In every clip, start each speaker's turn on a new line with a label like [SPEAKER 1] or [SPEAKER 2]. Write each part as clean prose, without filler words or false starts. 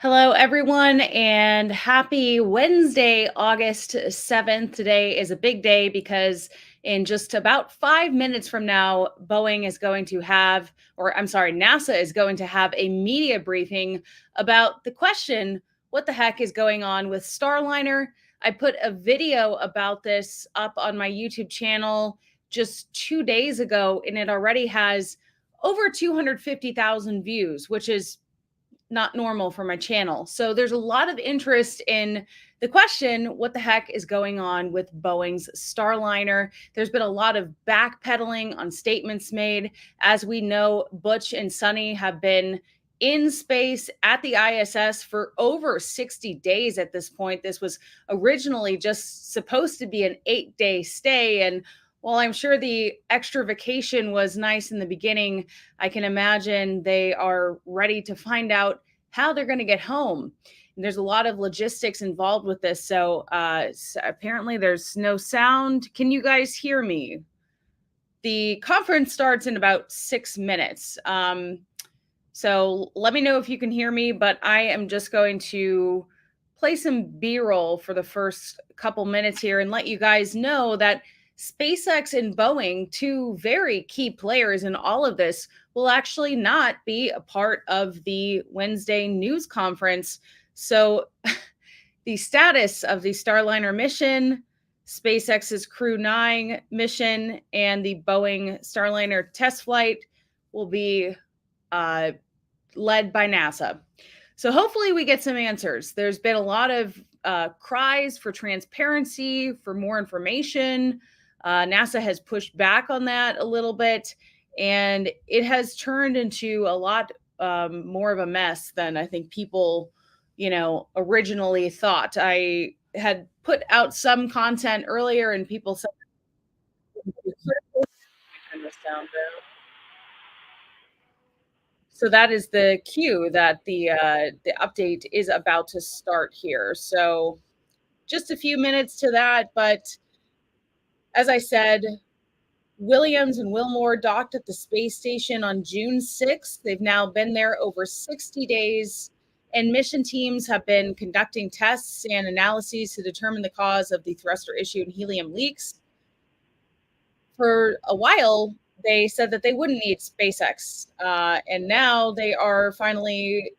[SPEAKER 1] Hello, everyone, and happy Wednesday, August 7th. Today is a big day because in just about 5 minutes from now, Boeing is going to have, or I'm sorry, NASA is going to have a media briefing about the question, what the heck is going on with Starliner? I put a video about this up on my YouTube channel just 2 days ago, and it already has over 250,000 views, which is not normal for my channel. So there's a lot of interest in the question, what the heck is going on with Boeing's Starliner? There's been a lot of backpedaling on statements made. As we know, Butch and Sunny have been in space at the ISS for over 60 days at this point. This was originally just supposed to be an 8-day stay. And while I'm sure the extra vacation was nice in the beginning, I can imagine they are ready to find out how they're going to get home. And there's a lot of logistics involved with this. So apparently there's no sound. Can you guys hear me? The conference starts in about 6 minutes. So let me know if you can hear me, but I am just going to play some B-roll for the first couple minutes here and let you guys know that SpaceX and Boeing, two very key players in all of this, will actually not be a part of the Wednesday news conference. So the status of the Starliner mission, SpaceX's Crew 9 mission, and the Boeing Starliner test flight will be led by NASA. So hopefully we get some answers. There's been a lot of cries for transparency, for more information. NASA has pushed back on that a little bit, and it has turned into a lot more of a mess than I think people, originally thought. I had put out some content earlier, and people said, "Turn this down, Joe." So that is the cue that the update is about to start here. So just a few minutes to that, but as I said, Williams and Wilmore docked at the space station on June 6th. They've now been there over 60 days, and mission teams have been conducting tests and analyses to determine the cause of the thruster issue and helium leaks. For a while, they said that they wouldn't need SpaceX, and now they are finally,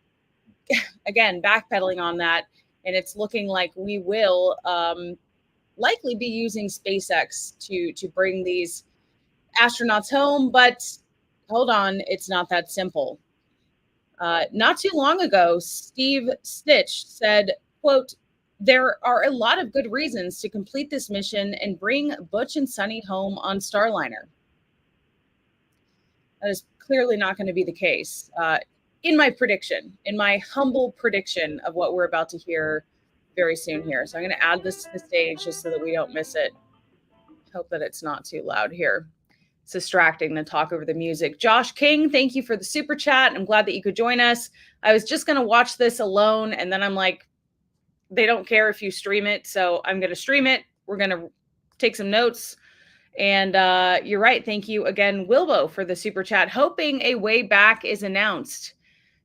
[SPEAKER 1] again, backpedaling on that, and it's looking like we will likely be using SpaceX to bring these astronauts home. But hold on, it's not that simple. Not too long ago, Steve Stitch said, quote, "There are a lot of good reasons to complete this mission and bring Butch and Sunny home on Starliner." That is clearly not going to be the case. In my humble prediction of what we're about to hear very soon here. So I'm going to add this to the stage just so that we don't miss it. Hope that it's not too loud here. It's distracting to talk over the music. Josh King, thank you for the super chat. I'm glad that you could join us. I was just going to watch this alone, and then I'm like, they don't care if you stream it, so I'm going to stream it. We're going to take some notes. And you're right. Thank you again, Wilbo, for the super chat. Hoping a way back is announced.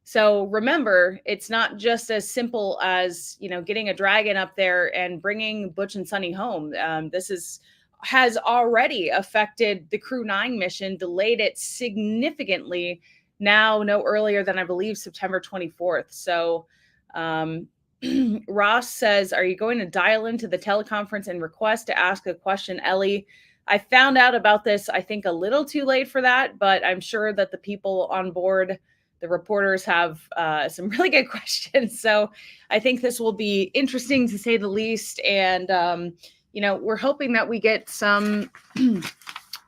[SPEAKER 1] So remember, it's not just as simple as, getting a Dragon up there and bringing Butch and Sunny home. This has already affected the Crew 9 mission, delayed it significantly, now no earlier than, I believe, September 24th. So Ross says, "Are you going to dial into the teleconference and request to ask a question, Ellie?" I found out about this, I think, a little too late for that, but I'm sure that the people on board, the reporters, have some really good questions. So I think this will be interesting, to say the least. And we're hoping that we get some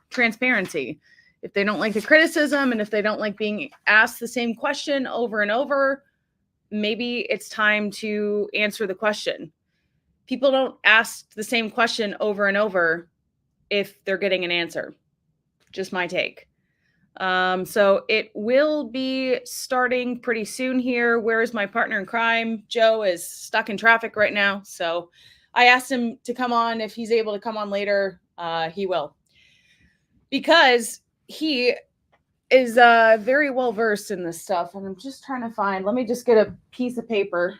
[SPEAKER 1] transparency. If they don't like the criticism, and if they don't like being asked the same question over and over, maybe it's time to answer the question. People don't ask the same question over and over if they're getting an answer. Just my take. So it will be starting pretty soon here. Where is my partner in crime? Joe is stuck in traffic right now. So I asked him to come on. If he's able to come on later, he will. Because he is very well versed in this stuff, and I'm just trying to find. Let me just get a piece of paper.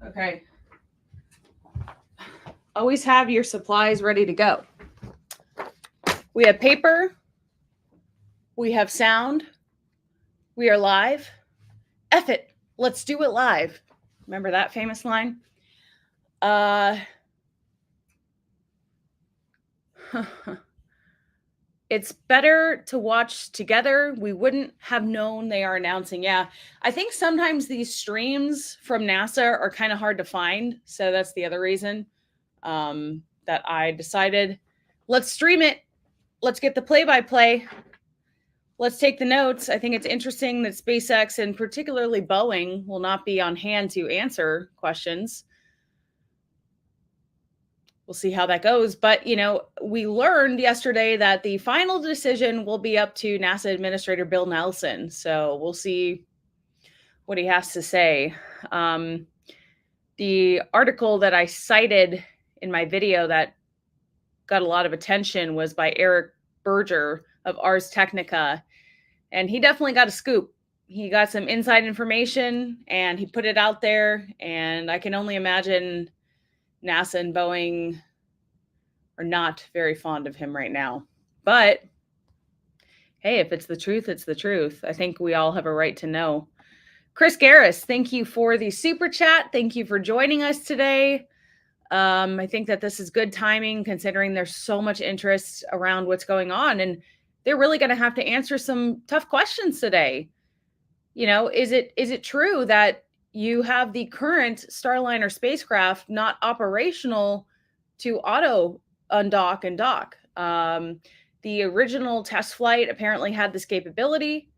[SPEAKER 1] Okay. Always have your supplies ready to go. We have paper. We have sound. We are live. F it. Let's do it live. Remember that famous line? It's better to watch together. We wouldn't have known they are announcing. Yeah. I think sometimes these streams from NASA are kind of hard to find. So that's the other reason that I decided let's stream it. Let's get the play by play. Let's take the notes. I think it's interesting that SpaceX and particularly Boeing will not be on hand to answer questions. We'll see how that goes. But, we learned yesterday that the final decision will be up to NASA Administrator Bill Nelson. So we'll see what he has to say. The article that I cited in my video that got a lot of attention was by Eric Berger of Ars Technica. And he definitely got a scoop. He got some inside information and he put it out there. And I can only imagine NASA and Boeing are not very fond of him right now. But hey, if it's the truth, it's the truth. I think we all have a right to know. Chris Garris, thank you for the super chat. Thank you for joining us today. I think that this is good timing considering there's so much interest around what's going on. And they're really going to have to answer some tough questions today. Is it true that you have the current Starliner spacecraft not operational to auto undock and dock? The original test flight apparently had this capability.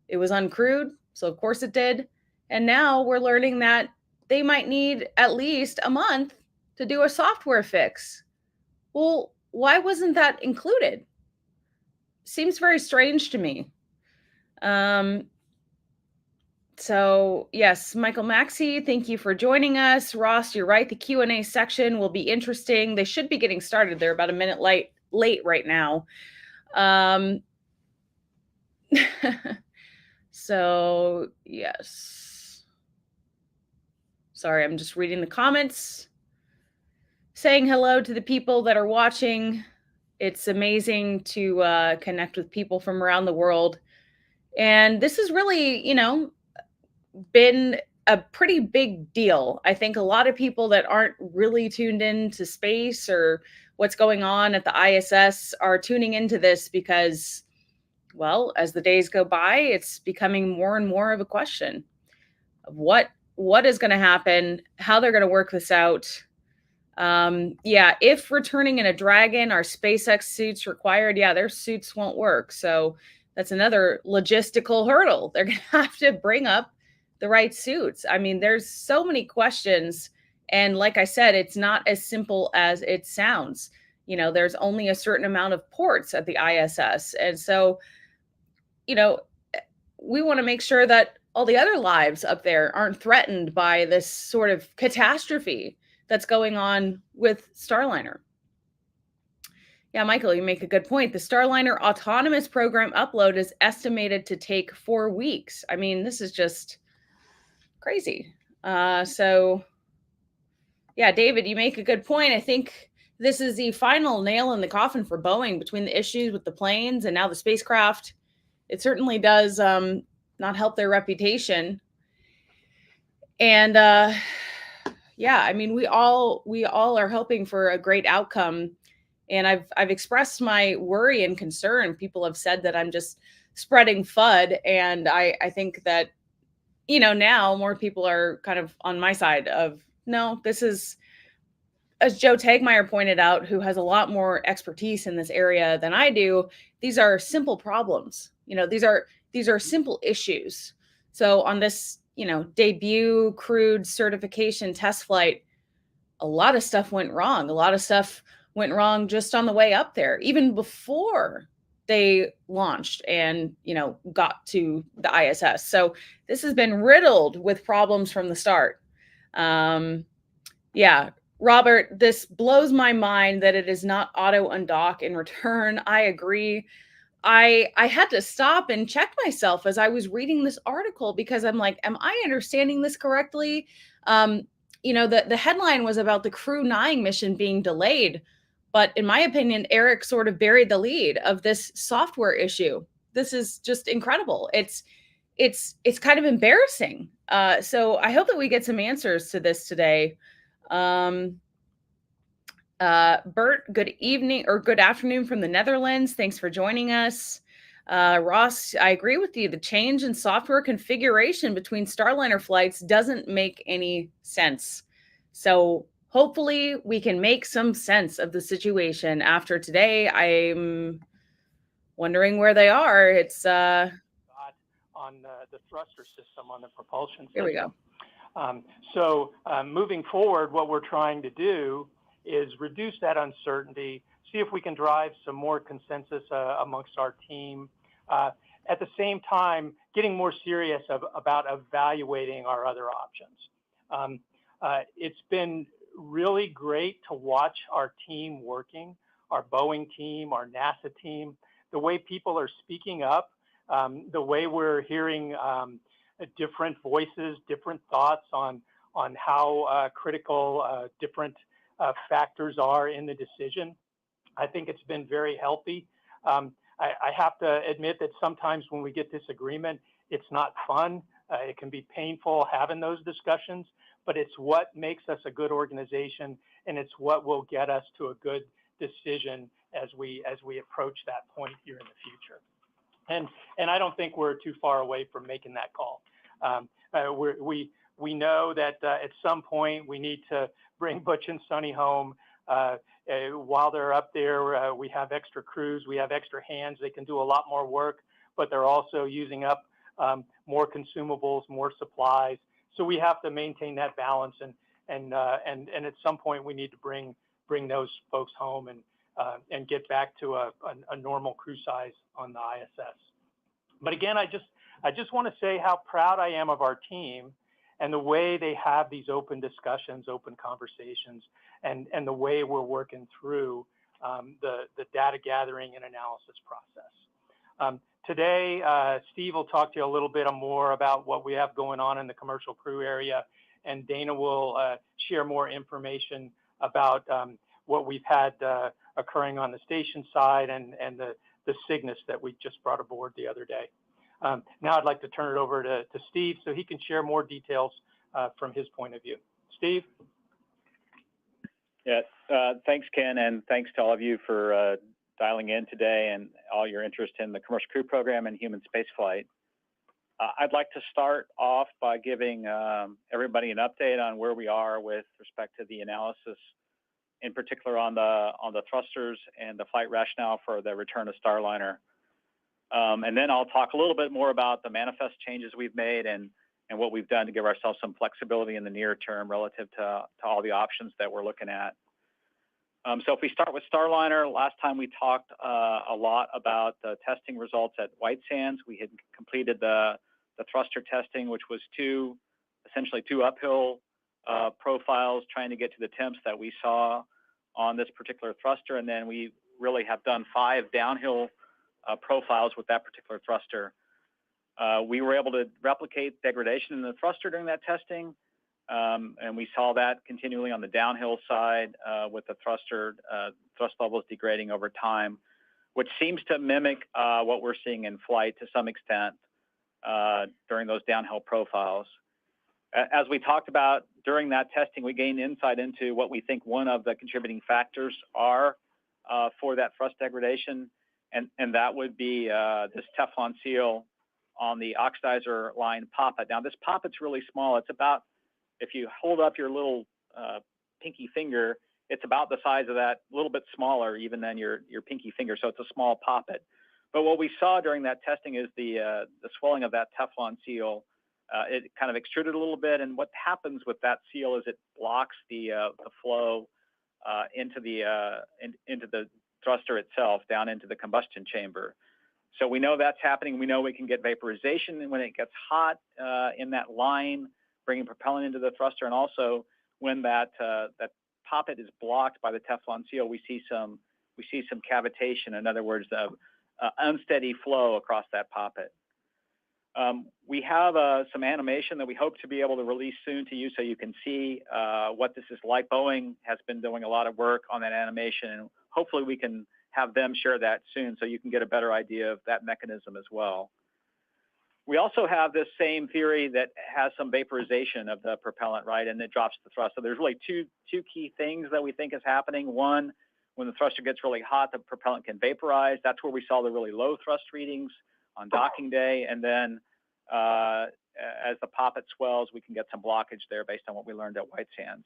[SPEAKER 1] It was uncrewed, so of course it did. And now we're learning that they might need at least a month to do a software fix. Well, why wasn't that included? Seems very strange to me. So yes, Michael Maxey, thank you for joining us. Ross, you're right. The Q&A section will be interesting. They should be getting started. They're about a minute late right now. So yes. Sorry, I'm just reading the comments. Saying hello to the people that are watching. It's amazing to connect with people from around the world. And this has really, been a pretty big deal. I think a lot of people that aren't really tuned into space or what's going on at the ISS are tuning into this because, well, as the days go by, it's becoming more and more of a question of what is going to happen, how they're going to work this out. If returning in a Dragon are SpaceX suits required, their suits won't work. So that's another logistical hurdle. They're going to have to bring up the right suits. I mean, there's so many questions. And like I said, it's not as simple as it sounds. There's only a certain amount of ports at the ISS. And so, we want to make sure that all the other lives up there aren't threatened by this sort of catastrophe that's going on with Starliner. Yeah, Michael, you make a good point. The Starliner autonomous program upload is estimated to take 4 weeks. I mean, this is just crazy. So yeah, David, you make a good point. I think this is the final nail in the coffin for Boeing between the issues with the planes and now the spacecraft. It certainly does not help their reputation. And I mean, we all are hoping for a great outcome. And I've expressed my worry and concern. People have said that I'm just spreading FUD. And I think that, now more people are kind of on my side of, no, this is, as Joe Tagmeyer pointed out, who has a lot more expertise in this area than I do, these are simple problems. These are simple issues. So on this, debut crewed certification test flight, a lot of stuff went wrong. A lot of stuff went wrong just on the way up there, even before they launched and, got to the ISS. So this has been riddled with problems from the start. Yeah, Robert, this blows my mind that it is not auto undock in return. I agree. I had to stop and check myself as I was reading this article because I'm like, am I understanding this correctly? Um, the headline was about the Crew 9 mission being delayed, but in my opinion, Eric sort of buried the lead of this software issue. This is just incredible. It's kind of embarrassing. So I hope that we get some answers to this today. Um, Bert, good evening or good afternoon from the Netherlands. Thanks for joining us. Ross, I agree with you. The change in software configuration between Starliner flights doesn't make any sense. So hopefully we can make some sense of the situation after today. I'm wondering where they are. It's
[SPEAKER 2] on the thruster system, on the propulsion
[SPEAKER 1] Here we
[SPEAKER 2] system.
[SPEAKER 1] go.
[SPEAKER 2] Moving forward, what we're trying to do is reduce that uncertainty, see if we can drive some more consensus amongst our team. At the same time, getting more serious about evaluating our other options. It's been really great to watch our team working, our Boeing team, our NASA team, the way people are speaking up, the way we're hearing different voices, different thoughts on how critical different factors are in the decision. I think it's been very healthy. I have to admit that sometimes when we get disagreement, it's not fun. It can be painful having those discussions, but it's what makes us a good organization, and it's what will get us to a good decision as we approach that point here in the future. And I don't think we're too far away from making that call. We know that at some point we need to bring Butch and Sonny home. While they're up there, we have extra crews, we have extra hands. They can do a lot more work, but they're also using up more consumables, more supplies. So we have to maintain that balance, and at some point we need to bring those folks home and get back to a normal crew size on the ISS. But again, I just want to say how proud I am of our team and the way they have these open discussions, open conversations, and the way we're working through the data gathering and analysis process. Today, Steve will talk to you a little bit more about what we have going on in the commercial crew area, and Dana will share more information about what we've had occurring on the station side and the Cygnus that we just brought aboard the other day. Now I'd like to turn it over to Steve so he can share more details from his point of view. Steve?
[SPEAKER 3] Yeah, thanks, Ken, and thanks to all of you for dialing in today and all your interest in the Commercial Crew Program and human spaceflight. I'd like to start off by giving everybody an update on where we are with respect to the analysis, in particular on the thrusters and the flight rationale for the return of Starliner. And then I'll talk a little bit more about the manifest changes we've made and what we've done to give ourselves some flexibility in the near term relative to all the options that we're looking at. So if we start with Starliner, last time we talked a lot about the testing results at White Sands. We had completed the thruster testing, which was essentially two uphill profiles trying to get to the temps that we saw on this particular thruster. And then we really have done 5 downhill profiles with that particular thruster. We were able to replicate degradation in the thruster during that testing, and we saw that continually on the downhill side with the thrust levels degrading over time, which seems to mimic what we're seeing in flight to some extent during those downhill profiles. As we talked about during that testing, we gained insight into what we think one of the contributing factors are for that thrust degradation, and that would be this Teflon seal on the oxidizer line poppet. Now, this poppet's really small. It's about, if you hold up your little pinky finger, it's about the size of that, a little bit smaller even than your pinky finger, so it's a small poppet. But what we saw during that testing is the swelling of that Teflon seal. It kind of extruded a little bit, and what happens with that seal is it blocks the flow into the thruster itself, down into the combustion chamber. So we know that's happening. We know we can get vaporization when it gets hot in that line, bringing propellant into the thruster, and also when that poppet is blocked by the Teflon seal, we see some cavitation. In other words, unsteady flow across that poppet. We have some animation that we hope to be able to release soon to you, so you can see what this is like. Boeing has been doing a lot of work on that animation, and hopefully we can have them share that soon so you can get a better idea of that mechanism as well. We also have this same theory that has some vaporization of the propellant, right, and it drops the thrust. So there's really two key things that we think is happening. One, when the thruster gets really hot, the propellant can vaporize. That's where we saw the really low thrust readings on docking day. And then as the poppet swells, we can get some blockage there based on what we learned at White Sands.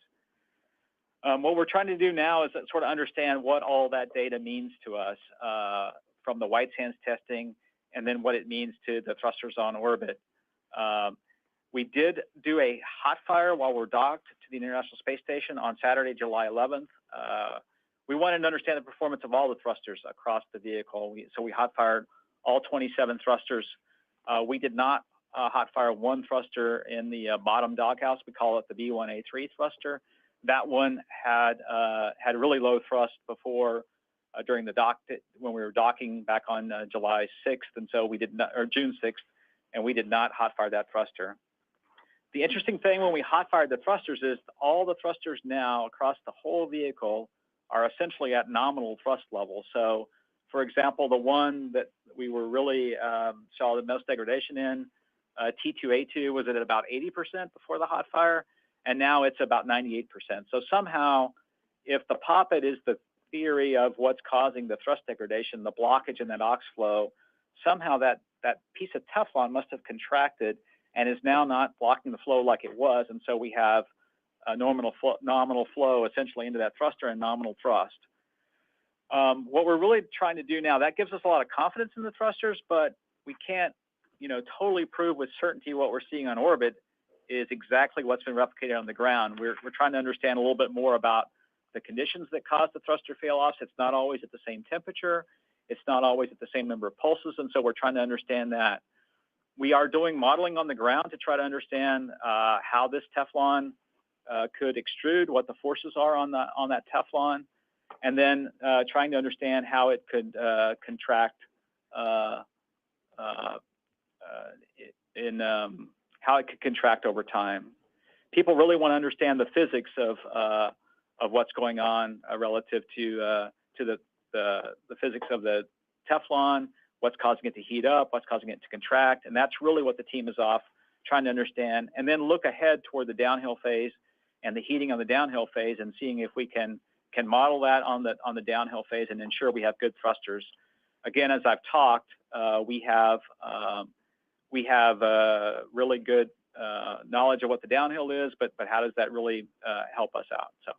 [SPEAKER 3] What we're trying to do now is sort of understand what all that data means to us from the White Sands testing, and then what it means to the thrusters on orbit. We did do a hot fire while we're docked to the International Space Station on Saturday, July 11th. We wanted to understand the performance of all the thrusters across the vehicle. So we hot fired all 27 thrusters. We did not hot fire one thruster in the bottom doghouse. We call it the B1A3 thruster. That one had really low thrust before during the dock when we were docking back on July 6th, and so we did not, or June 6th, and we did not hot fire that thruster. The interesting thing when we hot fired the thrusters is all the thrusters now across the whole vehicle are essentially at nominal thrust level. So, for example, the one that we were really saw the most degradation in, T2A2, was at about 80% before the hot fire, and now it's about 98%. So somehow, if the poppet is the theory of what's causing the thrust degradation, the blockage in that ox flow, somehow that piece of Teflon must have contracted and is now not blocking the flow like it was, and so we have a nominal flow essentially into that thruster and nominal thrust. What we're really trying to do now, that gives us a lot of confidence in the thrusters, but we can't, totally prove with certainty what we're seeing on orbit is exactly what's been replicated on the ground. We're trying to understand a little bit more about the conditions that cause the thruster fail-offs. It's not always at the same temperature. It's not always at the same number of pulses, and so we're trying to understand that. We are doing modeling on the ground to try to understand how this Teflon could extrude, what the forces are on that Teflon, and then trying to understand how it could contract how it could contract over time. People really want to understand the physics of what's going on relative to the physics of the Teflon, what's causing it to heat up, what's causing it to contract, and that's really what the team is off trying to understand, and then look ahead toward the downhill phase and the heating on the downhill phase, and seeing if we can model that on the downhill phase and ensure we have good thrusters. Again, as I've talked, we have really good knowledge of what the downhill is, but how does that really help us out? So,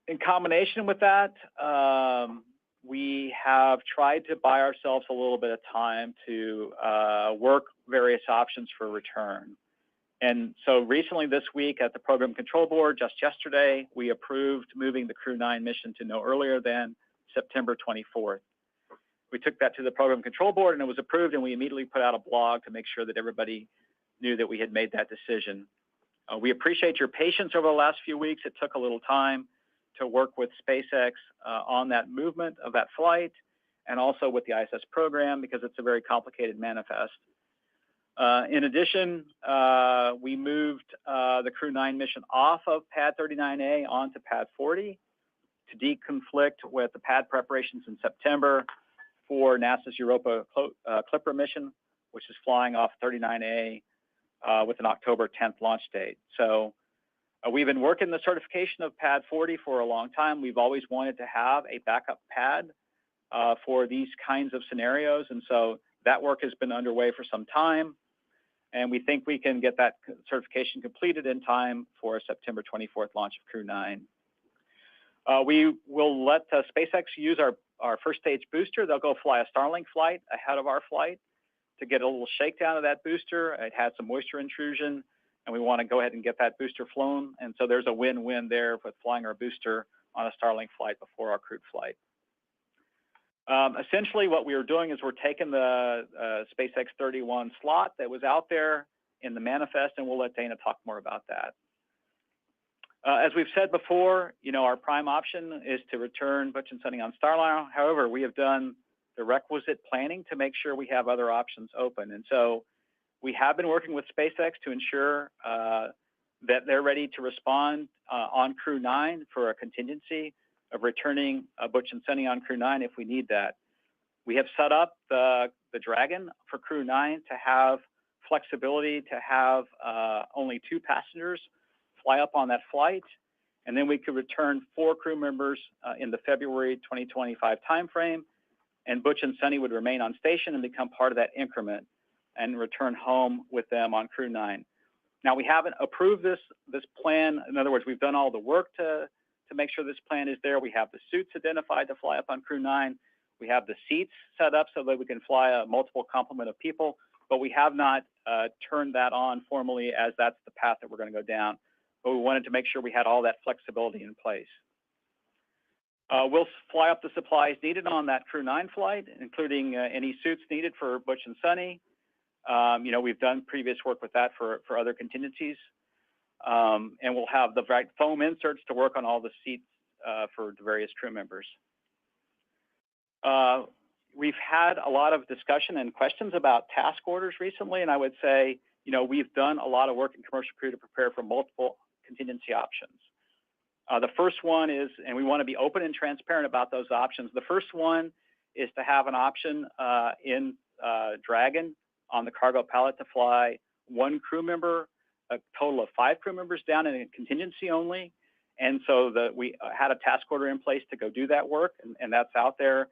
[SPEAKER 3] in combination with that, we have tried to buy ourselves a little bit of time to work various options for return. And so recently this week at the Program Control Board, just yesterday, we approved moving the Crew 9 mission to no earlier than September 24th. We took that to the Program Control Board and it was approved, and we immediately put out a blog to make sure that everybody knew that we had made that decision. We appreciate your patience over the last few weeks. It took a little time to work with SpaceX on that movement of that flight, and also with the ISS program, because it's a very complicated manifest. In addition, we moved the Crew 9 mission off of Pad 39A onto Pad 40 to deconflict with the pad preparations in September for NASA's Europa Clipper mission, which is flying off 39A with an October 10th launch date. So we've been working the certification of Pad 40 for a long time. We've always wanted to have a backup pad for these kinds of scenarios, and so that work has been underway for some time, and we think we can get that certification completed in time for a September 24th launch of Crew 9. We will let SpaceX use our first stage booster. They'll go fly a Starlink flight ahead of our flight to get a little shakedown of that booster. It had some moisture intrusion, and we want to go ahead and get that booster flown. And so there's a win-win there with flying our booster on a Starlink flight before our crewed flight. Essentially, what we were doing is we're taking the SpaceX 31 slot that was out there in the manifest, and we'll let Dana talk more about that. As we've said before, our prime option is to return Butch and Sunny on Starliner. However, we have done the requisite planning to make sure we have other options open. And so we have been working with SpaceX to ensure that they're ready to respond on Crew 9 for a contingency of returning Butch and Sunny on Crew 9 if we need that. We have set up the Dragon for Crew 9 to have flexibility to have only 2 passengers fly up on that flight, and then we could return 4 crew members in the February 2025 timeframe, and Butch and Sunny would remain on station and become part of that increment and return home with them on Crew 9. Now, we haven't approved this plan. In other words, we've done all the work to make sure this plan is there. We have the suits identified to fly up on Crew 9. We have the seats set up so that we can fly a multiple complement of people, but we have not turned that on formally as that's the path that we're going to go down. But we wanted to make sure we had all that flexibility in place. We'll fly up the supplies needed on that Crew 9 flight, including any suits needed for Butch and Sunny. We've done previous work with that for other contingencies. And we'll have the right foam inserts to work on all the seats for the various crew members. We've had a lot of discussion and questions about task orders recently, and I would say, we've done a lot of work in Commercial Crew to prepare for multiple contingency options. The first one is, and we want to be open and transparent about those options. The first one is to have an option in Dragon on the cargo pallet to fly 1 crew member, a total of 5 crew members down in a contingency only. And so we had a task order in place to go do that work, and that's out there.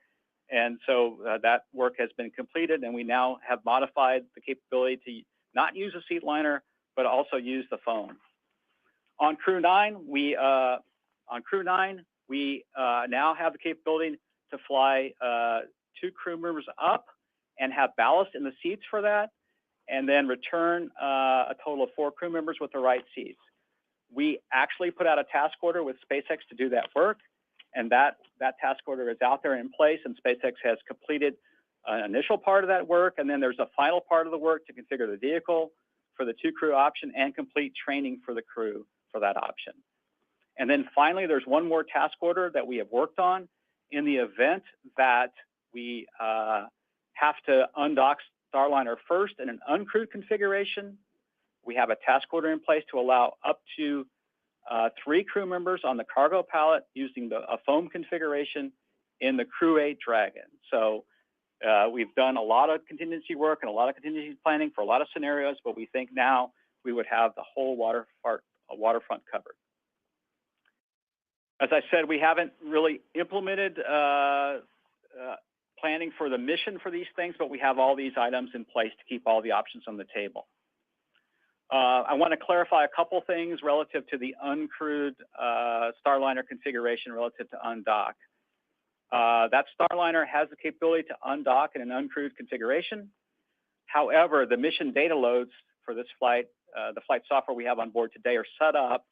[SPEAKER 3] And so that work has been completed, and we now have modified the capability to not use a seat liner, but also use the foam. On Crew 9, we now have the capability to fly 2 crew members up and have ballast in the seats for that, and then return a total of 4 crew members with the right seats. We actually put out a task order with SpaceX to do that work, and that task order is out there in place, and SpaceX has completed an initial part of that work, and then there's a final part of the work to configure the vehicle for the 2 crew option and complete training for the crew for that option. And then finally, there's one more task order that we have worked on in the event that we have to undock Starliner first in an uncrewed configuration. We have a task order in place to allow up to 3 crew members on the cargo pallet using a foam configuration in the Crew 8 Dragon. So we've done a lot of contingency work and a lot of contingency planning for a lot of scenarios, but we think now we would have the whole waterfront covered. As I said, we haven't really implemented planning for the mission for these things, but we have all these items in place to keep all the options on the table. I want to clarify a couple things relative to the uncrewed Starliner configuration relative to undock. That Starliner has the capability to undock in an uncrewed configuration. However, the mission data loads for this flight, the flight software we have on board today, are set up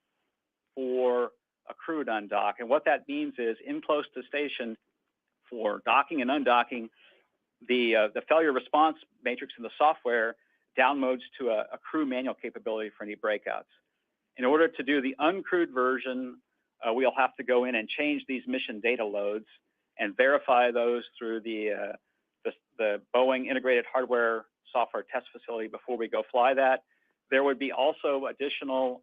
[SPEAKER 3] for a crewed undock. And what that means is, in close to station for docking and undocking, the failure response matrix in the software downloads to a crew manual capability for any breakouts. In order to do the uncrewed version, we'll have to go in and change these mission data loads and verify those through the Boeing Integrated Hardware Software Test Facility before we go fly that. There would be also additional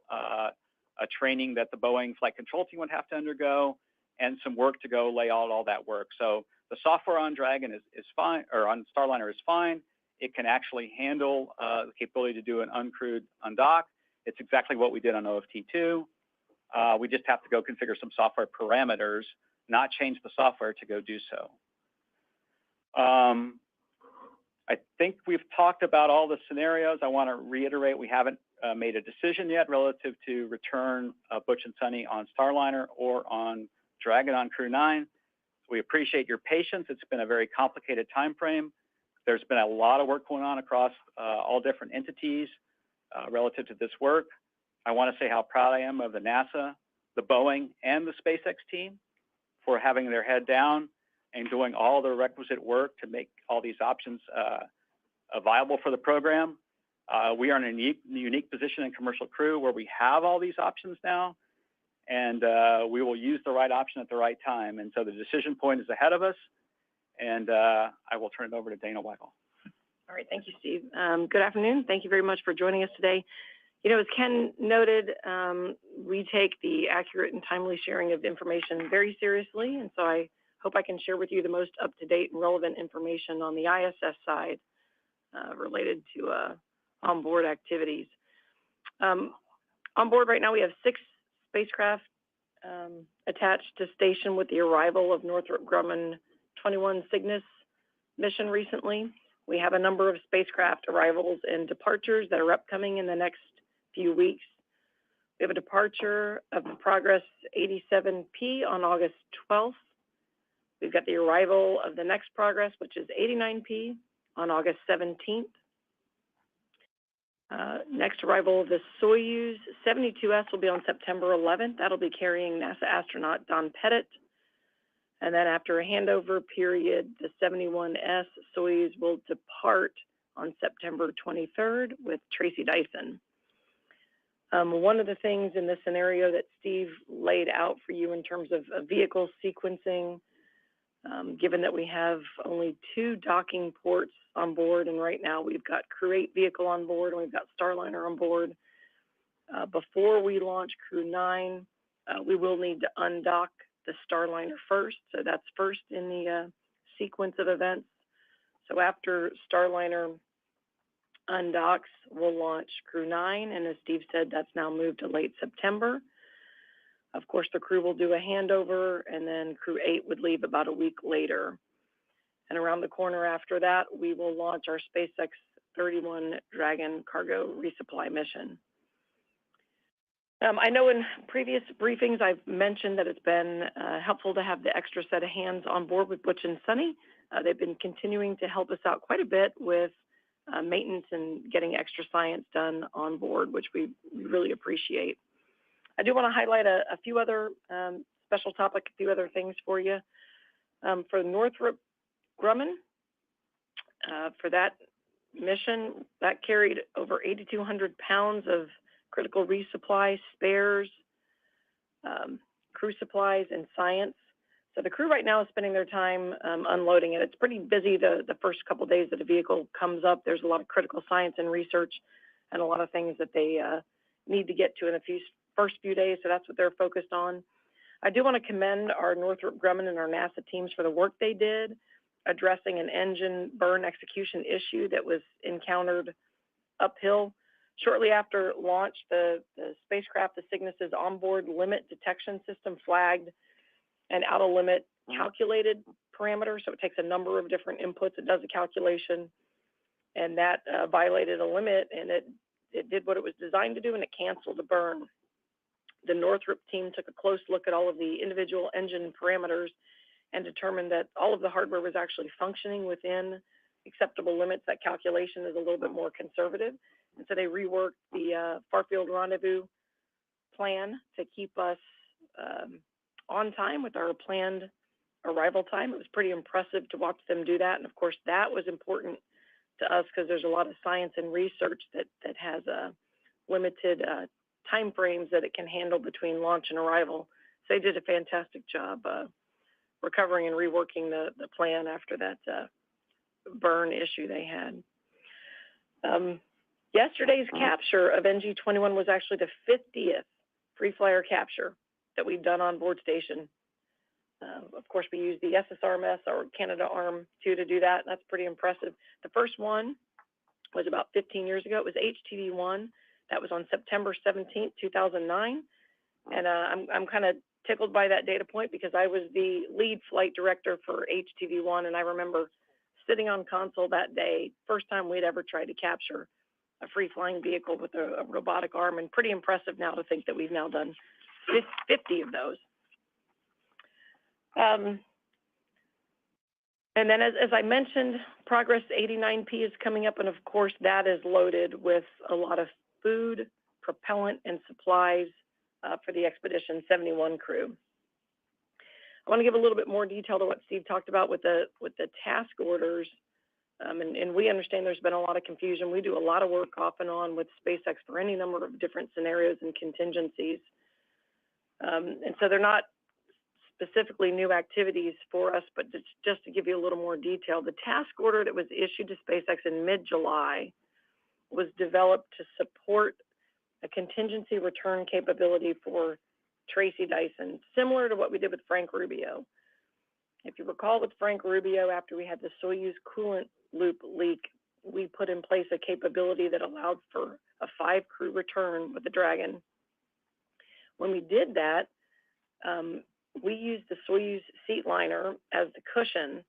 [SPEAKER 3] training that the Boeing Flight Control Team would have to undergo, and some work to go lay out all that work. So the software on Dragon is fine, or on Starliner is fine. It can actually handle the capability to do an uncrewed undock. It's exactly what we did on OFT2. We just have to go configure some software parameters, not change the software to go do so. I think we've talked about all the scenarios. I want to reiterate, we haven't made a decision yet relative to return Butch and Sunny on Starliner or on Dragon on Crew 9. We appreciate your patience. It's been a very complicated time frame. There's been a lot of work going on across all different entities relative to this work. I want to say how proud I am of the NASA, the Boeing, and the SpaceX team for having their head down and doing all the requisite work to make all these options viable for the program. We are in a unique position in commercial crew where we have all these options now, and we will use the right option at the right time. And so the decision point is ahead of us, and I will turn it over to Dana Weigel.
[SPEAKER 4] All right, thank you, Steve. Good afternoon. Thank you very much for joining us today. You know, as Ken noted, we take the accurate and timely sharing of information very seriously, and so I hope I can share with you the most up-to-date and relevant information on the ISS side related to onboard activities. On board right now, we have 6 spacecraft attached to station with the arrival of Northrop Grumman 21 Cygnus mission recently. We have a number of spacecraft arrivals and departures that are upcoming in the next few weeks. We have a departure of the Progress 87P on August 12th. We've got the arrival of the next Progress, which is 89P on August 17th. Next arrival of the Soyuz 72S will be on September 11th. That'll be carrying NASA astronaut Don Pettit. And then after a handover period, the 71S Soyuz will depart on September 23rd with Tracy Dyson. One of the things in this scenario that Steve laid out for you in terms of vehicle sequencing, given that we have only 2 docking ports on board, and right now we've got Crew 8 vehicle on board and we've got Starliner on board. Before we launch Crew 9, we will need to undock the Starliner first, so that's first in the sequence of events. So after Starliner undocks, we'll launch Crew 9, and as Steve said, that's now moved to late September. Of course, the crew will do a handover, and then Crew 8 would leave about a week later. And around the corner after that, we will launch our SpaceX 31 Dragon cargo resupply mission. I know in previous briefings, I've mentioned that it's been helpful to have the extra set of hands on board with Butch and Sunny. They've been continuing to help us out quite a bit with maintenance and getting extra science done on board, which we really appreciate. I do want to highlight a few other special topic, a few other things for you. For Northrop Grumman, for that mission, that carried over 8,200 pounds of critical resupply, spares, crew supplies, and science. So the crew right now is spending their time unloading it. It's pretty busy the first couple of days that a vehicle comes up. There's a lot of critical science and research and a lot of things that they need to get to in the first few days, so that's what they're focused on. I do want to commend our Northrop Grumman and our NASA teams for the work they did addressing an engine burn execution issue that was encountered uphill. Shortly after launch, the spacecraft, the Cygnus's onboard limit detection system flagged an out-of-limit calculated parameter. So it takes a number of different inputs. It does a calculation, and that violated a limit, and it did what it was designed to do, and it canceled a burn. The Northrop team took a close look at all of the individual engine parameters and determined that all of the hardware was actually functioning within acceptable limits. That calculation is a little bit more conservative. And so they reworked the far-field rendezvous plan to keep us on time with our planned arrival time. It was pretty impressive to watch them do that. And of course, that was important to us because there's a lot of science and research that has limited time frames that it can handle between launch and arrival. So they did a fantastic job recovering and reworking the plan after that burn issue they had. Yesterday's capture of NG-21 was actually the 50th free flyer capture that we've done on board station. Of course, we used the SSRMS or Canada Arm 2 to do that, and that's pretty impressive. The first one was about 15 years ago. It was HTV-1. That was on September 17th, 2009. And I'm kind of tickled by that data point because I was the lead flight director for HTV-1, and I remember sitting on console that day, first time we'd ever tried to capture a free-flying vehicle with a robotic arm, and pretty impressive now to think that we've now done 50 of those. And then as I mentioned, Progress 89P is coming up, and of course that is loaded with a lot of food, propellant, and supplies for the Expedition 71 crew. I want to give a little bit more detail to what Steve talked about with the task orders And we understand there's been a lot of confusion. We do a lot of work off and on with SpaceX for any number of different scenarios and contingencies. And so they're not specifically new activities for us, but just to give you a little more detail, the task order that was issued to SpaceX in mid-July was developed to support a contingency return capability for Tracy Dyson, similar to what we did with Frank Rubio. If you recall with Frank Rubio, after we had the Soyuz coolant loop leak, we put in place a capability that allowed for a 5-crew return with the Dragon. When we did that, we used the Soyuz seat liner as the cushion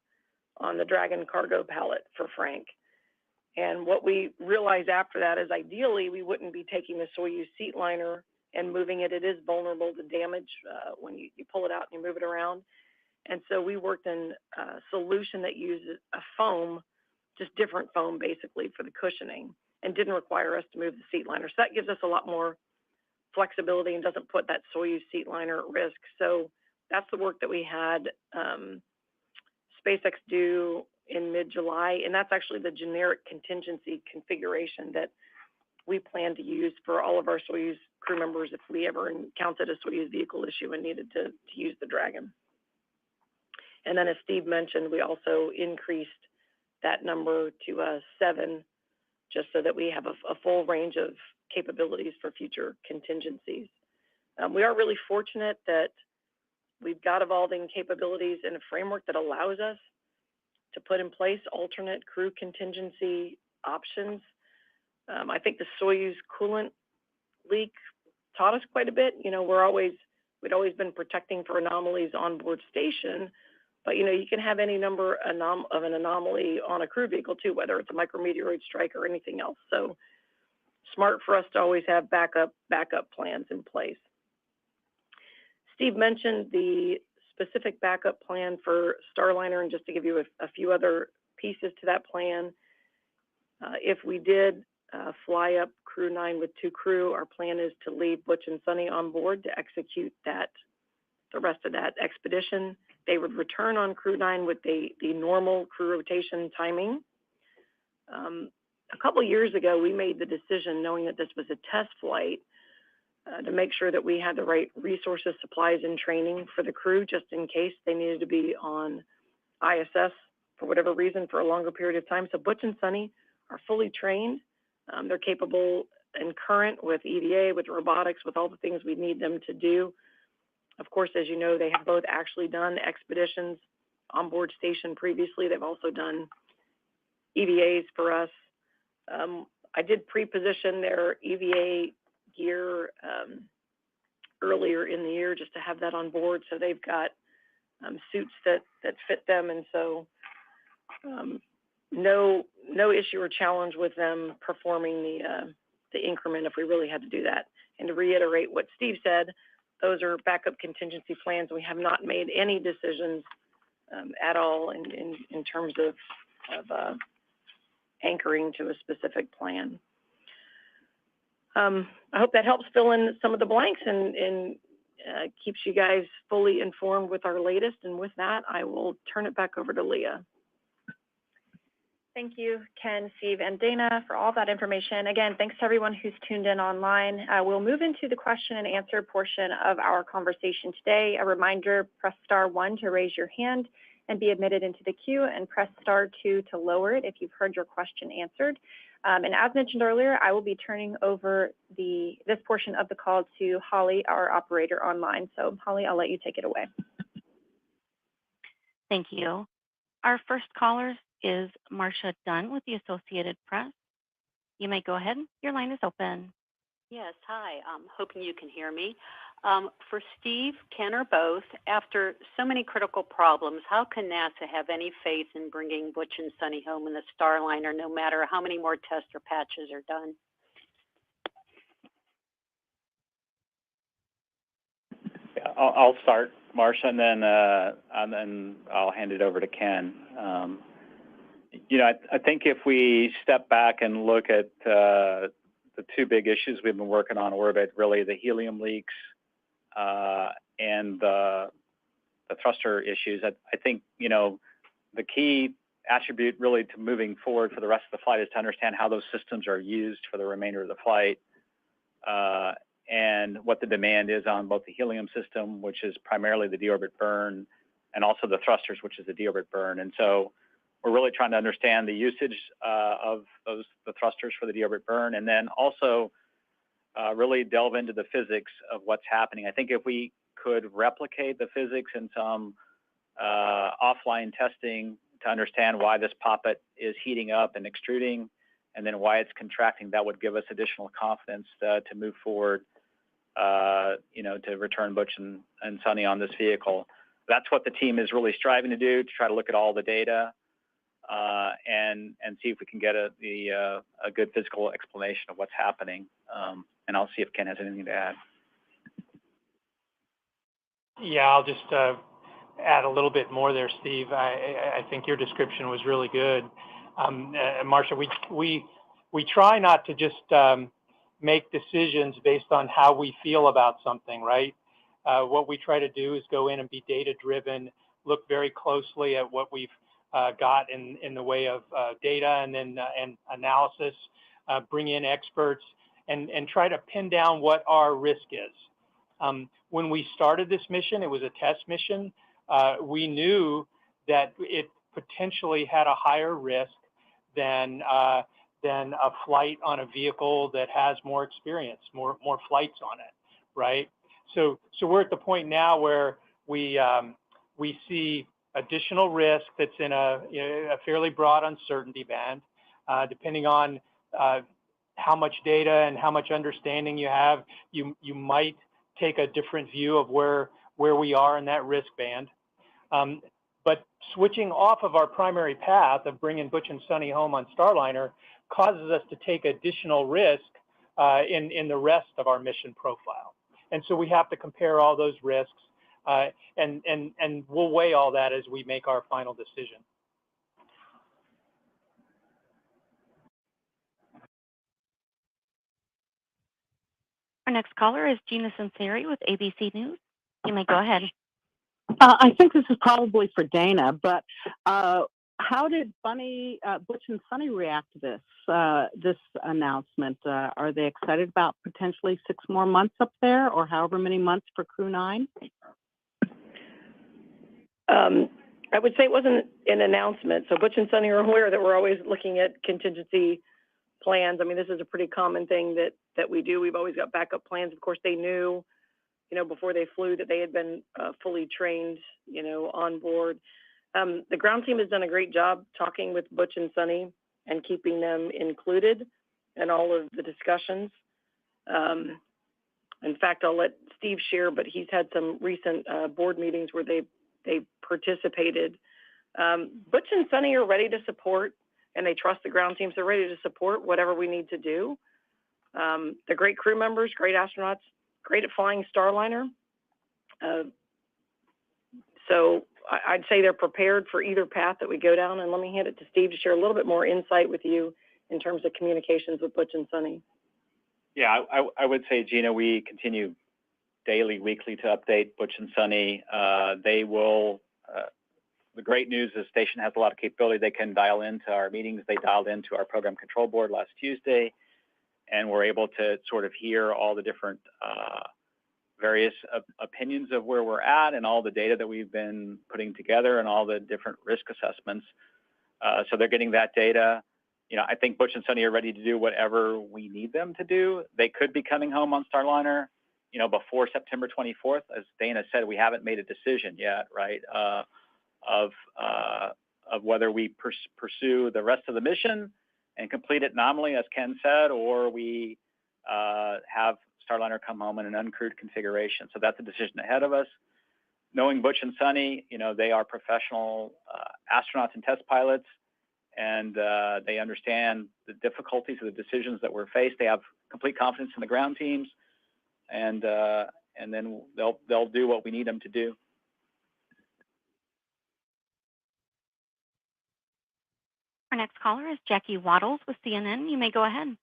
[SPEAKER 4] on the Dragon cargo pallet for Frank. And what we realized after that is ideally we wouldn't be taking the Soyuz seat liner and moving it. It is vulnerable to damage when you pull it out and you move it around. And so we worked in a solution that uses a foam, just different foam basically for the cushioning, and didn't require us to move the seat liner. So that gives us a lot more flexibility and doesn't put that Soyuz seat liner at risk. So that's the work that we had SpaceX do in mid-July, and that's actually the generic contingency configuration that we plan to use for all of our Soyuz crew members if we ever encountered a Soyuz vehicle issue and needed to use the Dragon. And then as Steve mentioned, we also increased that number to 7, just so that we have a full range of capabilities for future contingencies. We are really fortunate that we've got evolving capabilities in a framework that allows us to put in place alternate crew contingency options. I think the Soyuz coolant leak taught us quite a bit. You know, we'd always been protecting for anomalies on board station, but you know, you can have any number of an anomaly on a crew vehicle too, whether it's a micrometeoroid strike or anything else. So smart for us to always have backup plans in place. Steve mentioned the specific backup plan for Starliner, and just to give you a few other pieces to that plan, if we did fly up Crew 9 with 2 crew, our plan is to leave Butch and Sunny on board to execute the rest of that expedition. They would return on Crew 9 with the normal crew rotation timing. A couple years ago, we made the decision, knowing that this was a test flight, to make sure that we had the right resources, supplies, and training for the crew, just in case they needed to be on ISS for whatever reason for a longer period of time. So Butch and Sunny are fully trained. They're capable and current with EVA, with robotics, with all the things we need them to do. Of course, as you know, they have both actually done expeditions on board station previously. They've also done EVAs for us. I did pre-position their EVA gear earlier in the year just to have that on board, so they've got suits that fit them, and so no issue or challenge with them performing the increment if we really had to do that. And to reiterate what Steve said, those are backup contingency plans. We have not made any decisions at all in terms of anchoring to a specific plan. I hope that helps fill in some of the blanks and keeps you guys fully informed with our latest. And with that, I will turn it back over to Leah.
[SPEAKER 5] Thank you, Ken, Steve, and Dana for all that information. Again, thanks to everyone who's tuned in online. We'll move into the question and answer portion of our conversation today. A reminder, press *1 to raise your hand and be admitted into the queue, and press *2 to lower it if you've heard your question answered. And as mentioned earlier, I will be turning over this portion of the call to Holly, our operator online. So Holly, I'll let you take it away.
[SPEAKER 6] Thank you. Our first caller is Marcia Dunn with the Associated Press. You may go ahead. Your line is open.
[SPEAKER 7] Yes, hi. I'm hoping you can hear me. For Steve, Ken, or both, after so many critical problems, how can NASA have any faith in bringing Butch and Sunny home in the Starliner, no matter how many more tests or patches are done?
[SPEAKER 3] Yeah, I'll start, Marcia, and then I'll hand it over to Ken. You know, I think if we step back and look at the 2 big issues we've been working on orbit, really the helium leaks and the thruster issues, I think, you know, the key attribute really to moving forward for the rest of the flight is to understand how those systems are used for the remainder of the flight, and what the demand is on both the helium system, which is primarily the deorbit burn, and also the thrusters, which is the deorbit burn. And so we're really trying to understand the usage of the thrusters for the deorbit burn, and then also really delve into the physics of what's happening. I think if we could replicate the physics in some offline testing to understand why this poppet is heating up and extruding, and then why it's contracting, that would give us additional confidence to move forward, to return Butch and Sunny on this vehicle. That's what the team is really striving to do, to try to look at all the data and see if we can get a good physical explanation of what's happening. And I'll see if Ken has anything to add.
[SPEAKER 2] Yeah, I'll just add a little bit more there, Steve. I think your description was really good. Marcia, we try not to just make decisions based on how we feel about something, right? What we try to do is go in and be data-driven, look very closely at what we've got in the way of data and analysis, bring in experts, and try to pin down what our risk is. When we started this mission, it was a test mission. We knew that it potentially had a higher risk than a flight on a vehicle that has more experience, more flights on it, right? So we're at the point now where we see additional risk that's in a fairly broad uncertainty band, depending on how much data and how much understanding you have. You might take a different view of where we are in that risk band. But switching off of our primary path of bringing Butch and Sunny home on Starliner causes us to take additional risk in the rest of our mission profile. And so we have to compare all those risks, and we'll weigh all that as we make our final decision.
[SPEAKER 6] Our next caller is Gina Sunseri with ABC News. You may go ahead.
[SPEAKER 8] I think this is probably for Dana, but how did Butch and Sunny react to this announcement? Are they excited about potentially 6 more months up there, or however many months for Crew 9?
[SPEAKER 4] I would say it wasn't an announcement. So Butch and Sunny are aware that we're always looking at contingency plans. I mean, this is a pretty common thing that we do. We've always got backup plans. Of course, they knew, before they flew that they had been fully trained, on board. The ground team has done a great job talking with Butch and Sunny and keeping them included in all of the discussions. In fact, I'll let Steve share, but he's had some recent board meetings where they participated. Butch and Sunny are ready to support, and they trust the ground teams. They're ready to support whatever we need to do. They're great crew members, great astronauts, great at flying Starliner. So I'd say they're prepared for either path that we go down. And let me hand it to Steve to share a little bit more insight with you in terms of communications with Butch and Sunny.
[SPEAKER 3] Yeah, I would say, Gina, we continue daily, weekly to update Butch and Sunny. They will, the great news is the station has a lot of capability. They can dial into our meetings. They dialed into our program control board last Tuesday, and we're able to sort of hear all the different various opinions of where we're at and all the data that we've been putting together and all the different risk assessments. So they're getting that data. I think Butch and Sunny are ready to do whatever we need them to do. They could be coming home on Starliner, before September 24th. As Dana said, we haven't made a decision yet, right, of whether we pursue the rest of the mission and complete it nominally, as Ken said, or we have Starliner come home in an uncrewed configuration. So that's a decision ahead of us. Knowing Butch and Sunny, they are professional astronauts and test pilots, and they understand the difficulties of the decisions that we're faced. They have complete confidence in the ground teams, and then they'll do what we need them to do.
[SPEAKER 6] Our next caller is Jackie Waddles with CNN. You may go ahead.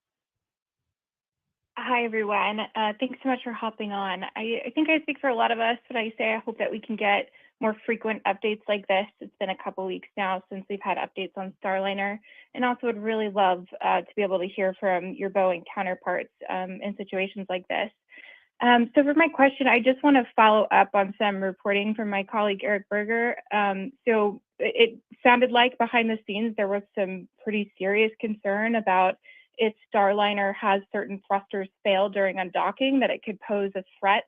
[SPEAKER 9] Hi, everyone. Thanks so much for hopping on. I think I speak for a lot of us when I say I hope that we can get more frequent updates like this. It's been a couple weeks now since we've had updates on Starliner, and also would really love to be able to hear from your Boeing counterparts in situations like this. So for my question, I just want to follow up on some reporting from my colleague Eric Berger. So it sounded like behind the scenes there was some pretty serious concern about if Starliner has certain thrusters fail during undocking, that it could pose a threat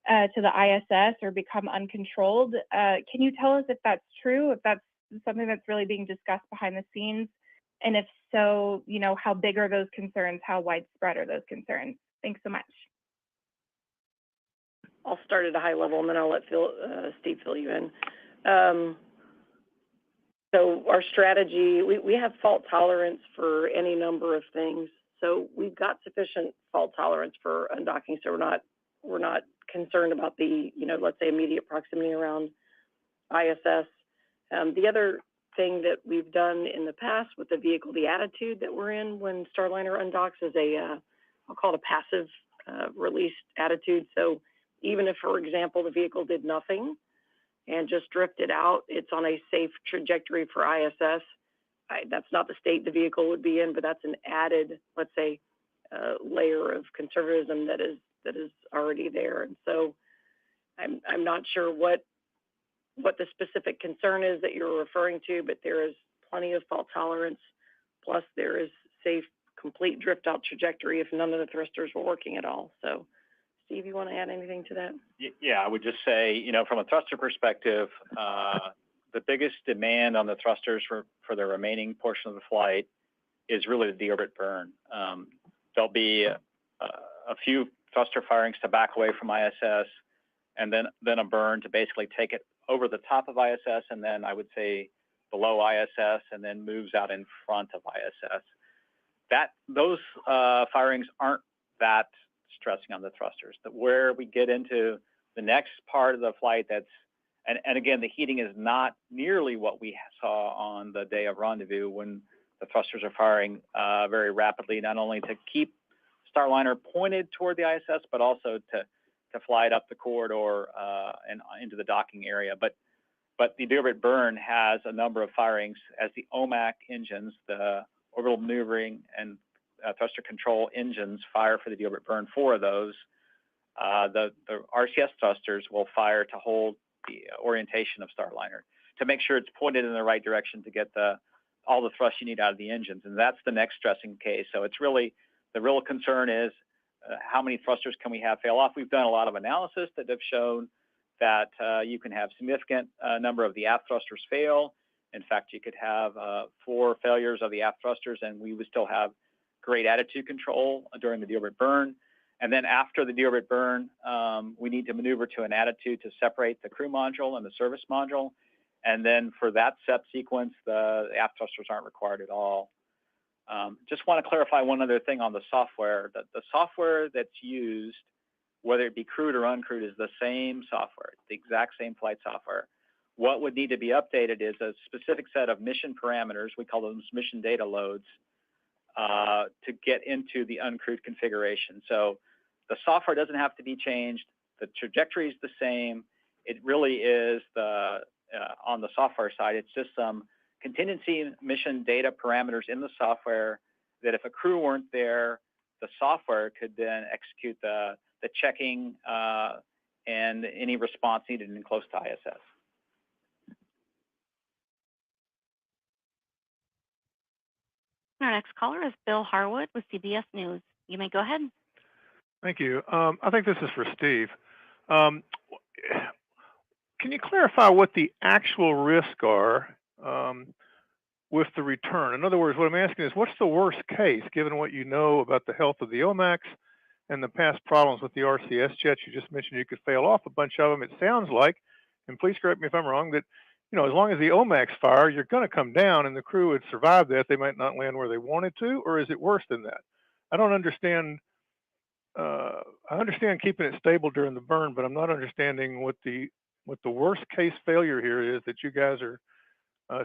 [SPEAKER 9] to the ISS or become uncontrolled. Can you tell us if that's true, if that's something that's really being discussed behind the scenes? And if so, how big are those concerns? How widespread are those concerns? Thanks so much.
[SPEAKER 4] I'll start at a high level and then I'll let Steve fill you in. So our strategy, we have fault tolerance for any number of things. So we've got sufficient fault tolerance for undocking. So we're not concerned about the, let's say immediate proximity around ISS. The other thing that we've done in the past with the vehicle, the attitude that we're in when Starliner undocks is I'll call it a passive release attitude. So even if, for example, the vehicle did nothing and just drifted out, it's on a safe trajectory for ISS. That's not the state the vehicle would be in, but that's an added, let's say, layer of conservatism that is already there. And so I'm not sure what the specific concern is that you're referring to, but there is plenty of fault tolerance. Plus, there is safe, complete drift out trajectory if none of the thrusters were working at all. So, Steve, you want to add anything to that?
[SPEAKER 3] Yeah, I would just say, from a thruster perspective, the biggest demand on the thrusters for the remaining portion of the flight is really the deorbit burn. There'll be a few thruster firings to back away from ISS, and then a burn to basically take it over the top of ISS, and then I would say below ISS, and then moves out in front of ISS. Those firings aren't that stressing on the thrusters. Where we get into the next part of the flight, and again, the heating is not nearly what we saw on the day of rendezvous when the thrusters are firing very rapidly, not only to keep Starliner pointed toward the ISS, but also to fly it up the corridor and into the docking area. But the deorbit burn has a number of firings as the OMAC engines, the orbital maneuvering and thruster control engines, fire for the deorbit burn. 4 of those. The RCS thrusters will fire to hold the orientation of Starliner to make sure it's pointed in the right direction to get all the thrust you need out of the engines. And that's the next stressing case. So it's really, the real concern is how many thrusters can we have fail off? We've done a lot of analysis that have shown that you can have significant number of the aft thrusters fail. In fact, you could have 4 failures of the aft thrusters and we would still have great attitude control during the deorbit burn. And then after the deorbit burn, we need to maneuver to an attitude to separate the crew module and the service module. And then for that SEP sequence, the aft thrusters aren't required at all. Just want to clarify one other thing on the software. The software that's used, whether it be crewed or uncrewed, is the same software. It's the exact same flight software. What would need to be updated is a specific set of mission parameters, we call those mission data loads, to get into the uncrewed configuration. So the software doesn't have to be changed. The trajectory is the same. It really is on the software side, it's just some contingency mission data parameters in the software that if a crew weren't there, the software could then execute the checking and any response needed in close to ISS.
[SPEAKER 6] Our next caller is Bill Harwood with CBS News. You may go ahead.
[SPEAKER 10] Thank you. I think this is for Steve. Can you clarify what the actual risks are with the return? In other words, what I'm asking is, what's the worst case, given what you know about the health of the OMACs and the past problems with the RCS jets? You just mentioned you could fail off a bunch of them. It sounds like, and please correct me if I'm wrong, that as long as the OMACs fire, you're going to come down and the crew would survive that. They might not land where they wanted to, or is it worse than that? I don't understand. I understand keeping it stable during the burn, but I'm not understanding what the worst case failure here is that you guys are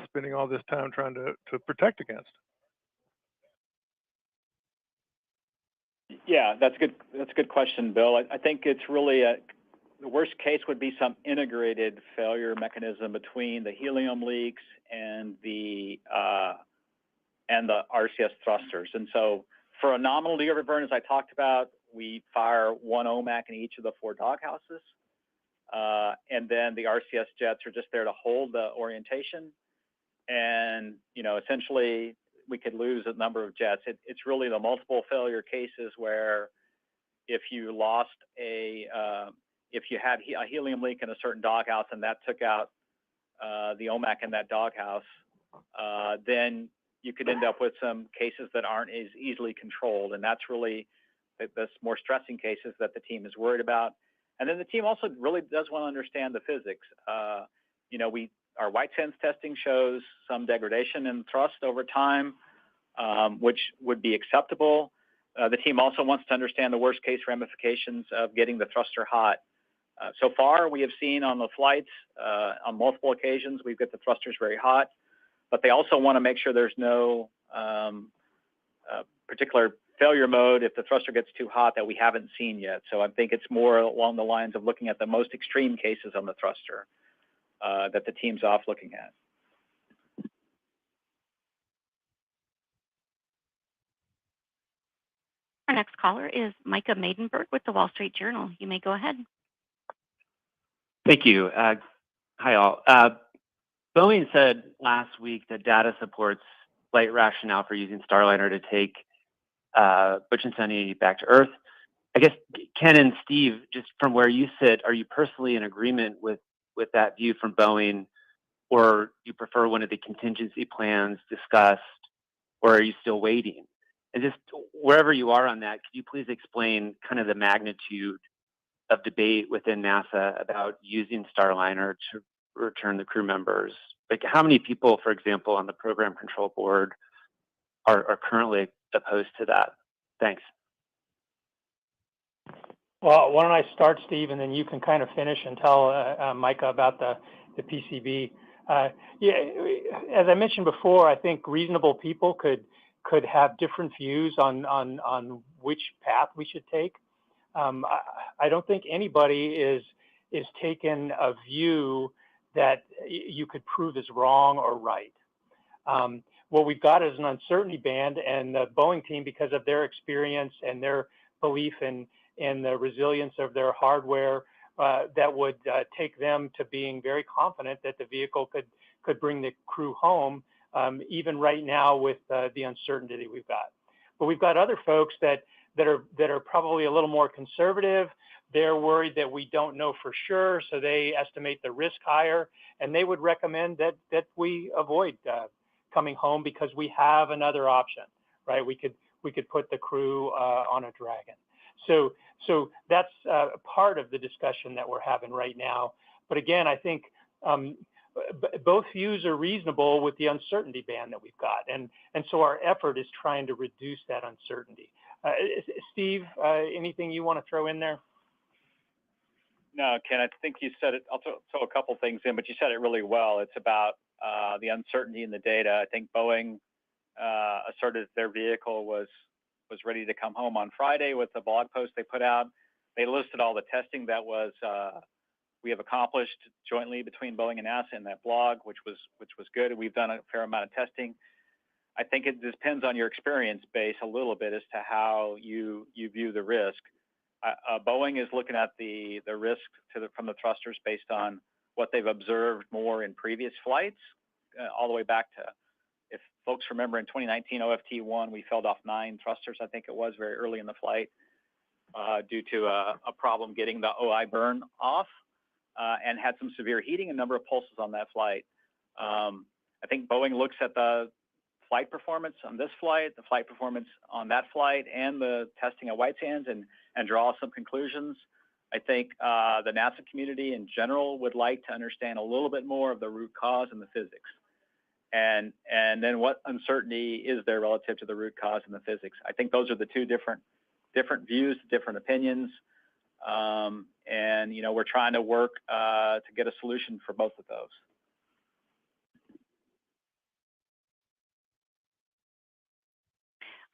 [SPEAKER 10] spending all this time trying to protect against.
[SPEAKER 3] Yeah, that's a good question, Bill. I think it's really the worst case would be some integrated failure mechanism between the helium leaks and the RCS thrusters. And so for a nominal deorbit burn, as I talked about, we fire one OMAC in each of the 4 doghouses. And then the RCS jets are just there to hold the orientation. And, essentially we could lose a number of jets. It's really the multiple failure cases where if you lost if you had a helium leak in a certain doghouse and that took out the OMAC in that doghouse, then you could end up with some cases that aren't as easily controlled. And that's really the more stressing cases that the team is worried about. And then the team also really does want to understand the physics. Our white sands testing shows some degradation in thrust over time, which would be acceptable. The team also wants to understand the worst case ramifications of getting the thruster hot. So far, we have seen on the flights, on multiple occasions, we've got the thrusters very hot, but they also want to make sure there's no particular failure mode if the thruster gets too hot that we haven't seen yet. So I think it's more along the lines of looking at the most extreme cases on the thruster that the team's off looking at.
[SPEAKER 6] Our next caller is Micah Maidenberg with the Wall Street Journal. You may go ahead.
[SPEAKER 11] Thank you. Hi, all. Boeing said last week that data supports flight rationale for using Starliner to take Butch and Sunny back to Earth. I guess, Ken and Steve, just from where you sit, are you personally in agreement with that view from Boeing, or do you prefer one of the contingency plans discussed, or are you still waiting? And just wherever you are on that, could you please explain kind of the magnitude of debate within NASA about using Starliner to return the crew members? Like, how many people, for example, on the program control board are currently opposed to that? Thanks.
[SPEAKER 2] Well, why don't I start, Steve, and then you can kind of finish and tell Micah about the PCB. Yeah, as I mentioned before, I think reasonable people could have different views on which path we should take. I don't think anybody is taking a view that you could prove is wrong or right. What we've got is an uncertainty band, and the Boeing team, because of their experience and their belief in the resilience of their hardware, that would take them to being very confident that the vehicle could bring the crew home, even right now with the uncertainty we've got. But we've got other folks that are probably a little more conservative. They're worried that we don't know for sure, so they estimate the risk higher, and they would recommend that we avoid coming home because we have another option, right? We could put the crew on a Dragon. So that's part of the discussion that we're having right now. But again, I think both views are reasonable with the uncertainty band that we've got, and so our effort is trying to reduce that uncertainty. Steve, anything you want to throw in there?
[SPEAKER 3] No, Ken, I think you said it. I'll throw a couple things in, but you said it really well. It's about the uncertainty in the data. I think Boeing asserted their vehicle was ready to come home on Friday with the blog post they put out. They listed all the testing that we have accomplished jointly between Boeing and NASA in that blog, which was good. We've done a fair amount of testing. I think it depends on your experience base a little bit as to how you view the risk. Boeing is looking at the risk from the thrusters based on what they've observed more in previous flights, all the way back to, if folks remember, in 2019 OFT-1, we felled off 9 thrusters, I think it was, very early in the flight due to a problem getting the OI burn off, and had some severe heating, a number of pulses on that flight. I think Boeing looks at the flight performance on this flight, the flight performance on that flight, and the testing at White Sands, and draw some conclusions. I think the NASA community in general would like to understand a little bit more of the root cause and the physics, and then what uncertainty is there relative to the root cause and the physics. I think those are the two different views, different opinions, and we're trying to work to get a solution for both of those.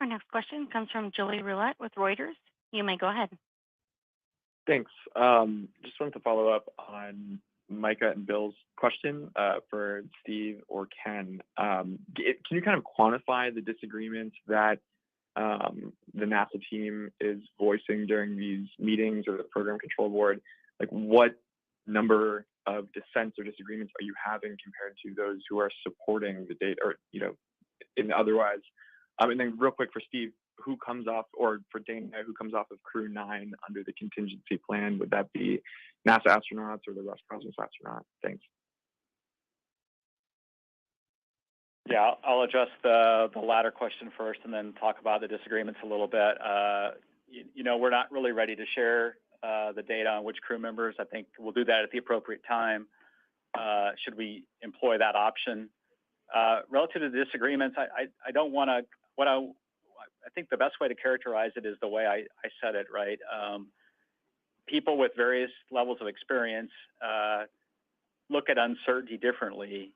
[SPEAKER 6] Our next question comes from Joey Roulette with Reuters. You may go ahead.
[SPEAKER 12] Thanks. Just wanted to follow up on Micah and Bill's question for Steve or Ken. Can you kind of quantify the disagreements that the NASA team is voicing during these meetings or the program control board? Like, what number of dissents or disagreements are you having compared to those who are supporting the data, or in otherwise? And then real quick for Steve, who comes off, or for Dana, who comes off of Crew 9 under the contingency plan? Would that be NASA astronauts or the Roscosmos astronaut? Thanks.
[SPEAKER 3] Yeah, I'll address the latter question first and then talk about the disagreements a little bit. We're not really ready to share the data on which crew members. I think we'll do that at the appropriate time, should we employ that option. Relative to the disagreements, I don't want to, I think the best way to characterize it is the way I said it, right? People with various levels of experience look at uncertainty differently.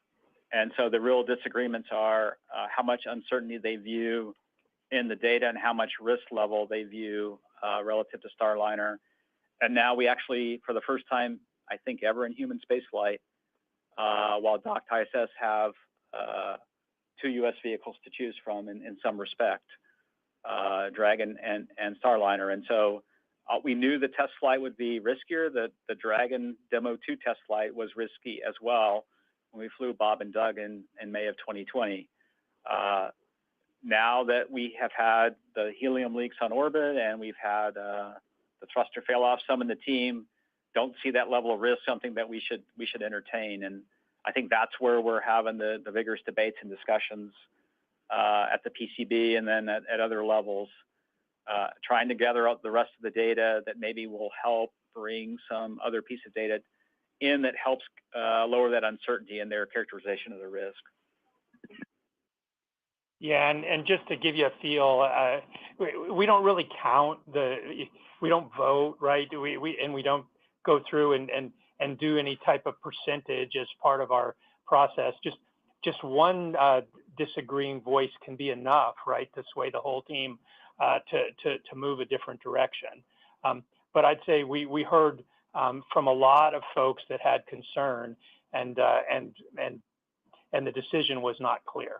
[SPEAKER 3] And so the real disagreements are how much uncertainty they view in the data and how much risk level they view relative to Starliner. And now we actually, for the first time, I think ever in human spaceflight, while docked ISS have 2 U.S. vehicles to choose from in some respect, Dragon and Starliner. And so we knew the test flight would be riskier. The Dragon Demo 2 test flight was risky as well when we flew Bob and Doug in May of 2020. Now that we have had the helium leaks on orbit and we've had the thruster fail off, some in the team don't see that level of risk something that we should entertain. And I think that's where we're having the vigorous debates and discussions at the PCB and then at other levels, trying to gather up the rest of the data that maybe will help bring some other piece of data in that helps lower that uncertainty in their characterization of the risk.
[SPEAKER 2] Yeah, and just to give you a feel, we don't really count we don't vote, right? We don't go through and do any type of percentage as part of our process. Just one disagreeing voice can be enough, right, to sway the whole team to move a different direction. But I'd say we heard from a lot of folks that had concern, and the decision was not clear.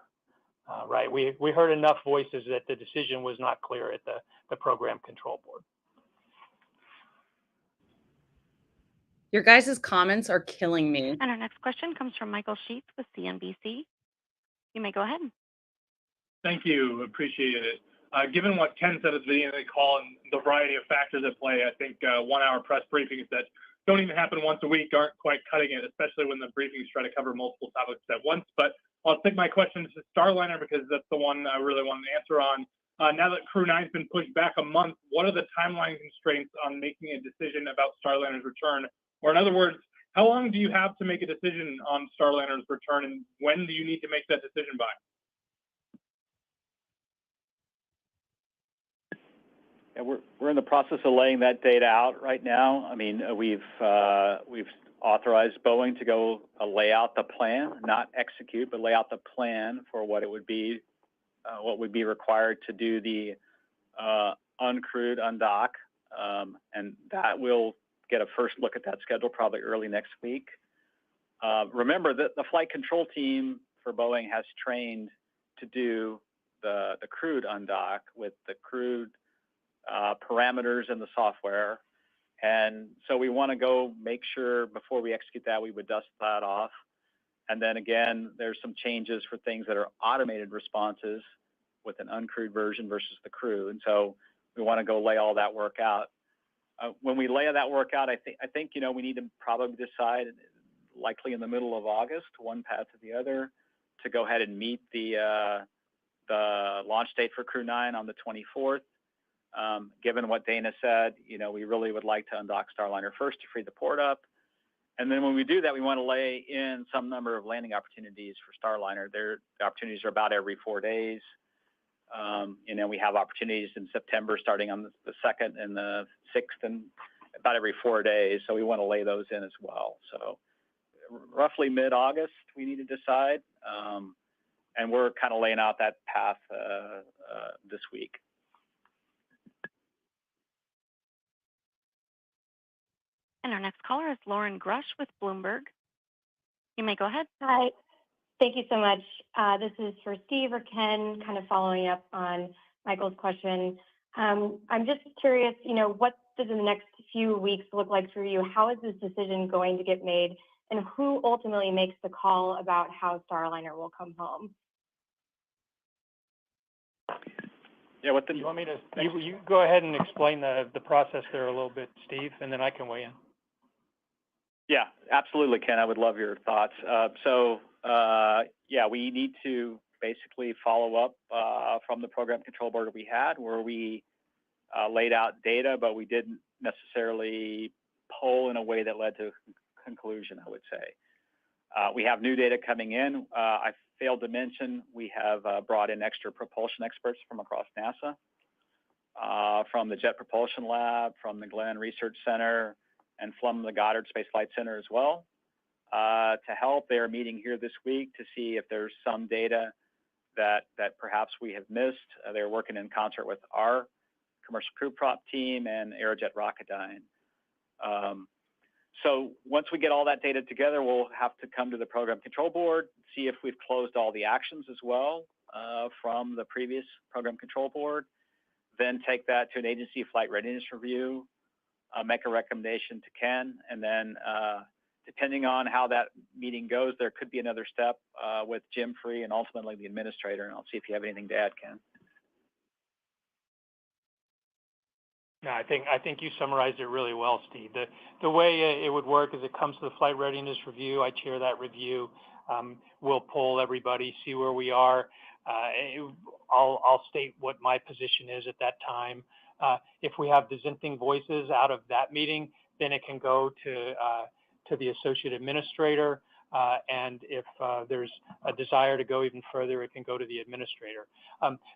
[SPEAKER 2] Right, we heard enough voices that the decision was not clear at the program control board.
[SPEAKER 1] Your guys' comments are killing me.
[SPEAKER 6] And our next question comes from Michael Sheets with CNBC. You may go ahead.
[SPEAKER 13] Thank you. Appreciate it. Given what Ken said at the beginning of the call and the variety of factors at play, I think 1-hour press briefings that don't even happen once a week aren't quite cutting it, especially when the briefings try to cover multiple topics at once. But I'll take my question to Starliner because that's the one I really want an answer on. Now that Crew 9's been pushed back a month, what are the timeline constraints on making a decision about Starliner's return? Or in other words, how long do you have to make a decision on Starliner's return, and when do you need to make that decision by?
[SPEAKER 3] Yeah, we're in the process of laying that data out right now. I mean, we've authorized Boeing to go lay out the plan, not execute, but lay out the plan for what it would be, what would be required to do the uncrewed undock, and that will get a first look at that schedule probably early next week. Remember that the flight control team for Boeing has trained to do the crewed undock with the crewed parameters in the software. And so we want to go make sure before we execute that, we would dust that off. And then again, there's some changes for things that are automated responses with an uncrewed version versus the crew. And so we want to go lay all that work out. When we lay that work out, I think we need to probably decide, likely in the middle of August, one path to the other, to go ahead and meet the launch date for Crew 9 on the 24th. Given what Dana said, we really would like to undock Starliner first to free the port up. And then when we do that, we want to lay in some number of landing opportunities for Starliner. The opportunities are about every 4 days. We have opportunities in September starting on the 2nd and the 6th and about every 4 days. So we want to lay those in as well. So roughly mid-August, we need to decide. And we're kind of laying out that path this week.
[SPEAKER 6] And our next caller is Lauren Grush with Bloomberg. You may go ahead.
[SPEAKER 14] Hi, thank you so much. This is for Steve or Ken, kind of following up on Michael's question. I'm just curious, what does the next few weeks look like for you? How is this decision going to get made? And who ultimately makes the call about how Starliner will come home?
[SPEAKER 3] Yeah,
[SPEAKER 2] You want me to, you go ahead and explain the process there a little bit, Steve, and then I can weigh in.
[SPEAKER 3] Yeah, absolutely, Ken. I would love your thoughts. Yeah, we need to basically follow up from the program control board we had, where we laid out data, but we didn't necessarily poll in a way that led to a conclusion, I would say. We have new data coming in. I failed to mention we have brought in extra propulsion experts from across NASA, from the Jet Propulsion Lab, from the Glenn Research Center, and from the Goddard Space Flight Center as well, to help. They're meeting here this week to see if there's some data that perhaps we have missed. They're working in concert with our commercial crew prop team and Aerojet Rocketdyne. So once we get all that data together, we'll have to come to the program control board, see if we've closed all the actions as well from the previous program control board, then take that to an agency flight readiness review, make a recommendation to Ken, and then depending on how that meeting goes, there could be another step with Jim Free and ultimately the administrator. And I'll see if you have anything to add, Ken.
[SPEAKER 2] No, I think you summarized it really well, Steve. The way it would work is it comes to the flight readiness review. I chair that review. We'll poll everybody, see where we are. I'll state what my position is at that time. If we have dissenting voices out of that meeting, then it can go to the associate administrator. And if there's a desire to go even further, it can go to the administrator.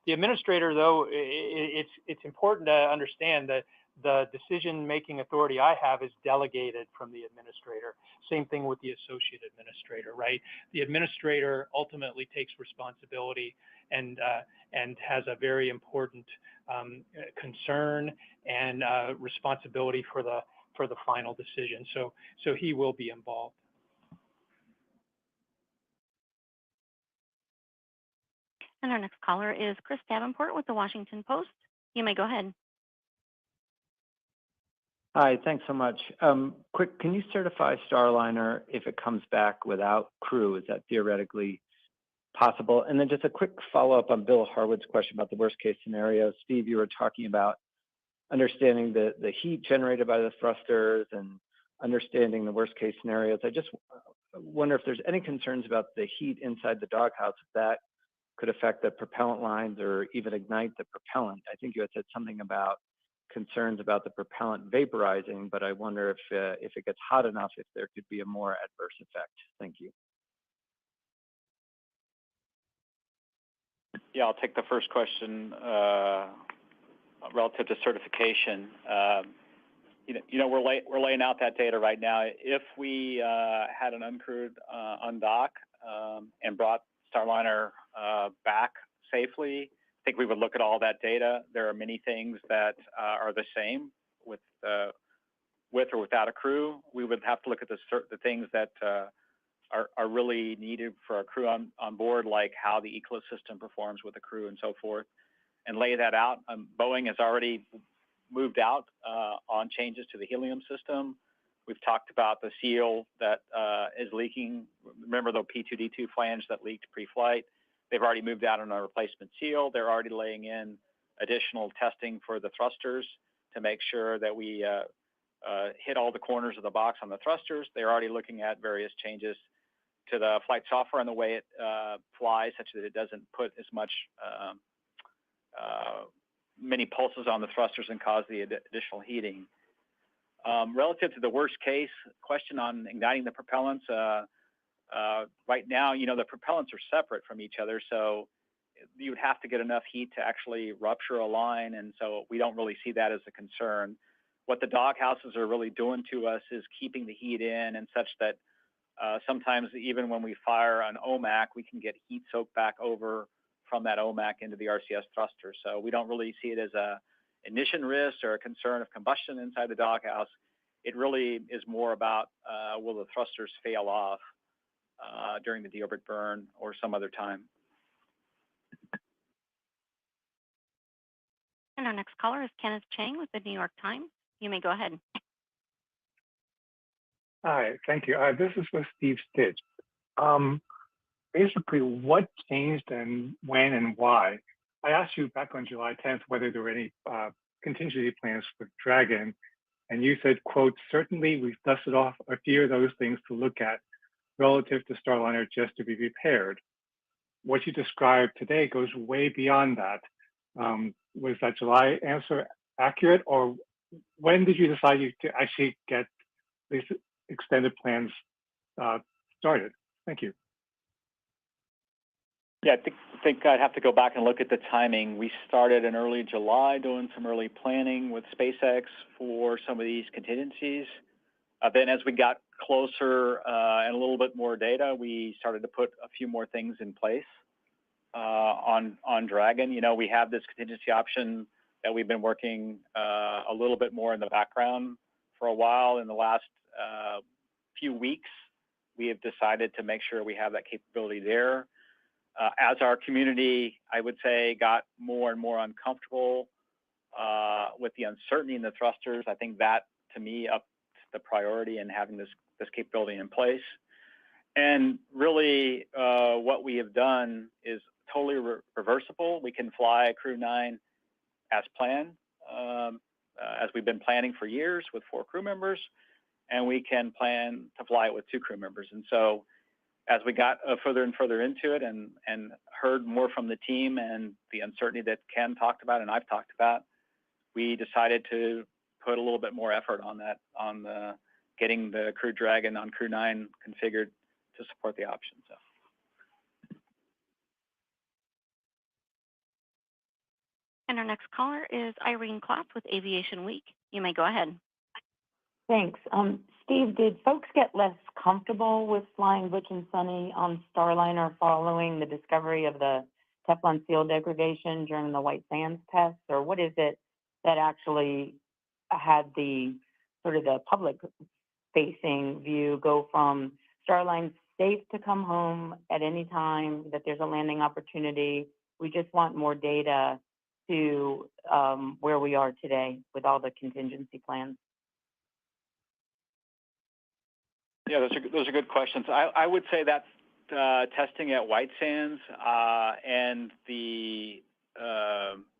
[SPEAKER 2] The administrator, though, it's important to understand that the decision-making authority I have is delegated from the administrator. Same thing with the associate administrator, right? The administrator ultimately takes responsibility and has a very important concern and responsibility for the final decision. So he will be involved.
[SPEAKER 6] And our next caller is Chris Davenport with the Washington Post. You may go ahead.
[SPEAKER 15] Hi, thanks so much. Quick, can you certify Starliner if it comes back without crew? Is that theoretically possible? And then just a quick follow-up on Bill Harwood's question about the worst case scenario. Steve, you were talking about understanding the heat generated by the thrusters and understanding the worst case scenarios. I just wonder if there's any concerns about the heat inside the doghouse, if that could affect the propellant lines or even ignite the propellant. I think you had said something about concerns about the propellant vaporizing, but I wonder if it gets hot enough, if there could be a more adverse effect. Thank you.
[SPEAKER 3] Yeah, I'll take the first question relative to certification. We're laying out that data right now. If we had an uncrewed undock and brought Starliner back safely, I think we would look at all that data. There are many things that are the same with or without a crew. We would have to look at the things that are really needed for a crew on board, like how the ecosystem performs with a crew and so forth, and lay that out. Boeing has already moved out on changes to the helium system. We've talked about the seal that is leaking. Remember the P2D2 flange that leaked pre-flight? They've already moved out on a replacement seal. They're already laying in additional testing for the thrusters to make sure that we hit all the corners of the box on the thrusters. They're already looking at various changes to the flight software and the way it flies, such that it doesn't put as much many pulses on the thrusters and cause the additional heating. Relative to the worst case question on igniting the propellants, right now, the propellants are separate from each other, so you would have to get enough heat to actually rupture a line, and so we don't really see that as a concern. What the doghouses are really doing to us is keeping the heat in, and such that sometimes even when we fire an OMAC, we can get heat soaked back over from that OMAC into the RCS thruster. So we don't really see it as a ignition risk or a concern of combustion inside the doghouse. it really is more about will the thrusters fail off during the deorbit burn or some other time.
[SPEAKER 6] And our next caller is Kenneth Chang with the New York Times. You may go ahead.
[SPEAKER 16] Hi, thank you. This is for Steve Stitch. Basically, what changed and when and why? I asked you back on July 10th whether there were any contingency plans for Dragon, and you said, quote, certainly we've dusted off a few of those things to look at relative to Starliner just to be repaired. What you described today goes way beyond that. Was that July answer accurate, or when did you decide to actually get these extended plans started? Thank you.
[SPEAKER 3] Yeah, I think I'd have to go back and look at the timing. We started in early July doing some early planning with SpaceX for some of these contingencies. Then as we got closer and a little bit more data, we started to put a few more things in place on Dragon. You know, we have this contingency option that we've been working a little bit more in the background for a while. In the last few weeks, we have decided to make sure we have that capability there. As our community, I would say, got more and more uncomfortable with the uncertainty in the thrusters, I think that, to me, upped the priority in having this capability in place. And really, what we have done is totally reversible. We can fly Crew 9 as planned, as we've been planning for years with 4 crew members, and we can plan to fly it with 2 crew members. And so as we got further and further into it and heard more from the team and the uncertainty that Ken talked about and I've talked about, we decided to put a little bit more effort on that, on getting the Crew Dragon on Crew 9 configured to support the option. So.
[SPEAKER 6] And our next caller is Irene Klopp with Aviation Week. You may go ahead.
[SPEAKER 17] Thanks. Steve, did folks get less comfortable with flying Butch and Sunny on Starliner following the discovery of the Teflon seal degradation during the White Sands test? Or what is it that actually had the sort of the public-facing view go from Starline's safe to come home at any time, that there's a landing opportunity, we just want more data, to where we are today with all the contingency plans?
[SPEAKER 3] Yeah, those are good questions. I would say that testing at White Sands and the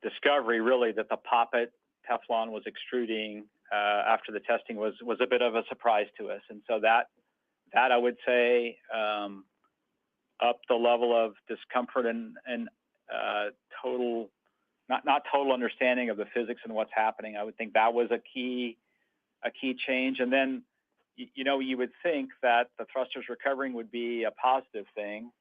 [SPEAKER 3] discovery, really, that the poppet Teflon was extruding after the testing was a bit of a surprise to us. And so that I would say upped the level of discomfort and total, not total understanding of the physics and what's happening. I would think that was a key change. And then, you know, you would think that the thrusters recovering would be a positive thing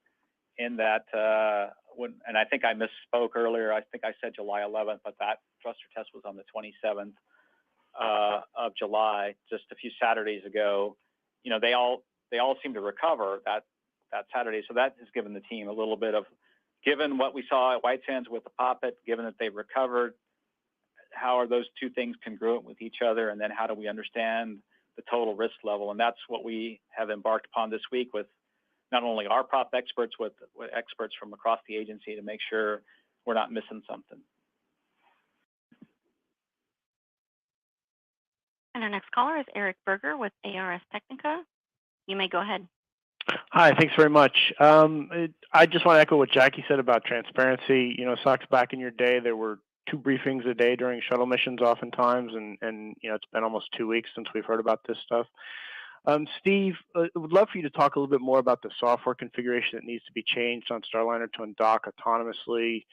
[SPEAKER 3] in that, and I think I misspoke earlier, I think I said July 11th, but that thruster test was on the 27th of July, just a few Saturdays ago. You know, they all seem to recover that Saturday. So that has given the team a little bit of, given what we saw at White Sands with the poppet, given that they've recovered, how are those two things congruent with each other? And then how do we understand the total risk level? And that's what we have embarked upon this week with not only our prop experts, with experts from across the agency to make sure we're not missing something.
[SPEAKER 6] And our next caller is Eric Berger with ARS Technica. You may go ahead.
[SPEAKER 18] Hi, thanks very much. I just want to echo what Jackie said about transparency. You know, SOX, back in your day, there were 2 briefings a day during shuttle missions oftentimes, and you know, it's been almost 2 weeks since we've heard about this stuff. Steve, would love for you to talk a little bit more about the software configuration that needs to be changed on Starliner to undock autonomously.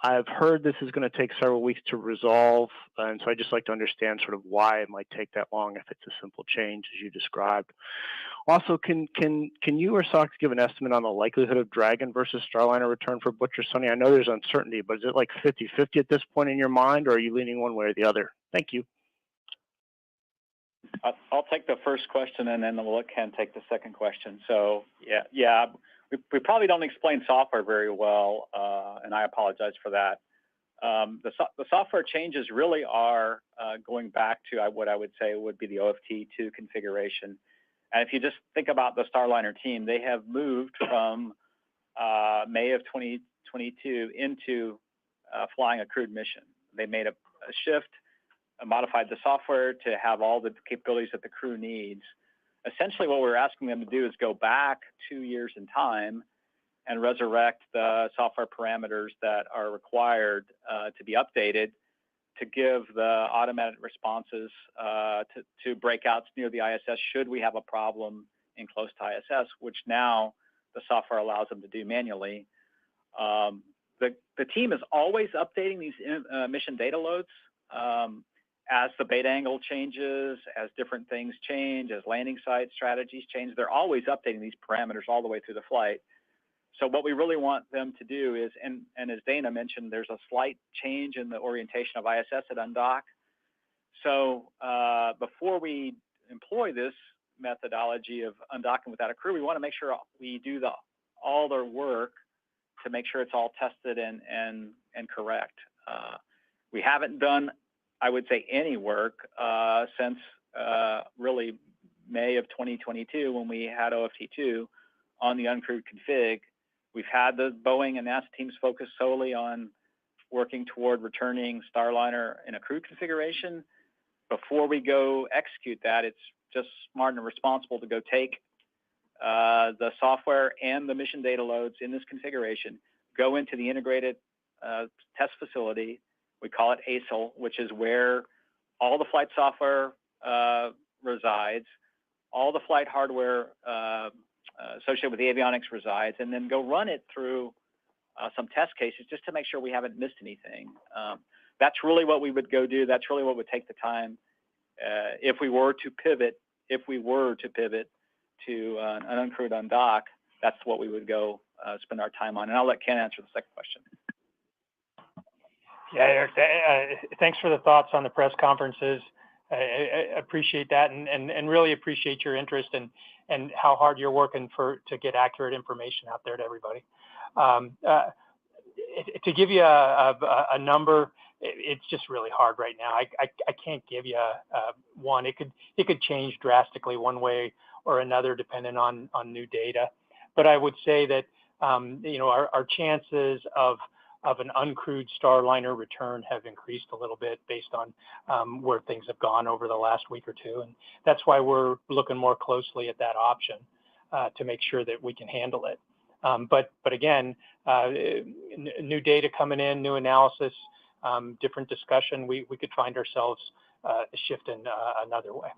[SPEAKER 18] I've heard this is going to take several weeks to resolve, and so I'd just like to understand sort of why it might take that long if it's a simple change as you described. Also, can you or SOX give an estimate on the likelihood of Dragon versus Starliner return for Butch or Sunny? I know there's uncertainty, but is it like 50-50 at this point in your mind, or are you leaning one way or the other? Thank you.
[SPEAKER 3] I'll take the first question, and then we'll let Ken take the second question. So, yeah, we probably don't explain software very well, and I apologize for that. The software changes really are going back to what I would say would be the OFT2 configuration. And if you just think about the Starliner team, they have moved from May of 2022 into flying a crewed mission. They made a shift, modified the software to have all the capabilities that the crew needs. Essentially, what we're asking them to do is go back 2 years in time and resurrect the software parameters that are required to be updated to give the automated responses to breakouts near the ISS should we have a problem in close to ISS, which now the software allows them to do manually. The team is always updating these mission data loads as the beta angle changes, as different things change, as landing site strategies change. They're always updating these parameters all the way through the flight. So what we really want them to do is, and as Dana mentioned, there's a slight change in the orientation of ISS at undock. So before we employ this methodology of undocking without a crew, we want to make sure we do all their work to make sure it's all tested and correct. We haven't done, I would say, any work since really May of 2022 when we had OFT2 on the uncrewed config. We've had the Boeing and NASA teams focus solely on working toward returning Starliner in a crewed configuration. Before we go execute that, it's just smart and responsible to go take the software and the mission data loads in this configuration, go into the integrated test facility. We call it ASIL, which is where all the flight software resides, all the flight hardware associated with the avionics resides, and then go run it through some test cases just to make sure we haven't missed anything. That's really what we would go do. That's really what would take the time if we were to pivot to an uncrewed undock. That's what we would go spend our time on. And I'll let Ken answer the second question.
[SPEAKER 2] Yeah, Eric, thanks for the thoughts on the press conferences. I appreciate that, and really appreciate your interest and how hard you're working to get accurate information out there to everybody. To give you a number, it's just really hard right now. I can't give you one. It could change drastically one way or another depending on new data. But I would say that our chances of an uncrewed Starliner return have increased a little bit based on where things have gone over the last week or two. And that's why we're looking more closely at that option to make sure that we can handle it. But again, new data coming in, new analysis, different discussion, we could find ourselves shifting another way.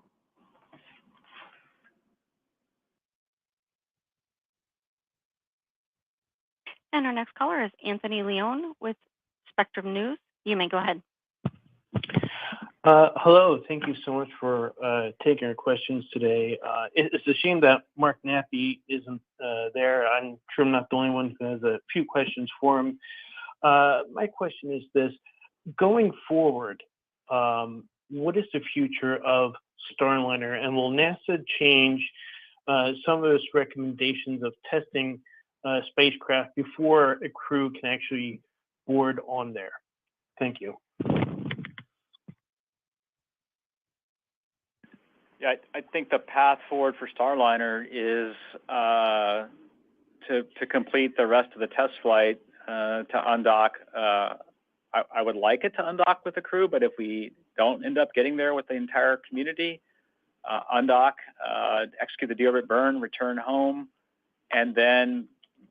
[SPEAKER 6] And our next caller is Anthony Leone with Spectrum News. You may go ahead.
[SPEAKER 19] Hello, thank you so much for taking our questions today. It's a shame that Mark Nappy isn't there. I'm sure I'm not the only one who has a few questions for him. My question is this: going forward, what is the future of Starliner, and will NASA change some of its recommendations of testing spacecraft before a crew can actually board on there? Thank you.
[SPEAKER 3] Yeah, I think the path forward for Starliner is to complete the rest of the test flight to undock. I would like it to undock with the crew, but if we don't end up getting there with the entire community, undock, execute the deorbit burn, return home, and then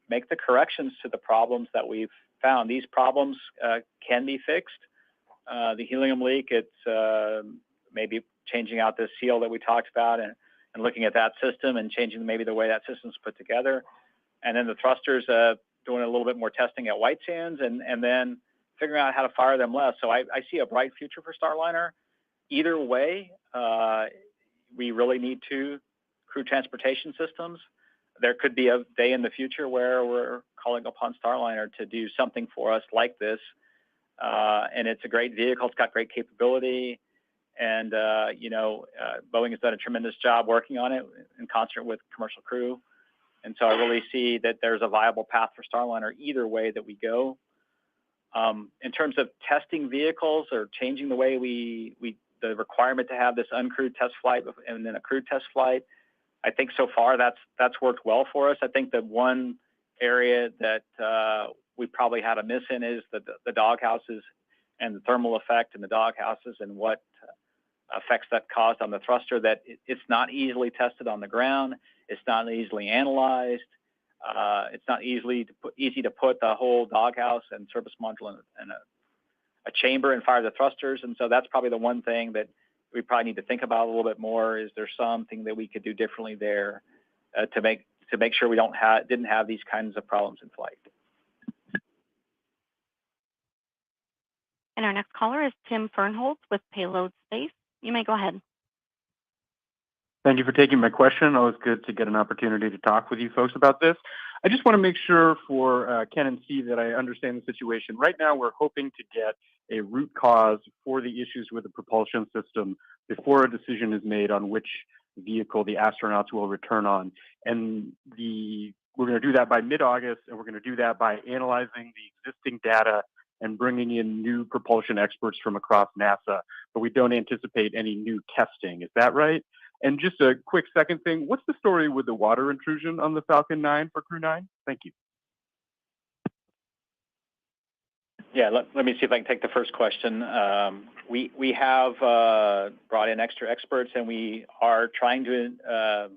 [SPEAKER 3] make the corrections to the problems that we've found. These problems can be fixed. The helium leak, it's maybe changing out the seal that we talked about and looking at that system and changing maybe the way that system's put together. And then the thrusters, doing a little bit more testing at White Sands and then figuring out how to fire them less. So I see a bright future for Starliner. Either way, we really need two crew transportation systems. There could be a day in the future where we're calling upon Starliner to do something for us like this. And it's a great vehicle. It's got great capability. And, Boeing has done a tremendous job working on it in concert with commercial crew. And so I really see that there's a viable path for Starliner either way that we go. In terms of testing vehicles or changing the way the requirement to have this uncrewed test flight and then a crewed test flight, I think so far that's worked well for us. I think the one area that we probably had a miss in is the dog houses and the thermal effect in the dog houses and what effects that caused on the thruster. That it's not easily tested on the ground. It's not easily analyzed. It's not easy to put the whole doghouse and service module in a chamber and fire the thrusters. And so that's probably the one thing that we probably need to think about a little bit more. Is there something that we could do differently there to make sure we didn't have these kinds of problems in flight?
[SPEAKER 6] And our next caller is Tim Fernholz with Payload Space. You may go ahead.
[SPEAKER 20] Thank you for taking my question. Always good to get an opportunity to talk with you folks about this. I just want to make sure for Ken and Steve that I understand the situation. Right now, we're hoping to get a root cause for the issues with the propulsion system before a decision is made on which vehicle the astronauts will return on. And we're going to do that by mid-August, and we're going to do that by analyzing the existing data and bringing in new propulsion experts from across NASA. But we don't anticipate any new testing. Is that right? And just a quick second thing, what's the story with the water intrusion on the Falcon 9 for Crew 9? Thank you.
[SPEAKER 3] Yeah, let me see if I can take the first question. We have brought in extra experts, and we are trying to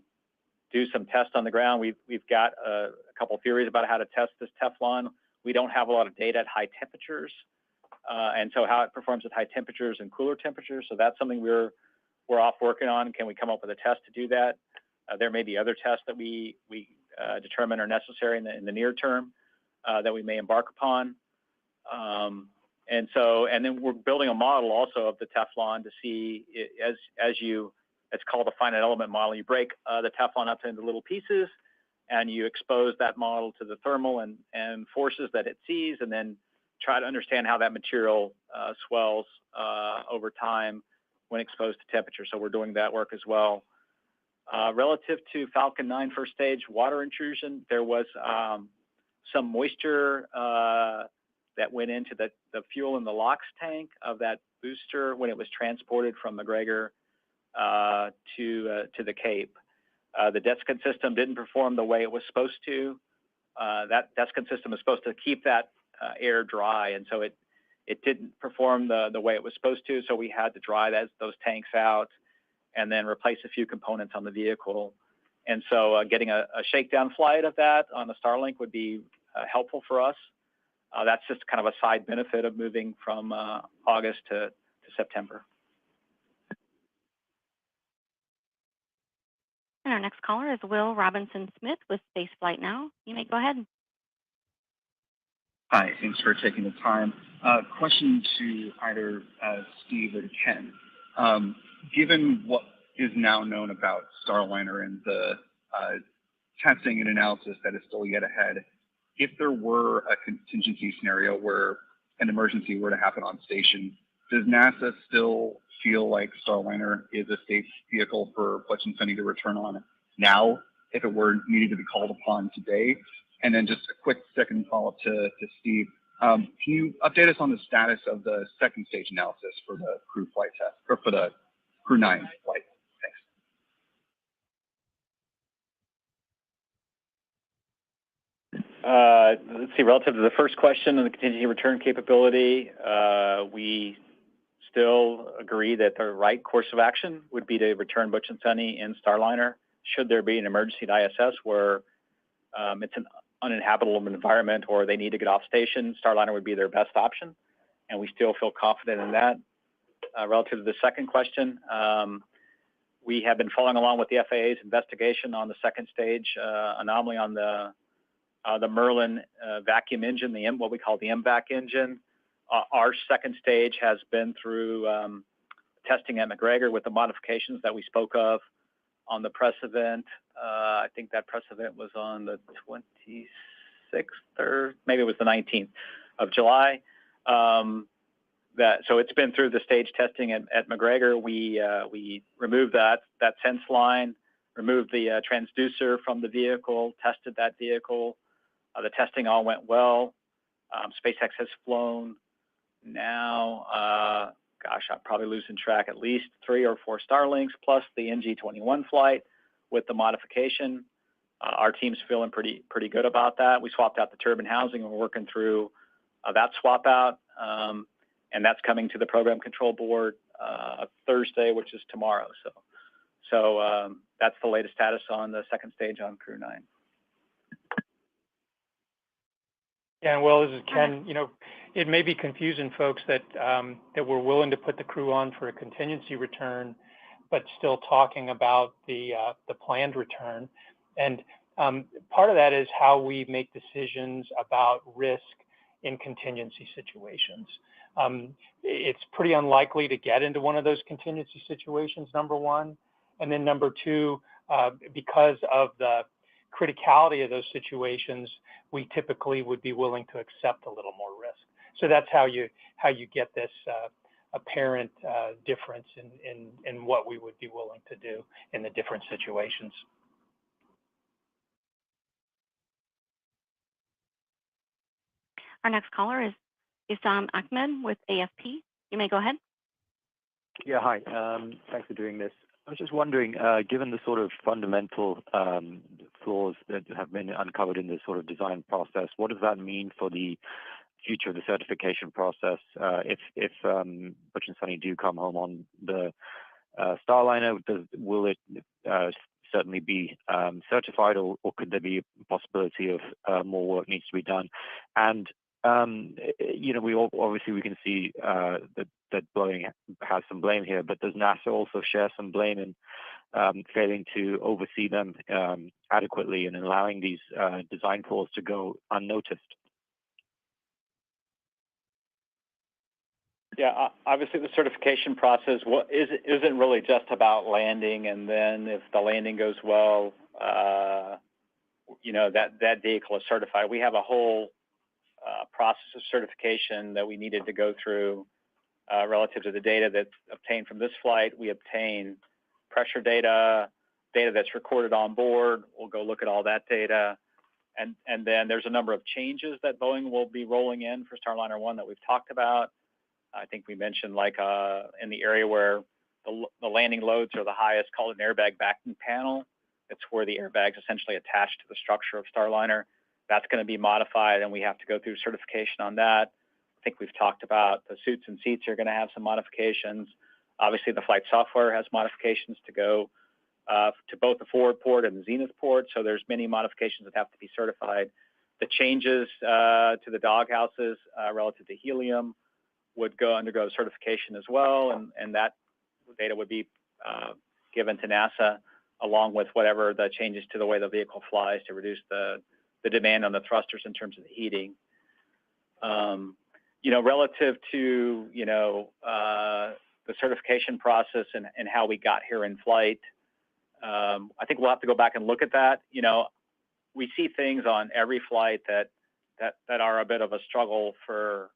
[SPEAKER 3] do some tests on the ground. We've got a couple theories about how to test this Teflon. We don't have a lot of data at high temperatures, and so how it performs at high temperatures and cooler temperatures. So that's something we're off working on. Can we come up with a test to do that? There may be other tests that we determine are necessary in the near term that we may embark upon. And then we're building a model also of the Teflon to see it's called a finite element model. You break the Teflon up into little pieces, and you expose that model to the thermal and forces that it sees, and then try to understand how that material swells over time when exposed to temperature. So we're doing that work as well. Relative to Falcon 9 first stage water intrusion, there was some moisture that went into the fuel in the LOX tank of that booster when it was transported from McGregor to the Cape. The desiccant system didn't perform the way it was supposed to. That desiccant system is supposed to keep that air dry, and so it didn't perform the way it was supposed to, so we had to dry those tanks out and then replace a few components on the vehicle. And so getting a shakedown flight of that on the Starlink would be helpful for us. That's just kind of a side benefit of moving from August to September.
[SPEAKER 6] And our next caller is Will Robinson-Smith with Spaceflight Now. You may go ahead.
[SPEAKER 21] Hi, thanks for taking the time. Question to either Steve or Ken. Given what is now known about Starliner and the testing and analysis that is still yet ahead, if there were a contingency scenario where an emergency were to happen on station, does NASA still feel like Starliner is a safe vehicle for Butch and Sunny to return on now if it were needed to be called upon today? And then just a quick second follow-up to Steve. Can you update us on the status of the second stage analysis for the crew flight test, or for the Crew 9 flight? Thanks.
[SPEAKER 3] Let's see, relative to the first question on the contingency return capability, we still agree that the right course of action would be to return Butch and Sunny in Starliner. Should there be an emergency at ISS where it's an uninhabitable environment or they need to get off station, Starliner would be their best option, and we still feel confident in that. Relative to the second question, we have been following along with the FAA's investigation on the second stage anomaly on the Merlin vacuum engine, what we call the MVAC engine. Our second stage has been through testing at McGregor with the modifications that we spoke of on the press event. I think that press event was on the 26th, or maybe it was the 19th of July. So it's been through the stage testing at McGregor. We removed that sense line, removed the transducer from the vehicle, tested that vehicle. The testing all went well. SpaceX has flown now, I'm probably losing track, at least 3 or 4 Starlinks plus the NG-21 flight with the modification. Our team's feeling pretty good about that. We swapped out the turbine housing and we're working through that swap out, and that's coming to the program control board Thursday, which is tomorrow. So that's the latest status on the second stage on Crew 9.
[SPEAKER 2] Yeah, well, this is Ken. It may be confusing folks that we're willing to put the crew on for a contingency return, but still talking about the planned return. And part of that is how we make decisions about risk in contingency situations. It's pretty unlikely to get into one of those contingency situations, number one. And then number two, because of the criticality of those situations, we typically would be willing to accept a little more risk. So that's how you get this apparent difference in what we would be willing to do in the different situations.
[SPEAKER 6] Our next caller is Isam Ahmed with AFP. You may go ahead.
[SPEAKER 5] Yeah, hi. Thanks for doing this. I was just wondering, given the sort of fundamental flaws that have been uncovered in this sort of design process, what does that mean for the future of the certification process? If Butch and Sunny do come home on the Starliner, will it certainly be certified, or could there be a possibility of more work needs to be done? And we can see that Boeing has some blame here, but does NASA also share some blame in failing to oversee them adequately and allowing these design flaws to go unnoticed?
[SPEAKER 3] Yeah, obviously the certification process isn't really just about landing, and then if the landing goes well, that vehicle is certified. We have a whole process of certification that we needed to go through relative to the data that's obtained from this flight. We obtain pressure data that's recorded on board. We'll go look at all that data. And then there's a number of changes that Boeing will be rolling in for Starliner 1 that we've talked about. I think we mentioned in the area where the landing loads are the highest, called an airbag backing panel. It's where the airbag's essentially attached to the structure of Starliner. That's going to be modified, and we have to go through certification on that. I think we've talked about the suits and seats are going to have some modifications. Obviously, the flight software has modifications to go to both the forward port and the zenith port, so there's many modifications that have to be certified. The changes to the dog houses relative to helium would undergo certification as well, and that data would be given to NASA, along with whatever the changes to the way the vehicle flies to reduce the demand on the thrusters in terms of the heating. Relative to the certification process and how we got here in flight, I think we'll have to go back and look at that. We see things on every flight that are a bit of a struggle for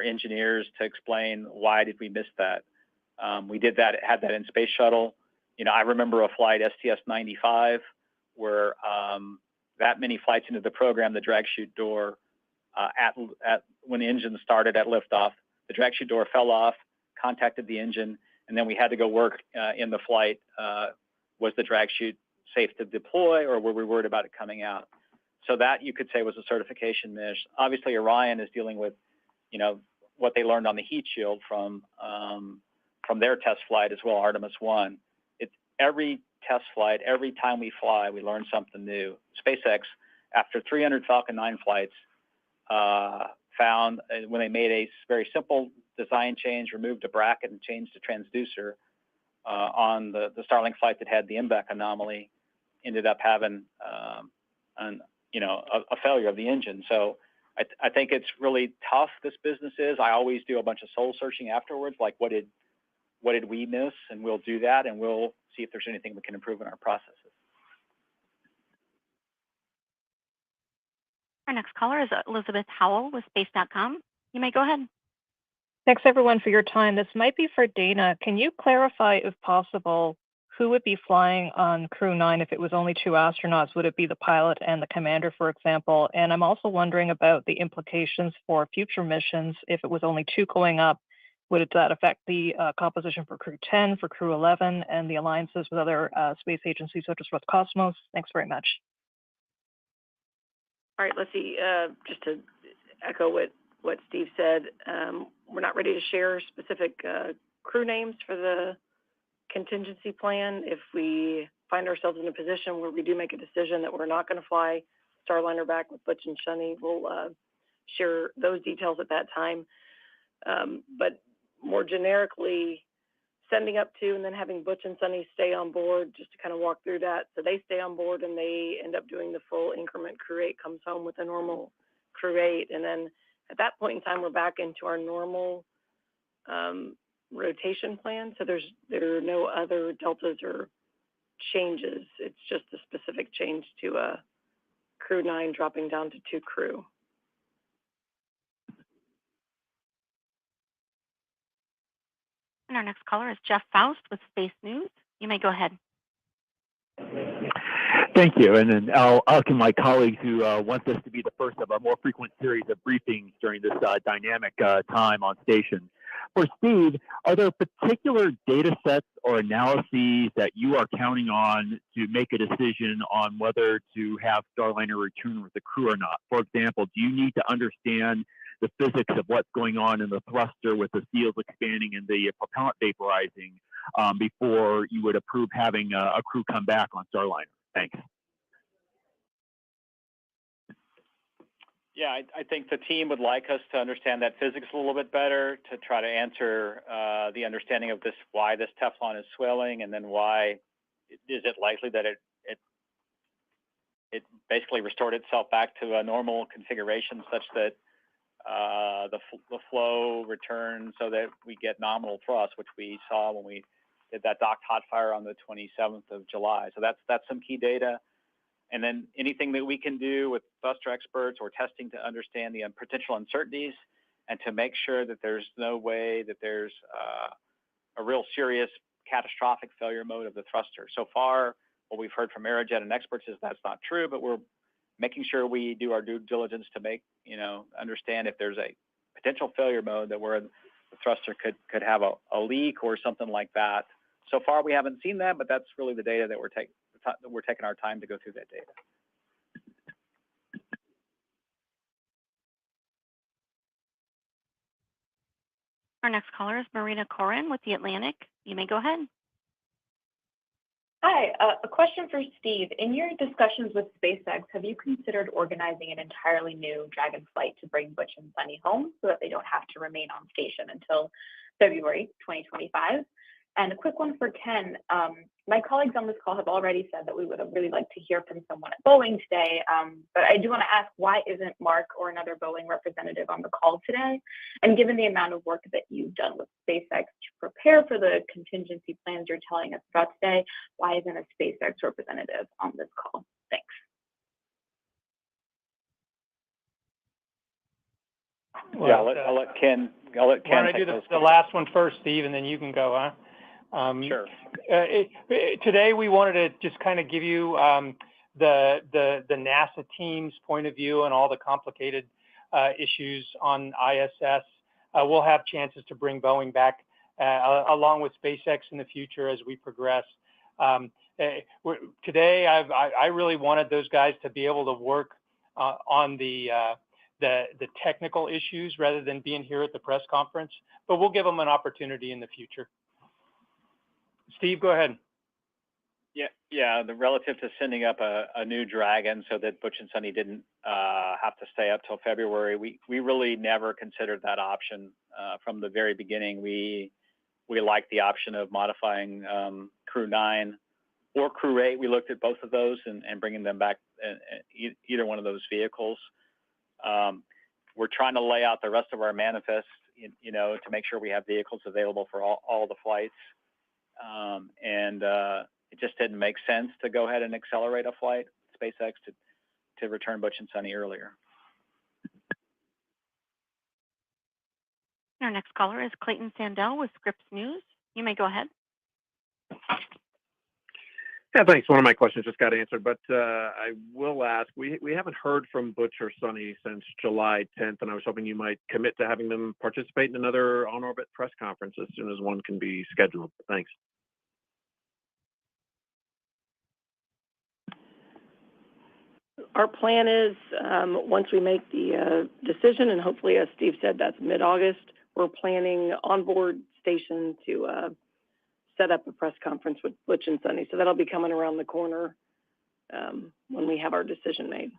[SPEAKER 3] engineers to explain why did we miss that. We had that in Space Shuttle. I remember a flight STS-95 where that many flights into the program, the drag chute door when the engine started at liftoff, the drag chute door fell off, contacted the engine, and then we had to go work in the flight. Was the drag chute safe to deploy, or were we worried about it coming out? So that you could say was a certification miss. Obviously, Orion is dealing with, what they learned on the heat shield from their test flight as well, Artemis 1. It's every test flight, every time we fly, we learn something new. SpaceX, after 300 Falcon 9 flights, found when they made a very simple design change, removed a bracket and changed the transducer on the Starlink flight that had the MVAC anomaly, ended up having a failure of the engine. So I think it's really tough, this business is. I always do a bunch of soul searching afterwards, like what did we miss? And we'll do that, and we'll see if there's anything we can improve in our processes.
[SPEAKER 6] Our next caller is Elizabeth Howell with Space.com. You may go ahead.
[SPEAKER 22] Thanks everyone for your time. This might be for Dana. Can you clarify, if possible,
[SPEAKER 7] who would be flying on Crew 9 if it was only 2 astronauts? Would it be the pilot and the commander, for example? And I'm also wondering about the implications for future missions. If it was only 2 going up, would that affect the composition for Crew 10, for Crew 11, and the alliances with other space agencies such as Roscosmos? Thanks very much.
[SPEAKER 4] All right, let's see, just to echo what Steve said, we're not ready to share specific crew names for the contingency plan. If we find ourselves in a position where we do make a decision that we're not going to fly Starliner back with Butch and Shunny, we'll share those details at that time. But more generically, sending up to and then having Butch and Sunny stay on board, just to kind of walk through that. So they stay on board and they end up doing the full increment. Crew 8 comes home with a normal Crew 8. And then at that point in time, we're back into our normal rotation plan. So there are no other deltas or changes. It's just a specific change to Crew 9 dropping down to 2 crew.
[SPEAKER 6] And our next caller is Jeff Faust with Space News. You may go ahead.
[SPEAKER 22] Thank you. And then I'll welcome my colleagues who want this to be the first of a more frequent series of briefings during this dynamic time on station. For Steve, are there particular data sets or analyses that you are counting on to make a decision on whether to have Starliner return with the crew or not? For example, do you need to understand the physics of what's going on in the thruster with the seals expanding and the propellant vaporizing before you would approve having a crew come back on Starliner? Thanks.
[SPEAKER 3] Yeah, I think the team would like us to understand that physics a little bit better to try to answer the understanding of this, why this Teflon is swelling, and then why is it likely that it basically restored itself back to a normal configuration such that the flow returns so that we get nominal thrust, which we saw when we did that docked hot fire on the 27th of July. So that's some key data. And then anything that we can do with thruster experts or testing to understand the potential uncertainties and to make sure that there's no way that there's a real serious catastrophic failure mode of the thruster. So far, what we've heard from Aerojet and experts is that's not true, but we're making sure we do our due diligence to make, understand if there's a potential failure mode that where the thruster could have a leak or something like that. So far, we haven't seen that, but that's really the data that we're taking our time to go through that data.
[SPEAKER 6] Our next caller is Marina Corin with The Atlantic. You may go ahead.
[SPEAKER 23] Hi, a question for Steve. In your discussions with SpaceX, have you considered organizing an entirely new Dragon flight to bring Butch and Sunny home so that they don't have to remain on station until February 2025? And a quick one for Ken. My colleagues on this call have already said that we would have really liked to hear from someone at Boeing today, but I do want to ask, why isn't Mark or another Boeing representative on the call today? And given the amount of work that you've done with SpaceX to prepare for the contingency plans you're telling us about today, why isn't a SpaceX representative on this call? Thanks.
[SPEAKER 3] Well, I'll let Ken. Why
[SPEAKER 2] don't I do the last one first, Steve, and then you can go, huh?
[SPEAKER 3] Sure.
[SPEAKER 2] Today we wanted to just kind of give you the NASA team's point of view on all the complicated issues on ISS. We'll have chances to bring Boeing back along with SpaceX in the future as we progress. Today, I really wanted those guys to be able to work on the technical issues rather than being here at the press conference, but we'll give them an opportunity in the future. Steve, go ahead.
[SPEAKER 3] Yeah. The relative to sending up a new Dragon so that Butch and Sunny didn't have to stay up till February. We really never considered that option from the very beginning. We liked the option of modifying Crew 9 or Crew 8. We looked at both of those and bringing them back in either one of those vehicles. We're trying to lay out the rest of our manifest, to make sure we have vehicles available for all the flights. And it just didn't make sense to go ahead and accelerate a flight, SpaceX, to return Butch and Sunny earlier.
[SPEAKER 6] Our next caller is Clayton Sandell with Scripps News. You may go ahead.
[SPEAKER 8] Yeah, thanks. One of my questions just got answered, but I will ask, we haven't heard from Butch or Sonny since July 10th, and I was hoping you might commit to having them participate in another on-orbit press conference as soon as one can be scheduled. Thanks.
[SPEAKER 4] Our plan is, once we make the decision, and hopefully, as Steve said, that's mid-August, we're planning onboard station to set up a press conference with Butch and Sonny. So that'll be coming around the corner when we have our decision made.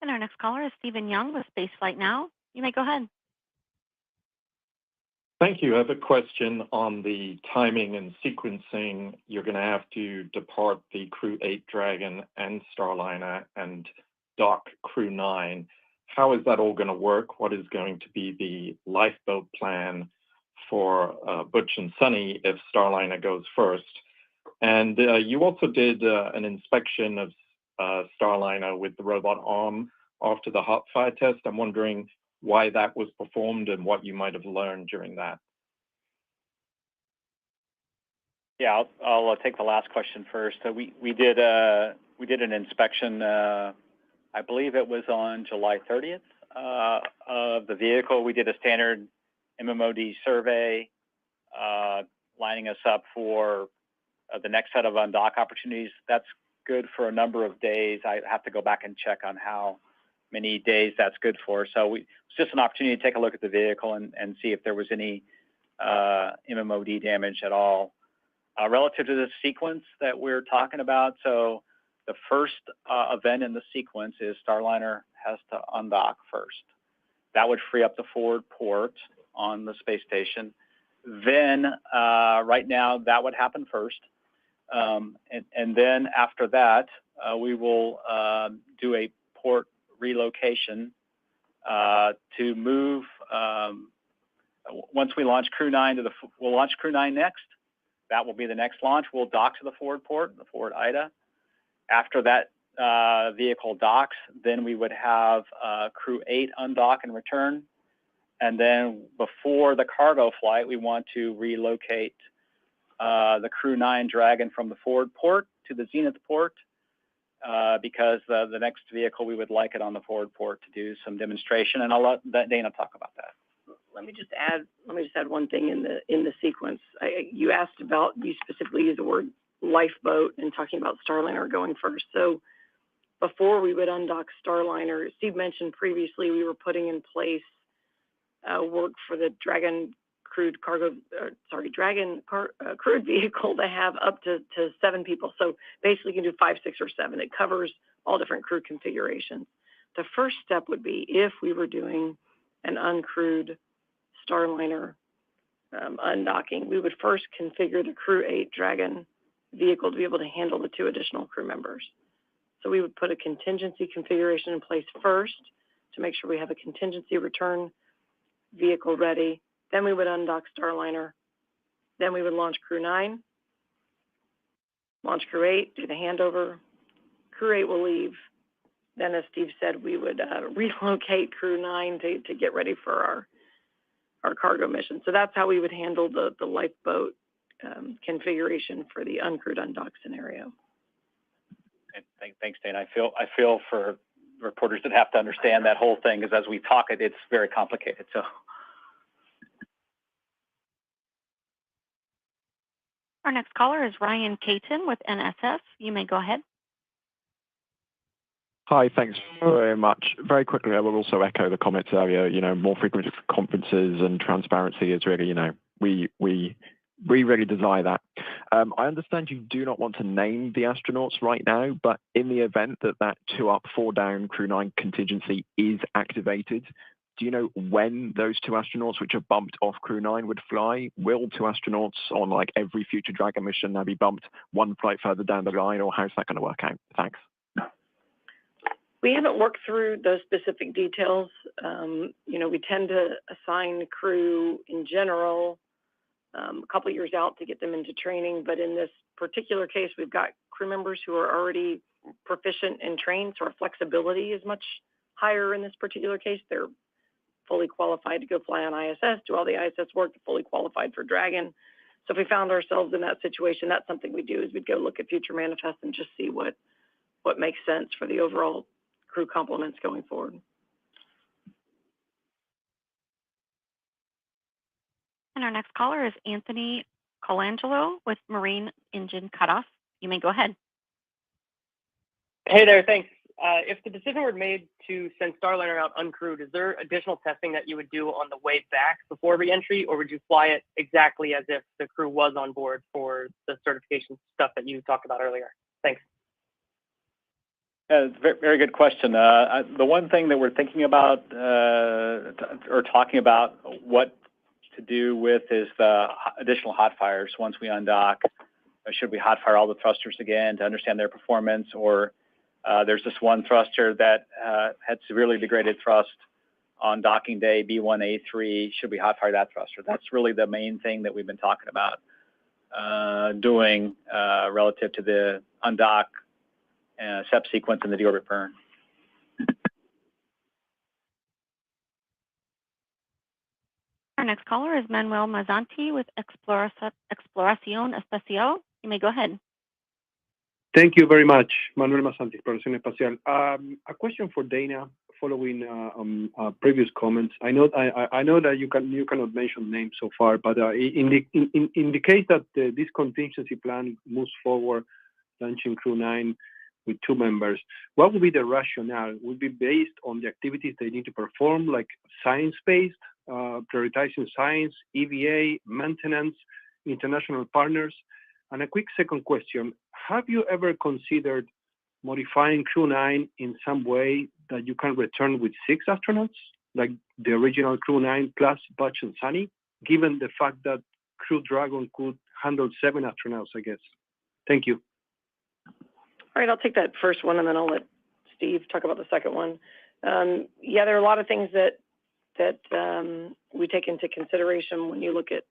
[SPEAKER 6] And our next caller is Stephen Young with Spaceflight Now. You may go ahead.
[SPEAKER 9] Thank you. I have a question on the timing and sequencing. You're going to have to depart the Crew 8 Dragon and Starliner and dock Crew 9. How is that all going to work? What is going to be the lifeboat plan for Butch and Sonny if Starliner goes first? And you also did an inspection of Starliner with the robot arm after the hot fire test. I'm wondering why that was performed and what you might have learned during that.
[SPEAKER 3] Yeah, I'll take the last question first. So we did an inspection. I believe it was on July 30th of the vehicle. We did a standard MMOD survey, lining us up for the next set of undock opportunities. That's good for a number of days. I have to go back and check on how many days that's good for. So it's just an opportunity to take a look at the vehicle and see if there was any MMOD damage at all. Relative to the sequence that we're talking about, so the first event in the sequence is Starliner has to undock first. That would free up the forward port on the space station. Then, right now, that would happen first. And then after that, we will do a port relocation to move, once we launch Crew 9 we'll launch Crew 9 next. That will be the next launch. We'll dock to the forward port, the forward IDA. After that vehicle docks, then we would have Crew 8 undock and return. And then before the cargo flight, we want to relocate the Crew 9 Dragon from the forward port to the zenith port because the next vehicle, we would like it on the forward port to do some demonstration. And I'll let Dana talk about that.
[SPEAKER 4] Let me just add one thing in the sequence. You specifically used the word lifeboat and talking about Starliner going first. So before we would undock Starliner, Steve mentioned previously we were putting in place work for the Dragon crewed vehicle to have up to 7 people. So basically you can do 5, 6, or 7. It covers all different crew configurations. The first step would be if we were doing an uncrewed Starliner undocking, we would first configure the Crew 8 Dragon vehicle to be able to handle the 2 additional crew members. So we would put a contingency configuration in place first to make sure we have a contingency return vehicle ready. Then we would undock Starliner. Then we would launch Crew 9, launch Crew 8, do the handover. Crew 8 will leave. Then, as Steve said, we would relocate Crew 9 to get ready for our cargo mission. So that's how we would handle the lifeboat configuration for the uncrewed undock scenario.
[SPEAKER 3] Thanks, Dana. I feel for reporters that have to understand that whole thing, because as we talk it's very complicated. So.
[SPEAKER 6] Our next caller is Ryan Caton with NSF. You may go ahead.
[SPEAKER 10] Hi, thanks very much. Very quickly, I will also echo the comments earlier. More frequent conferences and transparency is really, we really desire that. I understand you do not want to name the astronauts right now, but in the event that 2 up, 4 down Crew 9 contingency is activated, do you know when those 2 astronauts which are bumped off Crew 9 would fly? Will 2 astronauts on like every future Dragon mission now be bumped one flight further down the line, or how's that going to work out? Thanks.
[SPEAKER 4] We haven't worked through those specific details. We tend to assign crew in general a couple of years out to get them into training. But in this particular case, we've got crew members who are already proficient and trained, so our flexibility is much higher in this particular case. They're fully qualified to go fly on ISS, do all the ISS work, fully qualified for Dragon. So if we found ourselves in that situation, that's something we do, is we'd go look at future manifests and just see what makes sense for the overall crew complements going forward.
[SPEAKER 6] And our next caller is Anthony Colangelo with Marine Engine Cutoff. You may go ahead.
[SPEAKER 1] Hey there, thanks. If the decision were made to send Starliner out uncrewed, is there additional testing that you would do on the way back before reentry, or would you fly it exactly as if the crew was on board for the certification stuff that you talked about earlier? Thanks.
[SPEAKER 3] Very, very good question. The one thing that we're thinking about or talking about what to do with is the additional hot fires once we undock. Should we hot fire all the thrusters again to understand their performance, or there's this one thruster that had severely degraded thrust on docking day, B1A3. Should we hot fire that thruster? That's really the main thing that we've been talking about doing relative to the undock SEP sequence and the deorbit burn.
[SPEAKER 6] Our next caller is Manuel Mazzanti with Exploración Espacial. You may go ahead.
[SPEAKER 11] Thank you very much, Manuel Mazzanti, Exploración Espacial. A question for Dana, following previous comments. I know that you cannot mention names so far, but in the case that this contingency plan moves forward, launching Crew 9 with 2 members, what would be the rationale? Would it be based on the activities they need to perform, like science-based, prioritizing science, EVA, maintenance, international partners? And a quick second question, have you ever considered modifying Crew 9 in some way that you can return with 6 astronauts, like the original Crew 9 plus Butch and Sunny, given the fact that Crew Dragon could handle 7 astronauts, I guess? Thank you.
[SPEAKER 4] All right, I'll take that first one, and then I'll let Steve talk about the second one. Yeah, there are a lot of things that we take into consideration when you look at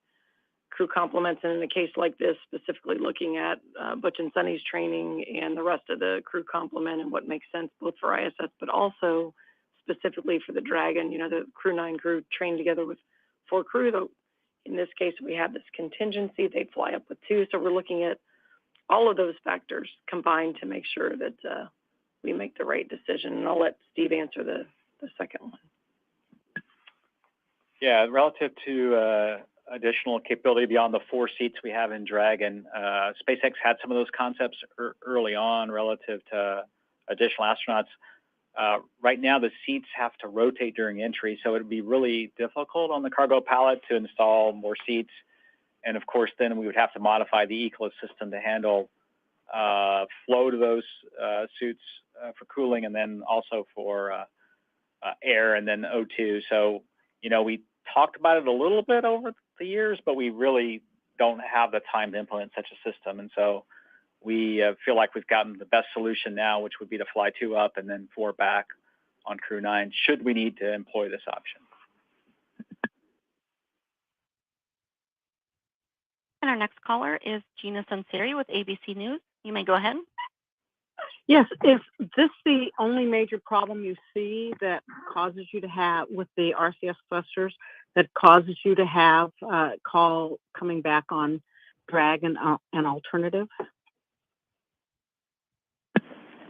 [SPEAKER 4] crew complements, and in a case like this, specifically looking at Butch and Sunny's training and the rest of the crew complement and what makes sense both for ISS, but also specifically for the Dragon. You know, the Crew 9 crew trained together with 4 crew, though in this case we have this contingency, they'd fly up with 2, so we're looking at all of those factors combined to make sure that we make the right decision. And I'll let Steve answer the second one.
[SPEAKER 3] Yeah, relative to additional capability beyond the 4 seats we have in Dragon, SpaceX had some of those concepts early on relative to additional astronauts. Right now, the seats have to rotate during entry, so it would be really difficult on the cargo pallet to install more seats. And of course, then we would have to modify the Eclipse system to handle flow to those suits for cooling, and then also for air and then O2. So, you know, we talked about it a little bit over the years, but we really don't have the time to implement such a system. And so we feel like we've gotten the best solution now, which would be to fly 2 up and then 4 back on Crew 9, should we need to employ this option.
[SPEAKER 6] And our next caller is Gina Sunseri with ABC News. You may go ahead.
[SPEAKER 12] Yes, is this the only major problem you see that causes you to have with the RCS thrusters that causes you to have call coming back on Dragon an alternative?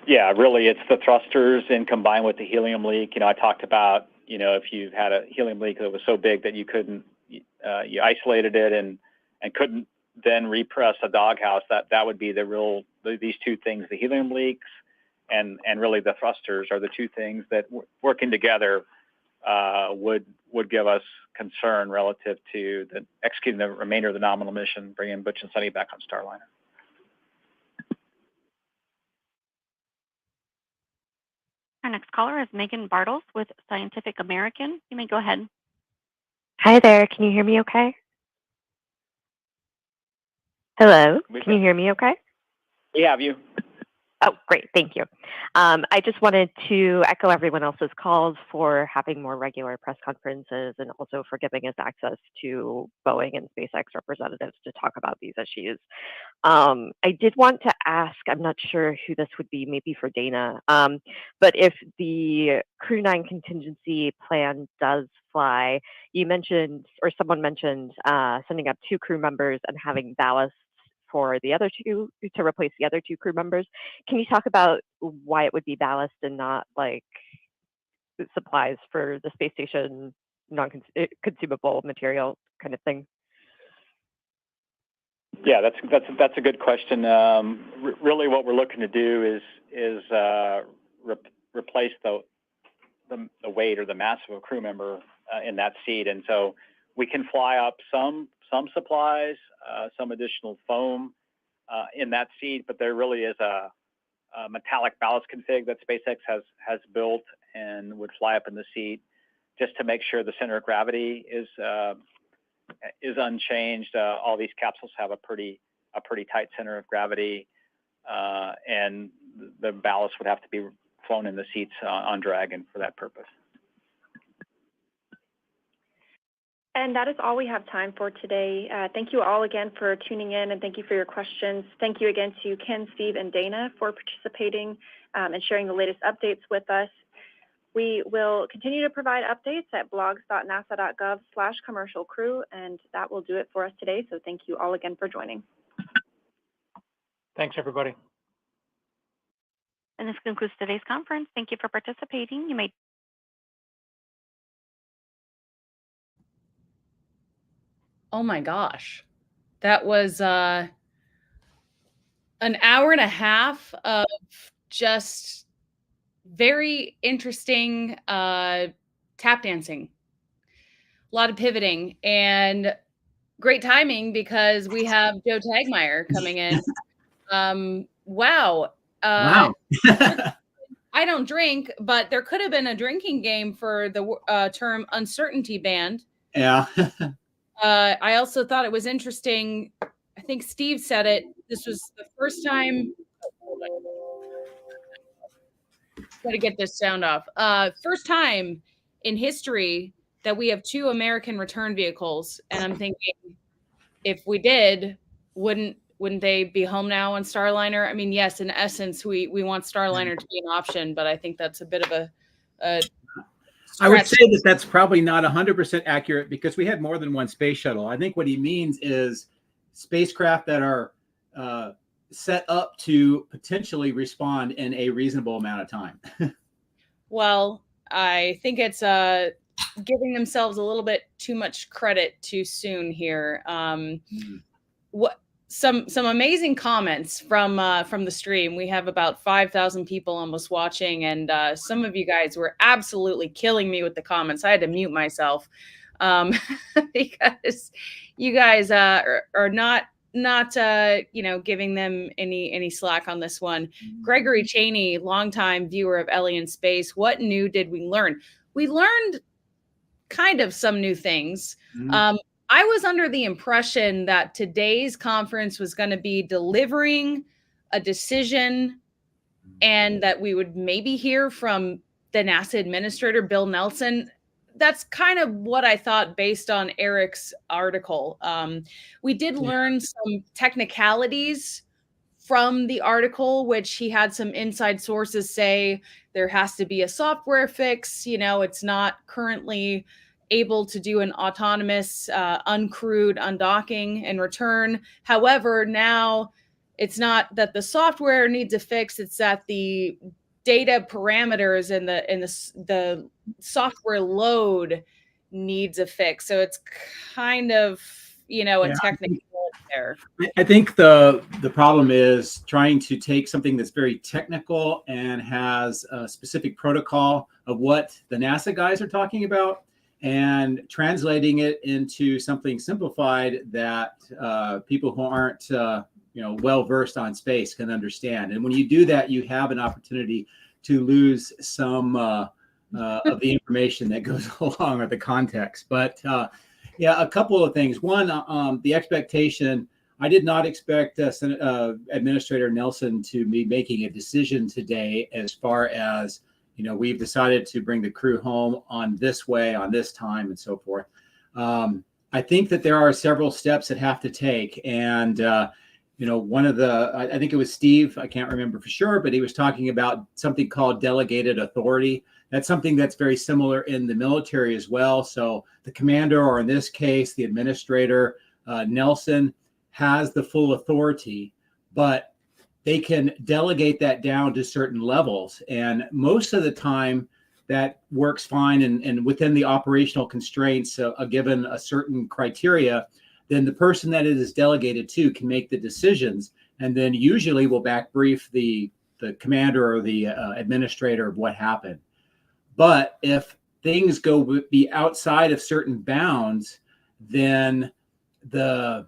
[SPEAKER 3] Yeah, really, it's the thrusters and combined with the helium leak. You know, I talked about, you know, if you had a helium leak that was so big that you couldn't, you isolated it and couldn't then repress a doghouse, that would be these 2 things, the helium leaks and really the thrusters are the 2 things that working together would give us concern relative to executing the remainder of the nominal mission, bringing Butch and Sunny back on Starliner.
[SPEAKER 6] Our next caller is Megan Bartels with Scientific American. You may go ahead.
[SPEAKER 24] Hi there. Can you hear me okay? Hello? Can you hear me okay?
[SPEAKER 3] We have you.
[SPEAKER 24] Oh, great. Thank you. I just wanted to echo everyone else's calls for having more regular press conferences and also for giving us access to Boeing and SpaceX representatives to talk about these issues. I did want to ask, I'm not sure who this would be, maybe for Dana, but if the Crew 9 contingency plan does fly, you mentioned, or someone mentioned, sending up 2 crew members and having ballast for the other 2 to replace the other 2 crew members. Can you talk about why it would be ballast and not like supplies for the space station, non-consumable material kind of thing?
[SPEAKER 3] Yeah, that's a good question. Really, what we're looking to do is replace the weight or the mass of a crew member in that seat, and so we can fly up some supplies, some additional foam in that seat, but there really is a metallic ballast config that SpaceX has built and would fly up in the seat just to make sure the center of gravity is unchanged. All these capsules have a pretty tight center of gravity, and the ballast would have to be flown in the seats on Dragon for that purpose.
[SPEAKER 23] And that is all we have time for today. Thank you all again for tuning in, and thank you for your questions. Thank you again to Ken, Steve, and Dana for participating and sharing the latest updates with us. We will continue to provide updates at blogs.nasa.gov/commercial crew, and that will do it for us today. So thank you all again for joining.
[SPEAKER 2] Thanks, everybody.
[SPEAKER 6] And this concludes today's conference. Thank you for participating. You may
[SPEAKER 13] Oh my gosh. That was an hour and a half of just very interesting tap dancing. A lot of pivoting and great timing because we have Joe Tagmeyer coming in. Wow.
[SPEAKER 14] Wow.
[SPEAKER 13] I don't drink, but there could have been a drinking game for the term uncertainty band.
[SPEAKER 14] Yeah.
[SPEAKER 13] I also thought it was interesting. I think Steve said it. This was the first time. Got to get this sound off. First time in history that we have 2 American return vehicles, and I'm thinking, if we did, wouldn't they be home now on Starliner? I mean, yes, in essence, we want Starliner to be an option, but I think that's a bit of a
[SPEAKER 14] I would say that that's probably not 100% accurate because we had more than one space shuttle. I think what he means is spacecraft that are set up to potentially respond in a reasonable amount of time.
[SPEAKER 13] Well, I think it's giving themselves a little bit too much credit too soon here. What some amazing comments from the stream. We have about 5,000 people almost watching, and some of you guys were absolutely killing me with the comments. I had to mute myself because you guys are not giving them any slack on this one. Gregory Cheney, longtime viewer of Ellie in Space. What new did we learn? We learned kind of some new things. I was under the impression that today's conference was going to be delivering a decision and that we would maybe hear from the NASA administrator, Bill Nelson. That's kind of what I thought based on Eric's article. We did learn some technicalities from the article, which he had some inside sources say there has to be a software fix. It's not currently able to do an autonomous uncrewed undocking and return. However, now it's not that the software needs a fix, it's that the data parameters and the software load needs a fix. So it's kind of, a technical there.
[SPEAKER 14] I think the problem is trying to take something that's very technical and has a specific protocol of what the NASA guys are talking about and translating it into something simplified that people who aren't well versed on space can understand. And when you do that, you have an opportunity to lose some of the information that goes along with the context. But a couple of things. One, the expectation I did not expect Administrator Nelson to be making a decision today as far as, we've decided to bring the crew home on this way, on this time, and so forth. I think that there are several steps that have to take. And, one of I think it was Steve, I can't remember for sure, but he was talking about something called delegated authority. That's something that's very similar in the military as well. So the commander, or in this case, the administrator, Nelson, has the full authority, but they can delegate that down to certain levels. And most of the time that works fine and within the operational constraints given a certain criteria, then the person that it is delegated to can make the decisions, and then usually will back brief the commander or the administrator of what happened. But if things be outside of certain bounds, then the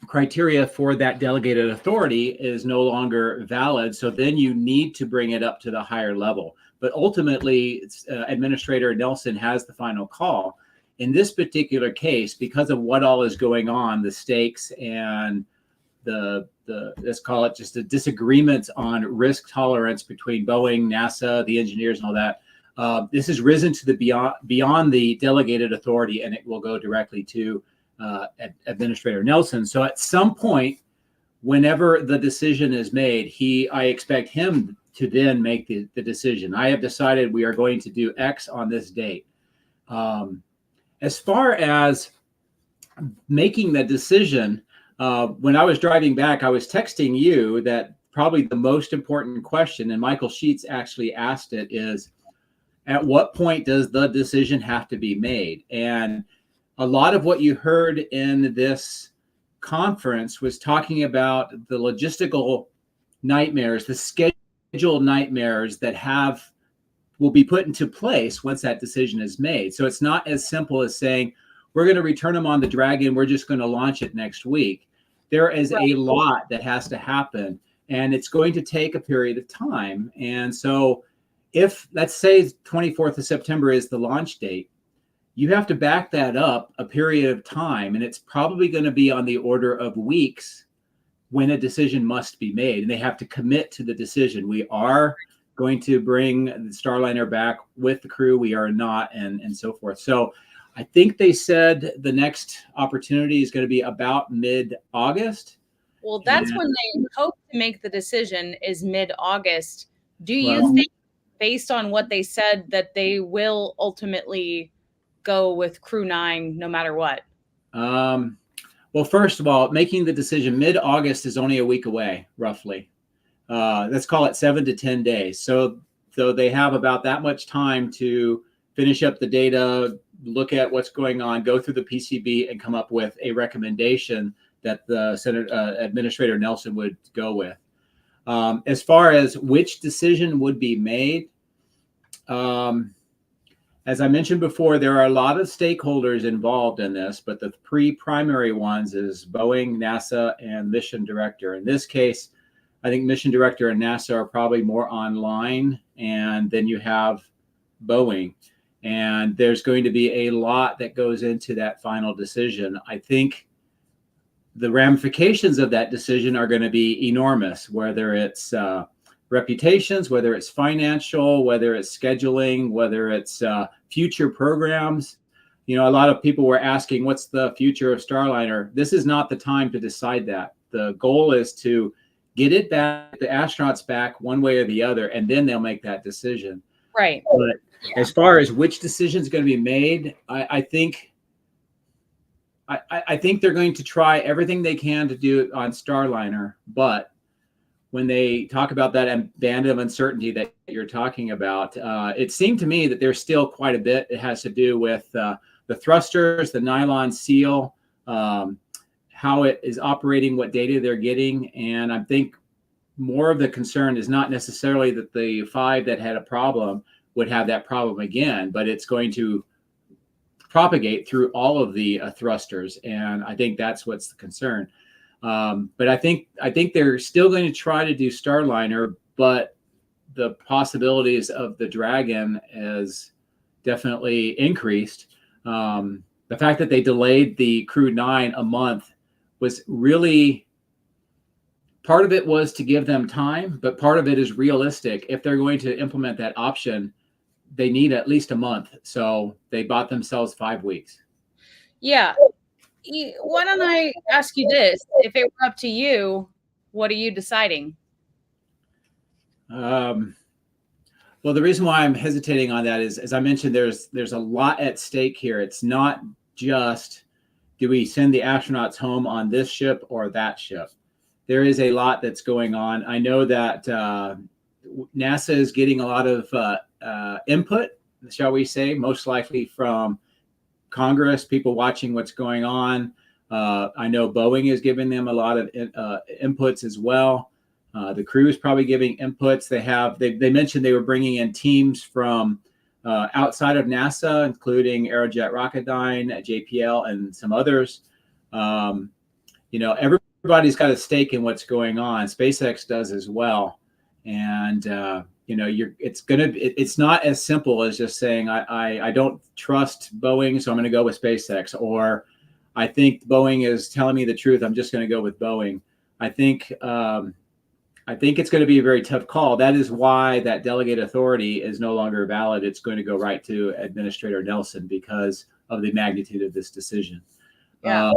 [SPEAKER 14] criteria for that delegated authority is no longer valid. So then you need to bring it up to the higher level. But ultimately, Administrator Nelson has the final call. In this particular case, because of what all is going on, the stakes and the let's call it just the disagreements on risk tolerance between Boeing, NASA, the engineers, and all that, this has risen to the beyond the delegated authority, and it will go directly to Administrator Nelson. So at some point, whenever the decision is made, I expect him to then make the decision. I have decided we are going to do X on this date. As far as making the decision, when I was driving back, I was texting you that probably the most important question, and Michael Sheets actually asked it, is at what point does the decision have to be made? And a lot of what you heard in this conference was talking about the logistical nightmares, the schedule nightmares that will be put into place once that decision is made. So it's not as simple as saying, we're going to return them on the Dragon, we're just going to launch it next week. There is a lot that has to happen, and it's going to take a period of time. And so if, let's say, 24th of September is the launch date, you have to back that up a period of time, and it's probably going to be on the order of weeks when a decision must be made, and they have to commit to the decision. We are going to bring the Starliner back with the crew, we are not, and so forth. So I think they said the next opportunity is going to be about mid-August.
[SPEAKER 13] Well, that's when they hope to make the decision, is mid-August. Do you think, based on what they said, that they will ultimately go with Crew 9 no matter what?
[SPEAKER 14] Well, first of all, making the decision mid-August is only a week away, roughly. Let's call it 7 to 10 days. So they have about that much time to finish up the data, look at what's going on, go through the PCB, and come up with a recommendation that the Administrator Nelson would go with. As far as which decision would be made, as I mentioned before, there are a lot of stakeholders involved in this, but the three primary ones is Boeing, NASA, and Mission Director. In this case, I think Mission Director and NASA are probably more online, and then you have Boeing. And there's going to be a lot that goes into that final decision. I think the ramifications of that decision are going to be enormous, whether it's reputations, whether it's financial, whether it's scheduling, whether it's future programs. A lot of people were asking, what's the future of Starliner? This is not the time to decide that. The goal is to get it back, the astronauts back one way or the other, and then they'll make that decision.
[SPEAKER 13] Right.
[SPEAKER 14] But as far as which decision is going to be made, I think they're going to try everything they can to do it on Starliner, but when they talk about that band of uncertainty that you're talking about, it seemed to me that there's still quite a bit. It has to do with the thrusters, the nylon seal, how it is operating, what data they're getting. And I think more of the concern is not necessarily that the 5 that had a problem would have that problem again, but it's going to propagate through all of the thrusters. And I think that's what's the concern. But I think they're still going to try to do Starliner, but the possibilities of the Dragon is definitely increased. The fact that they delayed the Crew 9 a month was really, part of it was to give them time, but part of it is realistic. If they're going to implement that option, they need at least a month. So they bought themselves 5 weeks.
[SPEAKER 13] Yeah. Why don't I ask you this? If it were up to you, what are you deciding?
[SPEAKER 14] Well, the reason why I'm hesitating on that is, as I mentioned, there's a lot at stake here. It's not just, do we send the astronauts home on this ship or that ship? There is a lot that's going on. I know that NASA is getting a lot of input, shall we say, most likely from Congress, people watching what's going on. I know Boeing is giving them a lot of inputs as well. The crew is probably giving inputs. They mentioned they were bringing in teams from outside of NASA, including Aerojet Rocketdyne, JPL, and some others. Everybody's got a stake in what's going on. SpaceX does as well. And it's not as simple as just saying I don't trust Boeing, so I'm going to go with SpaceX, or I think Boeing is telling me the truth, I'm just going to go with Boeing. I think it's going to be a very tough call. That is why that delegate authority is no longer valid. It's going to go right to Administrator Nelson because of the magnitude of this decision.
[SPEAKER 13] Yeah.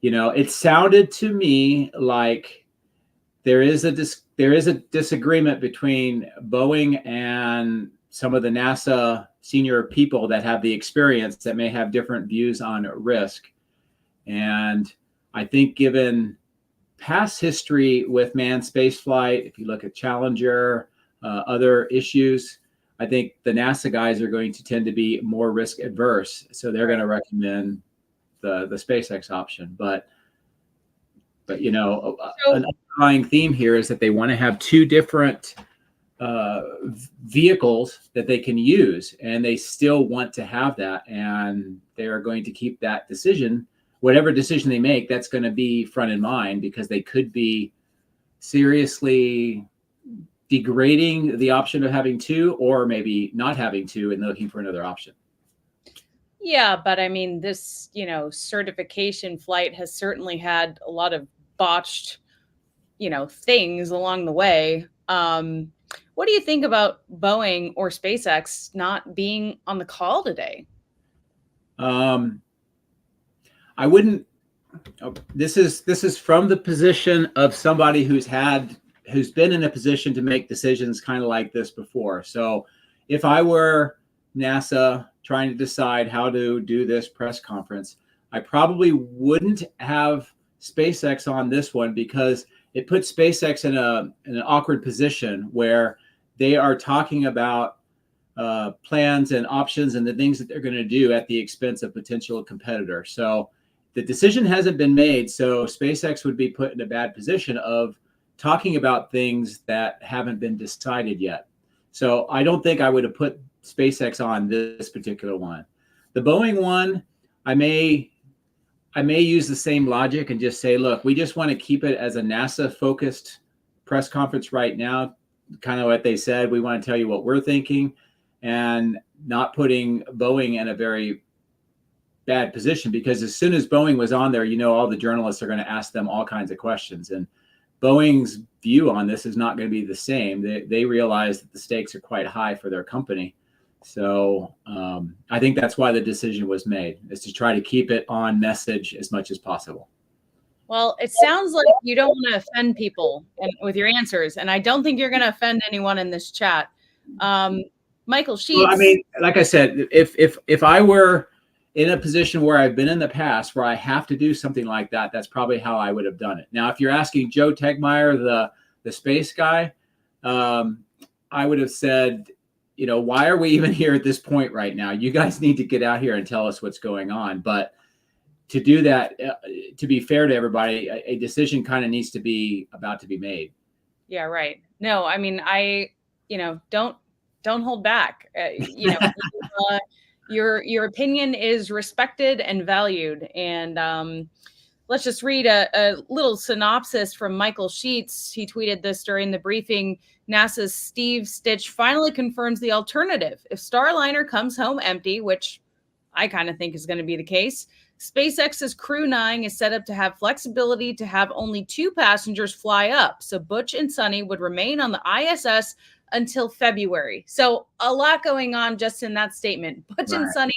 [SPEAKER 14] It sounded to me like there is a disagreement between Boeing and some of the NASA senior people that have the experience that may have different views on risk. And I think given past history with manned spaceflight, if you look at Challenger, other issues, I think the NASA guys are going to tend to be more risk adverse. So they're going to recommend the SpaceX option. But an underlying theme here is that they want to have two different vehicles that they can use, and they still want to have that, and they are going to keep that decision, whatever decision they make, that's going to be front in mind, because they could be seriously degrading the option of having two, or maybe not having two and looking for another option.
[SPEAKER 13] Yeah, but I mean, this, certification flight has certainly had a lot of botched, things along the way. What do you think about Boeing or SpaceX not being on the call today?
[SPEAKER 14] I wouldn't. This is from the position of somebody who's been in a position to make decisions kind of like this before. So if I were NASA trying to decide how to do this press conference, I probably wouldn't have SpaceX on this one, because it puts SpaceX in an awkward position where they are talking about plans and options and the things that they're going to do at the expense of potential competitor. So the decision hasn't been made, so SpaceX would be put in a bad position of talking about things that haven't been decided yet. So I don't think I would have put SpaceX on this particular one. The Boeing one, I may use the same logic and just say, look, we just want to keep it as a NASA-focused press conference right now, kind of what they said. We want to tell you what we're thinking, and not putting Boeing in a very bad position, because as soon as Boeing was on there, all the journalists are going to ask them all kinds of questions. And Boeing's view on this is not going to be the same. They realize that the stakes are quite high for their company. So I think that's why the decision was made, is to try to keep it on message as much as possible.
[SPEAKER 13] Well, it sounds like you don't want to offend people with your answers, and I don't think you're going to offend anyone in this chat. Michael Sheets.
[SPEAKER 14] Well, I mean, like I said, if I were in a position where I've been in the past where I have to do something like that, that's probably how I would have done it. Now, if you're asking Joe Tegmeyer, the space guy, I would have said, why are we even here at this point right now? You guys need to get out here and tell us what's going on. But to do that, to be fair to everybody, a decision kind of needs to be about to be made.
[SPEAKER 13] Yeah, right. No, I mean, don't hold back. Your opinion is respected and valued. And let's just read a little synopsis from Michael Sheets. He tweeted this during the briefing. NASA's Steve Stitch finally confirms the alternative. If Starliner comes home empty, which I kind of think is going to be the case, SpaceX's Crew 9 is set up to have flexibility to have only 2 passengers fly up. So Butch and Sunny would remain on the ISS until February. So a lot going on just in that statement. Butch and Sunny,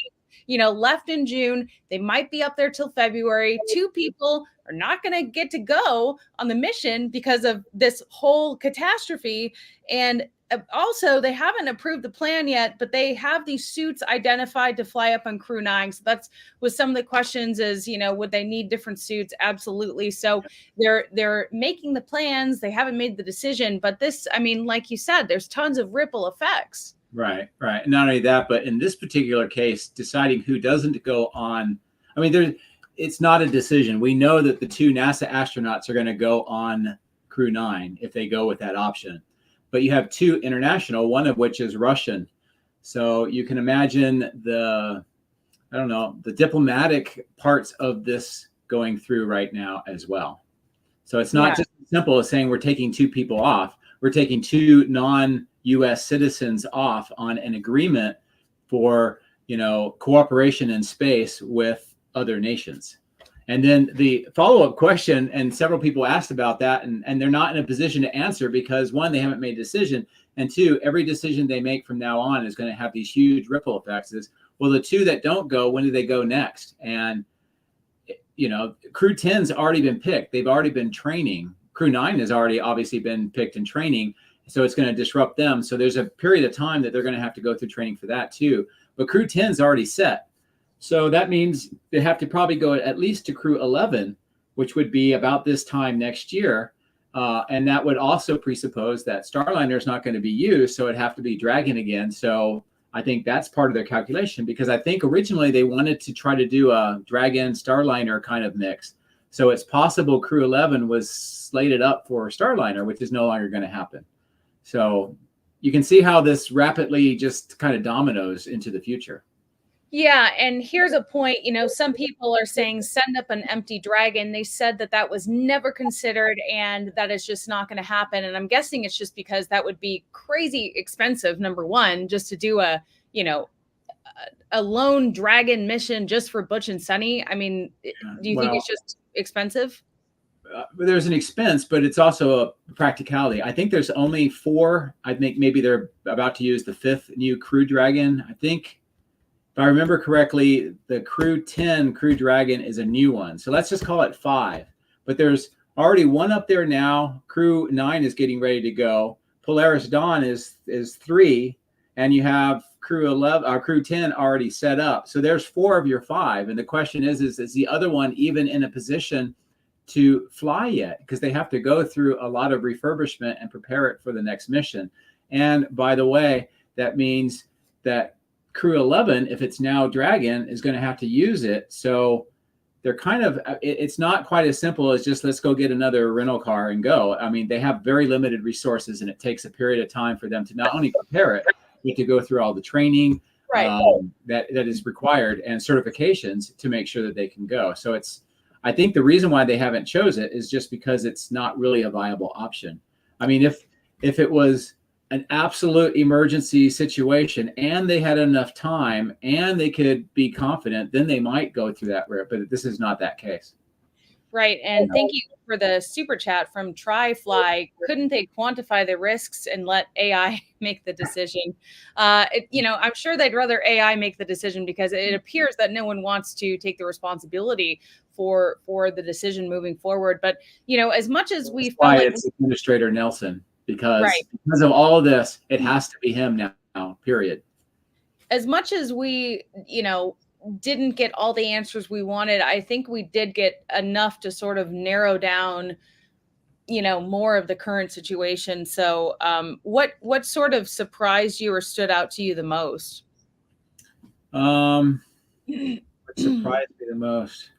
[SPEAKER 13] left in June. They might be up there till February. 2 people are not going to get to go on the mission because of this whole catastrophe. And also, they haven't approved the plan yet, but they have these suits identified to fly up on Crew 9. So that's with some of the questions is, would they need different suits? Absolutely. So they're making the plans. They haven't made the decision, but this, like you said, there's tons of ripple effects.
[SPEAKER 14] Right. Not only that, but in this particular case, deciding who doesn't go on, it's not a decision. We know that the 2 NASA astronauts are going to go on Crew 9 if they go with that option. But you have 2 international, one of which is Russian. So you can imagine the diplomatic parts of this going through right now as well. So it's not just as simple as saying we're taking 2 people off. We're taking 2 non-US citizens off on an agreement for, cooperation in space with other nations. And then the follow-up question, and several people asked about that, and they're not in a position to answer because 1, they haven't made a decision, and 2, every decision they make from now on is going to have these huge ripple effects. Well, the 2 that don't go, when do they go next? And, Crew 10's already been picked. They've already been training. Crew 9 has already obviously been picked and training, so it's going to disrupt them. So there's a period of time that they're going to have to go through training for that too. But Crew 10's already set. So that means they have to probably go at least to Crew 11, which would be about this time next year. And that would also presuppose that Starliner is not going to be used, so it'd have to be Dragon again. So I think that's part of their calculation, because I think originally they wanted to try to do a Dragon Starliner kind of mix. So it's possible Crew 11 was slated up for Starliner, which is no longer going to happen. So you can see how this rapidly just kind of dominoes into the future.
[SPEAKER 13] Yeah, and here's a point, some people are saying send up an empty Dragon. They said that was never considered and that is just not going to happen. And I'm guessing it's just because that would be crazy expensive, number one, just to do a lone Dragon mission just for Butch and Sunny. Do you think it's just expensive?
[SPEAKER 14] There's an expense, but it's also a practicality. I think there's only 4. I think maybe they're about to use the 5th new Crew Dragon. I think, if I remember correctly, the Crew 10 Crew Dragon is a new one. So let's just call it 5. But there's already 1 up there now. Crew 9 is getting ready to go. Polaris Dawn is 3. And you have Crew 11 or Crew 10 already set up. So there's 4 of your 5. And the question is the other one even in a position to fly yet? Because they have to go through a lot of refurbishment and prepare it for the next mission. And by the way, that means that Crew 11, if it's now Dragon, is going to have to use it. So they're it's not quite as simple as just let's go get another rental car and go. They have very limited resources, and it takes a period of time for them to not only prepare it, but to go through all the training that is required and certifications to make sure that they can go. So I think the reason why they haven't chose it is just because it's not really a viable option. If it was an absolute emergency situation and they had enough time and they could be confident, then they might go through that route. But this is not that case.
[SPEAKER 13] Right. And thank you for the super chat from TryFly. Couldn't they quantify the risks and let AI make the decision? I'm sure they'd rather AI make the decision because it appears that no one wants to take the responsibility for the decision moving forward. But, as much as we felt like
[SPEAKER 14] it's Administrator Nelson. Because of all of this, it has to be him now, period.
[SPEAKER 13] As much as we, didn't get all the answers we wanted, I think we did get enough to sort of narrow down, more of the current situation. So what sort of surprised you or stood out to you the most?
[SPEAKER 14] What surprised me the most?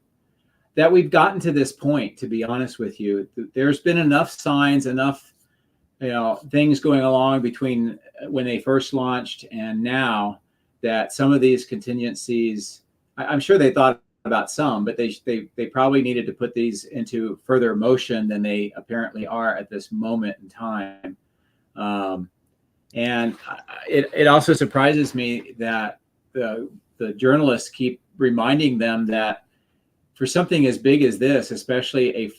[SPEAKER 14] That we've gotten to this point, to be honest with you. There's been enough signs, enough things going along between when they first launched and now that some of these contingencies, I'm sure they thought about some, but they probably needed to put these into further motion than they apparently are at this moment in time. And it also surprises me that the journalists keep reminding them that for something as big as this, especially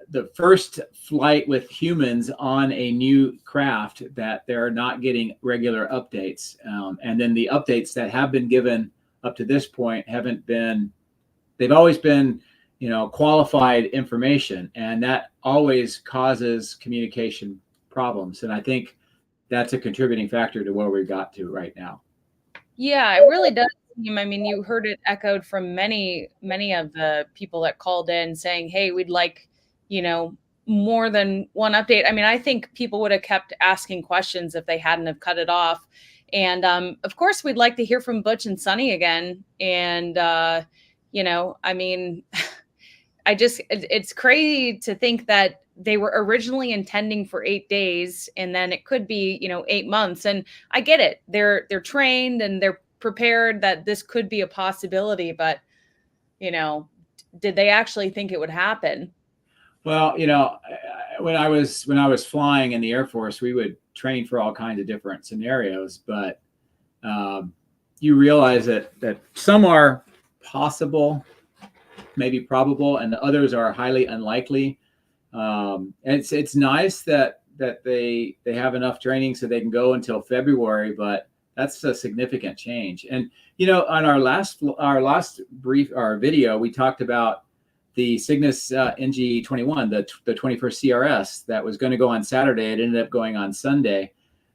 [SPEAKER 14] the first flight with humans on a new craft, that they're not getting regular updates. And then the updates that have been given up to this point they've always been, qualified information, and that always causes communication problems. And I think that's a contributing factor to where we got to right now.
[SPEAKER 13] Yeah, it really does seem, I mean, you heard it echoed from many of the people that called in saying, hey, we'd like, more than one update. I mean, I think people would have kept asking questions if they hadn't have cut it off. And of course, we'd like to hear from Butch and Sunny again. And, I mean, it's crazy to think that they were originally intending for 8 days, and then it could be, 8 months. And I get it. They're trained and they're prepared that this could be a possibility, but, did they actually think it would happen?
[SPEAKER 14] Well, when I was flying in the Air Force, we would train for all kinds of different scenarios, but you realize that some are possible, maybe probable, and the others are highly unlikely. It's nice that they have enough training so they can go until February, but that's a significant change. And on our last video, we talked about the Cygnus NG-21, the 21st CRS that was going to go on Saturday. It ended up going on Sunday.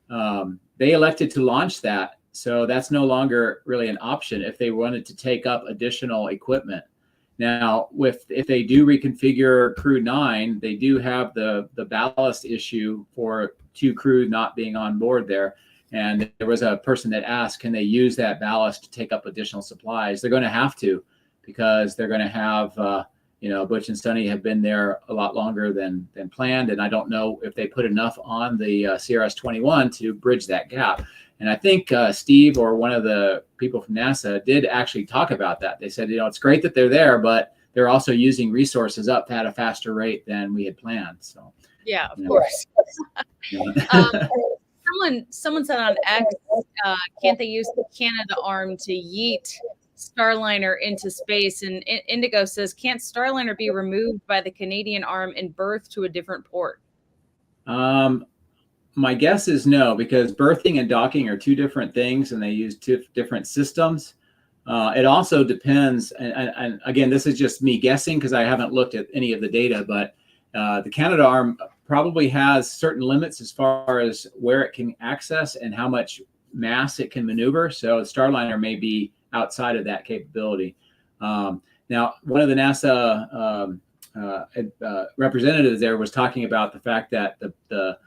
[SPEAKER 14] They elected to launch that, so that's no longer really an option if they wanted to take up additional equipment. Now, if they do reconfigure Crew 9, they do have the ballast issue for 2 crew not being on board there. And there was a person that asked, can they use that ballast to take up additional supplies? They're going to have to, because they're going to have, Butch and Sunny have been there a lot longer than planned. And I don't know if they put enough on the CRS-21 to bridge that gap. And I think Steve or one of the people from NASA did actually talk about that. They said, it's great that they're there, but they're also using resources up at a faster rate than we had planned. So
[SPEAKER 13] yeah, of course. Someone said on X, can't they use the Canada arm to yeet Starliner into space? And Indigo says, can't Starliner be removed by the Canadian arm and berthed to a different port?
[SPEAKER 14] My guess is no, because berthing and docking are 2 different things, and they use 2 different systems. It also depends, and again, this is just me guessing because I haven't looked at any of the data, but the Canada arm probably has certain limits as far as where it can access and how much mass it can maneuver. So Starliner may be outside of that capability. Now, one of the NASA representatives there was talking about the fact that the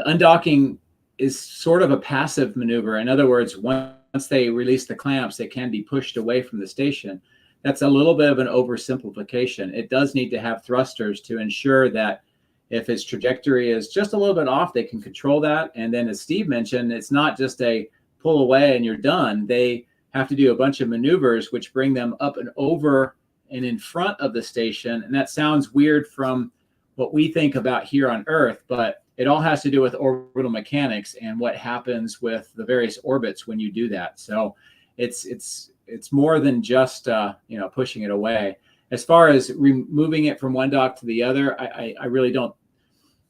[SPEAKER 14] undocking is sort of a passive maneuver. In other words, once they release the clamps, they can be pushed away from the station. That's a little bit of an oversimplification. It does need to have thrusters to ensure that if its trajectory is just a little bit off, they can control that. And then, as Steve mentioned, it's not just a pull away and you're done. They have to do a bunch of maneuvers which bring them up and over and in front of the station. And that sounds weird from what we think about here on Earth, but it all has to do with orbital mechanics and what happens with the various orbits when you do that. So it's more than just pushing it away. As far as removing it from one dock to the other, I really don't.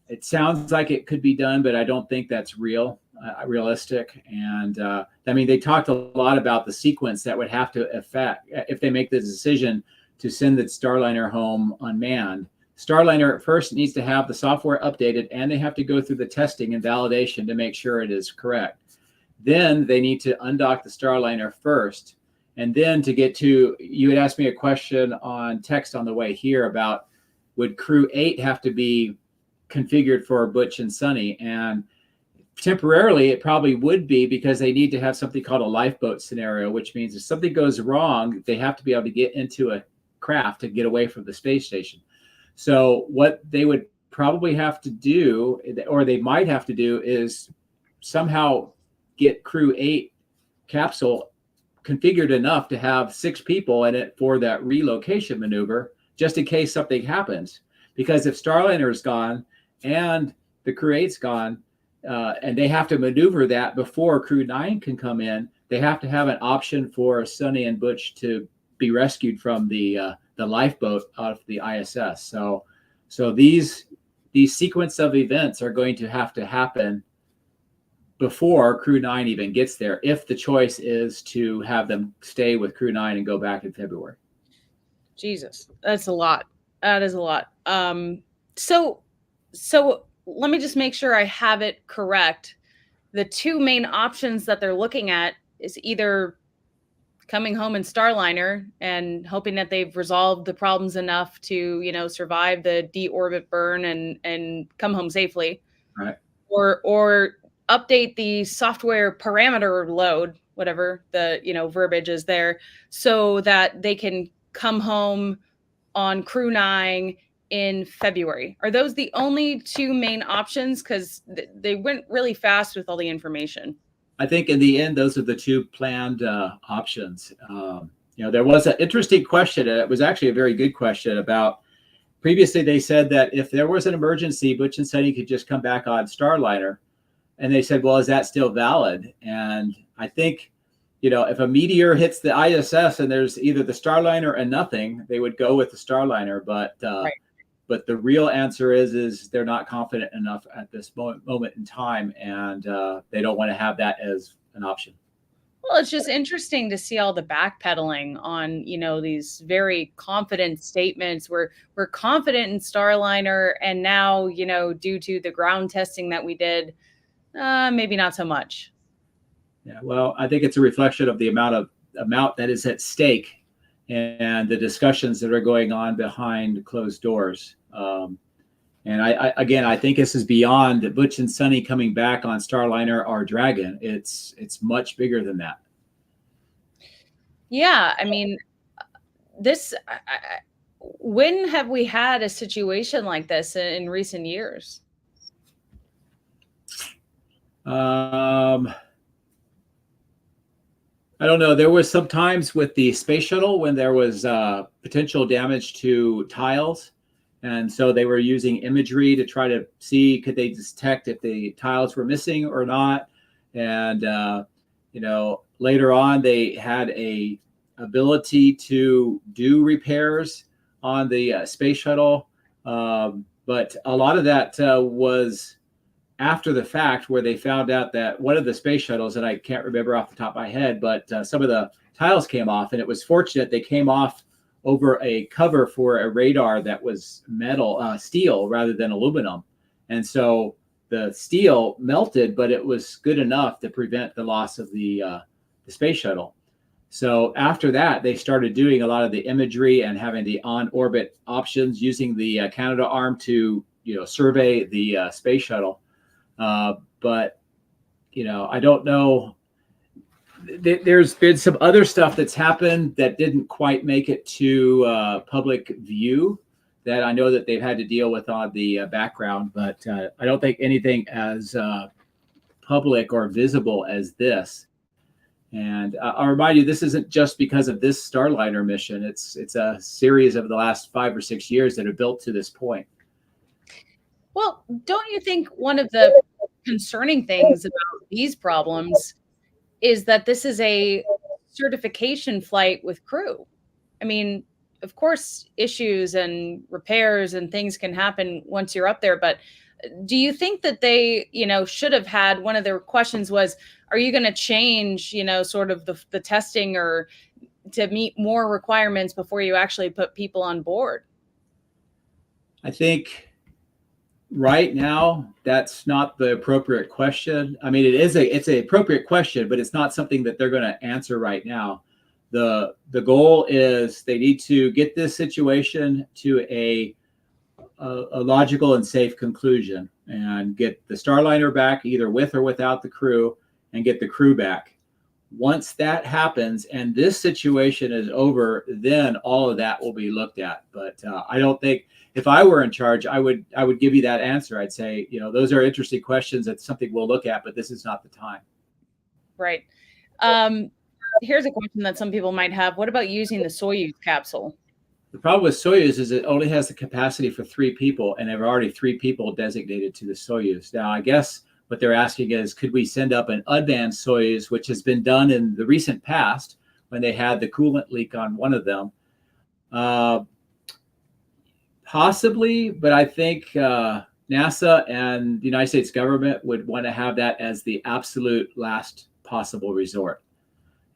[SPEAKER 14] It sounds like it could be done, but I don't think that's realistic. And I mean, they talked a lot about the sequence that would have to affect if they make the decision to send the Starliner home unmanned. Starliner first needs to have the software updated, and they have to go through the testing and validation to make sure it is correct. Then they need to undock the Starliner first. And then to get to, you had asked me a question on text on the way here about, would Crew 8 have to be configured for Butch and Sunny? And temporarily, it probably would be, because they need to have something called a lifeboat scenario, which means if something goes wrong, they have to be able to get into a craft to get away from the space station. So what they would probably have to do, or they might have to do, is somehow get Crew 8 capsule configured enough to have 6 people in it for that relocation maneuver, just in case something happens. Because if Starliner is gone and the Crew 8's gone, and they have to maneuver that before Crew 9 can come in, they have to have an option for Sunny and Butch to be rescued from the lifeboat out of the ISS. So these sequence of events are going to have to happen before Crew 9 even gets there, if the choice is to have them stay with Crew 9 and go back in February.
[SPEAKER 13] Jesus, that's a lot. That is a lot. So let me just make sure I have it correct. The two main options that they're looking at is either coming home in Starliner and hoping that they've resolved the problems enough to, survive the deorbit burn and come home safely.
[SPEAKER 14] Right.
[SPEAKER 13] Or update the software parameter load, whatever the, verbiage is there, so that they can come home on Crew 9 in February. Are those the only two main options? Because they went really fast with all the information.
[SPEAKER 14] I think in the end, those are the two planned options. There was an interesting question, and it was actually a very good question about, previously they said that if there was an emergency, Butch and Sunny could just come back on Starliner. And they said, well, is that still valid? And I think, if a meteor hits the ISS and there's either the Starliner and nothing, they would go with the Starliner. But
[SPEAKER 13] Right.
[SPEAKER 14] But the real answer is they're not confident enough at this moment in time, and they don't want to have that as an option.
[SPEAKER 13] Well, it's just interesting to see all the backpedaling on, these very confident statements. We're confident in Starliner, and now, due to the ground testing that we did, maybe not so much.
[SPEAKER 14] Yeah, well, I think it's a reflection of the amount that is at stake and the discussions that are going on behind closed doors. And I think this is beyond Butch and Sunny coming back on Starliner or Dragon. It's much bigger than that.
[SPEAKER 13] Yeah, I mean, when have we had a situation like this in recent years?
[SPEAKER 14] I don't know. There was some times with the space shuttle when there was potential damage to tiles. And so they were using imagery to try to see, could they detect if the tiles were missing or not. And, later on, they had a ability to do repairs on the space shuttle. But a lot of that was after the fact, where they found out that one of the space shuttles, and I can't remember off the top of my head, but some of the tiles came off, and it was fortunate they came off over a cover for a radar that was steel rather than aluminum. And so the steel melted, but it was good enough to prevent the loss of the space shuttle. So after that, they started doing a lot of the imagery and having the on-orbit options, using the Canadarm to survey the space shuttle. But I don't know. There's been some other stuff that's happened that didn't quite make it to public view that I know that they've had to deal with on the background, but I don't think anything as public or visible as this. And I'll remind you, this isn't just because of this Starliner mission. It's a series of the last 5 or 6 years that are built to this point.
[SPEAKER 13] Well, don't you think one of the concerning things about these problems is that this is a certification flight with crew? I mean, of course, issues and repairs and things can happen once you're up there, but do you think that they, should have had, one of their questions was, are you going to change, sort of the testing or to meet more requirements before you actually put people on board?
[SPEAKER 14] I think right now, that's not the appropriate question. I mean, it's an appropriate question, but it's not something that they're going to answer right now. The goal is they need to get this situation to a logical and safe conclusion and get the Starliner back, either with or without the crew, and get the crew back. Once that happens and this situation is over, then all of that will be looked at. But I don't think, if I were in charge, I would give you that answer. I'd say, those are interesting questions. That's something we'll look at, but this is not the time.
[SPEAKER 13] Right. Here's a question that some people might have. What about using the Soyuz capsule?
[SPEAKER 14] The problem with Soyuz is it only has the capacity for 3 people, and there are already 3 people designated to the Soyuz. Now, I guess what they're asking is, could we send up an unmanned Soyuz, which has been done in the recent past when they had the coolant leak on one of them. Possibly, but I think NASA and the United States government would want to have that as the absolute last possible resort.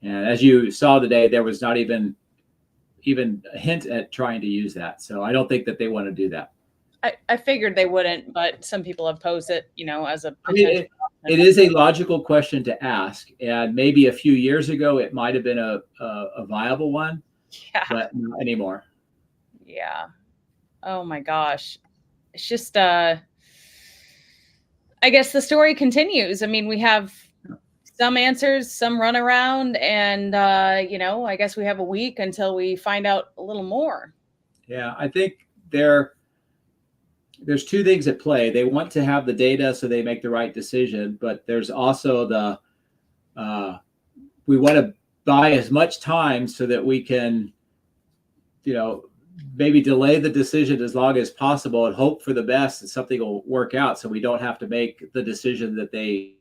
[SPEAKER 14] And as you saw today, there was not even a hint at trying to use that. So I don't think that they want to do that.
[SPEAKER 13] I figured they wouldn't, but some people have posed it, as a
[SPEAKER 14] I mean,
[SPEAKER 13] potential.
[SPEAKER 14] it is a logical question to ask, and maybe a few years ago it might have been a viable one, but not anymore.
[SPEAKER 13] Yeah. Oh my gosh. It's just I guess the story continues. I mean, we have some answers, some runaround, and I guess we have a week until we find out a little more.
[SPEAKER 14] Yeah, I think there's two things at play. They want to have the data so they make the right decision, but there's also we want to buy as much time so that we can, maybe delay the decision as long as possible and hope for the best and something will work out so we don't have to make the decision that they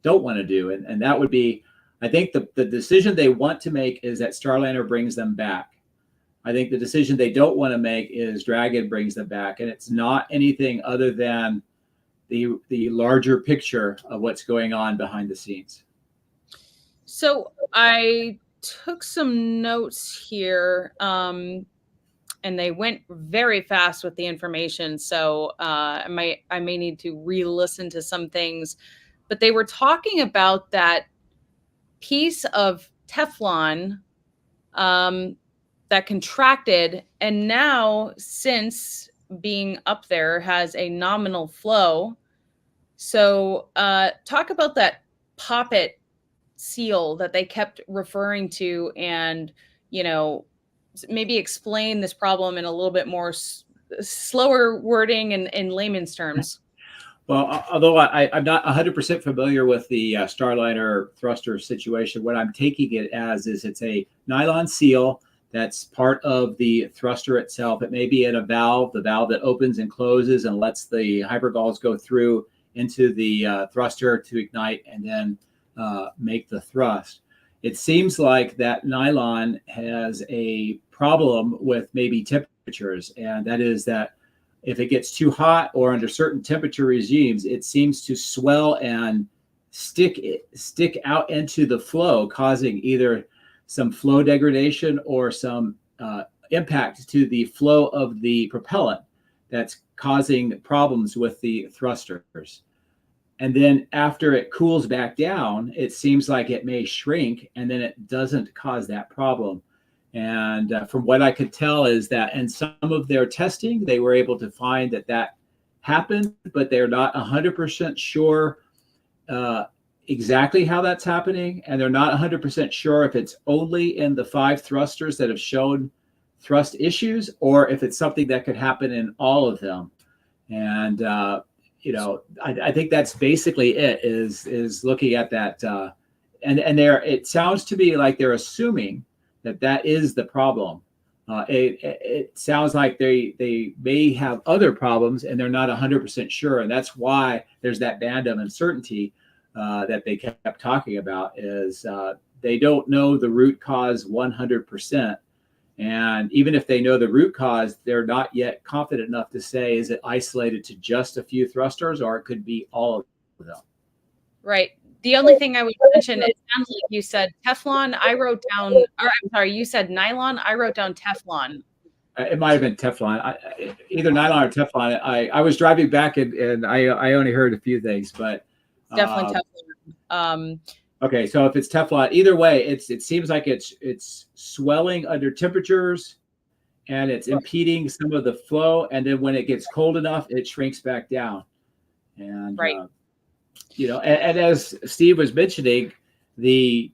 [SPEAKER 14] don't want to do. And that would be, I think the decision they want to make is that Starliner brings them back. I think the decision they don't want to make is Dragon brings them back. And it's not anything other than the larger picture of what's going on behind the scenes.
[SPEAKER 13] So I took some notes here, and they went very fast with the information. So I may need to re-listen to some things, but they were talking about that piece of Teflon that contracted, and now, since being up there, has a nominal flow. So talk about that poppet seal that they kept referring to, and maybe explain this problem in a little bit more slower wording and in layman's terms.
[SPEAKER 14] Well, although I'm not 100% familiar with the Starliner thruster situation, what I'm taking it as is it's a nylon seal that's part of the thruster itself. It may be in a valve, the valve that opens and closes and lets the hypergalls go through into the thruster to ignite and then make the thrust. It seems like that nylon has a problem with maybe temperatures, and that is that if it gets too hot or under certain temperature regimes, it seems to swell and stick out into the flow, causing either some flow degradation or some impact to the flow of the propellant that's causing problems with the thrusters. And then after it cools back down, it seems like it may shrink, and then it doesn't cause that problem. And from what I could tell is that in some of their testing, they were able to find that happened, but they're not 100% sure exactly how that's happening. And they're not 100% sure if it's only in the 5 thrusters that have shown thrust issues or if it's something that could happen in all of them. And, I think that's basically it is looking at that. And it sounds to me like they're assuming that is the problem. It sounds like they may have other problems and they're not 100% sure. And that's why there's that band of uncertainty that they kept talking about is they don't know the root cause 100%. And even if they know the root cause, they're not yet confident enough to say, is it isolated to just a few thrusters or it could be all of them?
[SPEAKER 13] Right. The only thing I would mention, it sounds like you said Teflon. I wrote down, or I'm sorry, you said nylon. I wrote down Teflon.
[SPEAKER 14] It might have been Teflon. Either nylon or Teflon. I was driving back and I only heard a few things, but
[SPEAKER 13] definitely Teflon.
[SPEAKER 14] Okay, so if it's Teflon, either way, it seems like it's swelling under temperatures, and it's impeding some of the flow. And then when it gets cold enough, it shrinks back down. And
[SPEAKER 13] right.
[SPEAKER 14] And as Steve was mentioning, the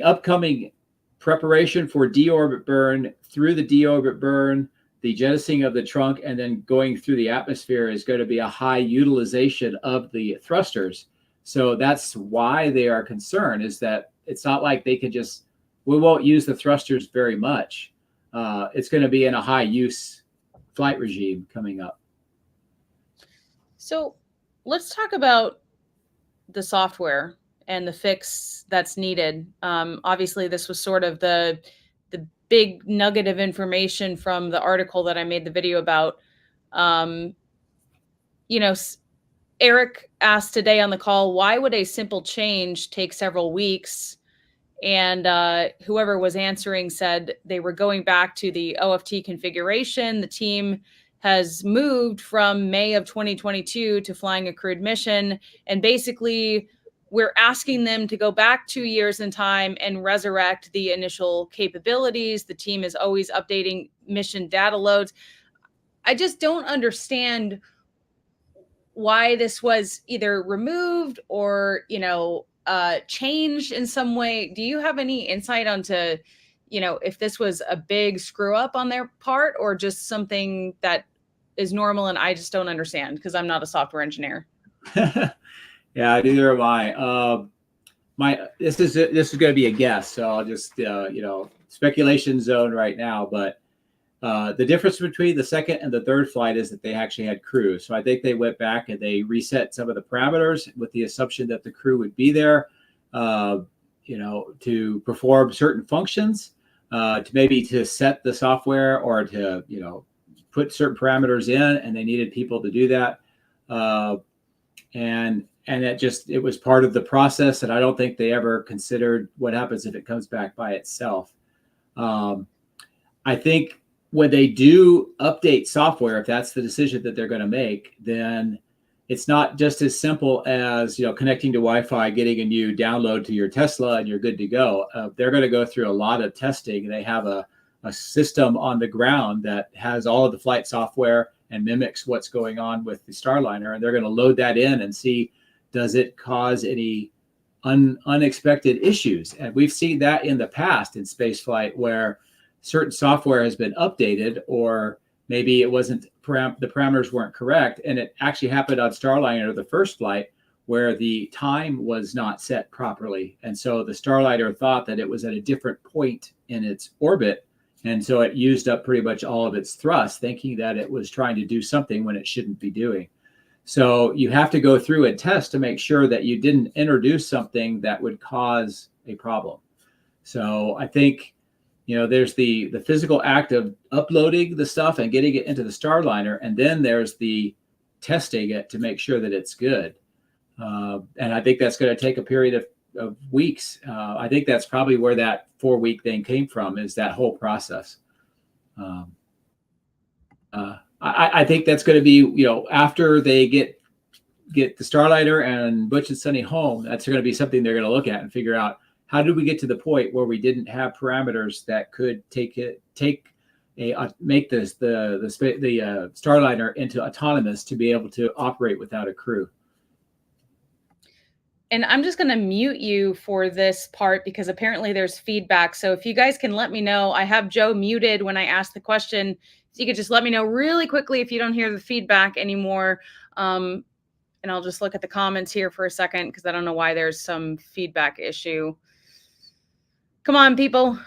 [SPEAKER 14] upcoming preparation for deorbit burn, through the deorbit burn, the jettisoning of the trunk, and then going through the atmosphere is going to be a high utilization of the thrusters. So that's why they are concerned, is that it's not like they could we won't use the thrusters very much. It's going to be in a high use flight regime coming up.
[SPEAKER 13] So let's talk about the software and the fix that's needed. Obviously, this was sort of the big nugget of information from the article that I made the video about. Um, you know, Eric asked today on the call, why would a simple change take several weeks? And whoever was answering said they were going back to the OFT configuration. The team has moved from May of 2022 to flying a crewed mission. And basically, we're asking them to go back 2 years in time and resurrect the initial capabilities. The team is always updating mission data loads. I just don't understand why this was either removed or, changed in some way. Do you have any insight onto, if this was a big screw up on their part or just something that is normal and I just don't understand because I'm not a software engineer?
[SPEAKER 14] Yeah, neither am I. This is going to be a guess, so I'll just speculation zone right now. But the difference between the second and the third flight is that they actually had crew. So I think they went back and they reset some of the parameters with the assumption that the crew would be there, to perform certain functions, to set the software or to, put certain parameters in, and they needed people to do that. And it was part of the process, and I don't think they ever considered what happens if it comes back by itself. I think when they do update software, if that's the decision that they're going to make, then it's not just as simple as connecting to Wi-Fi, getting a new download to your Tesla, and you're good to go. They're going to go through a lot of testing. They have a system on the ground that has all of the flight software and mimics what's going on with the Starliner, and they're going to load that in and see, does it cause any unexpected issues? And we've seen that in the past in spaceflight where certain software has been updated, or maybe it wasn't the parameters weren't correct. And it actually happened on Starliner, the first flight, where the time was not set properly. And so the Starliner thought that it was at a different point in its orbit. And so it used up pretty much all of its thrust, thinking that it was trying to do something when it shouldn't be doing. So you have to go through and test to make sure that you didn't introduce something that would cause a problem. So I think, there's the physical act of uploading the stuff and getting it into the Starliner, and then there's the testing it to make sure that it's good. And I think that's going to take a period of weeks. I think that's probably where that 4-week thing came from, is that whole process. I think that's going to be, after they get the Starliner and Butch and Sunny home, that's going to be something they're going to look at and figure out, how did we get to the point where we didn't have parameters that could make the Starliner into autonomous to be able to operate without a crew?
[SPEAKER 13] And I'm just going to mute you for this part because apparently there's feedback. So if you guys can let me know, I have Joe muted when I ask the question. So you could just let me know really quickly if you don't hear the feedback anymore. And I'll just look at the comments here for a second because I don't know why there's some feedback issue. Come on, people.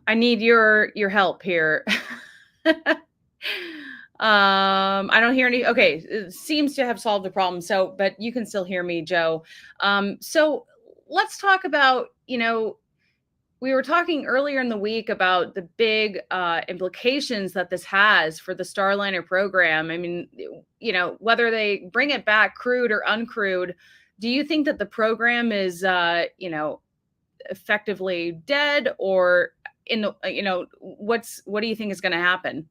[SPEAKER 13] I need your help here. I don't hear any. Okay, it seems to have solved the problem. So, but you can still hear me, Joe. So let's talk about, we were talking earlier in the week about the big implications that this has for the Starliner program. I mean, whether they bring it back crewed or uncrewed, do you think that the program is, effectively dead, or in the, what do you think is going to happen?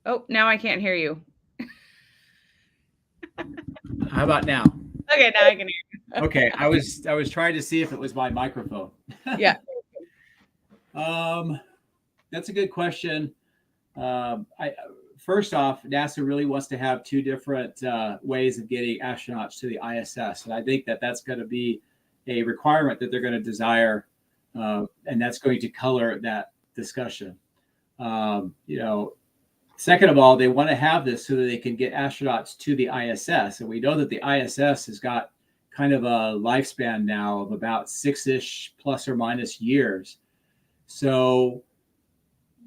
[SPEAKER 13] Oh, now I can't hear you.
[SPEAKER 14] How about now?
[SPEAKER 13] Okay, now I can hear you.
[SPEAKER 14] Okay, I was trying to see if it was my microphone.
[SPEAKER 13] Yeah.
[SPEAKER 14] That's a good question. First off, NASA really wants to have two different ways of getting astronauts to the ISS, and I think that that's going to be a requirement that they're going to desire, and that's going to color that discussion. Second of all, they want to have this so that they can get astronauts to the ISS, and we know that the ISS has got kind of a lifespan now of about 6-ish plus or minus years. So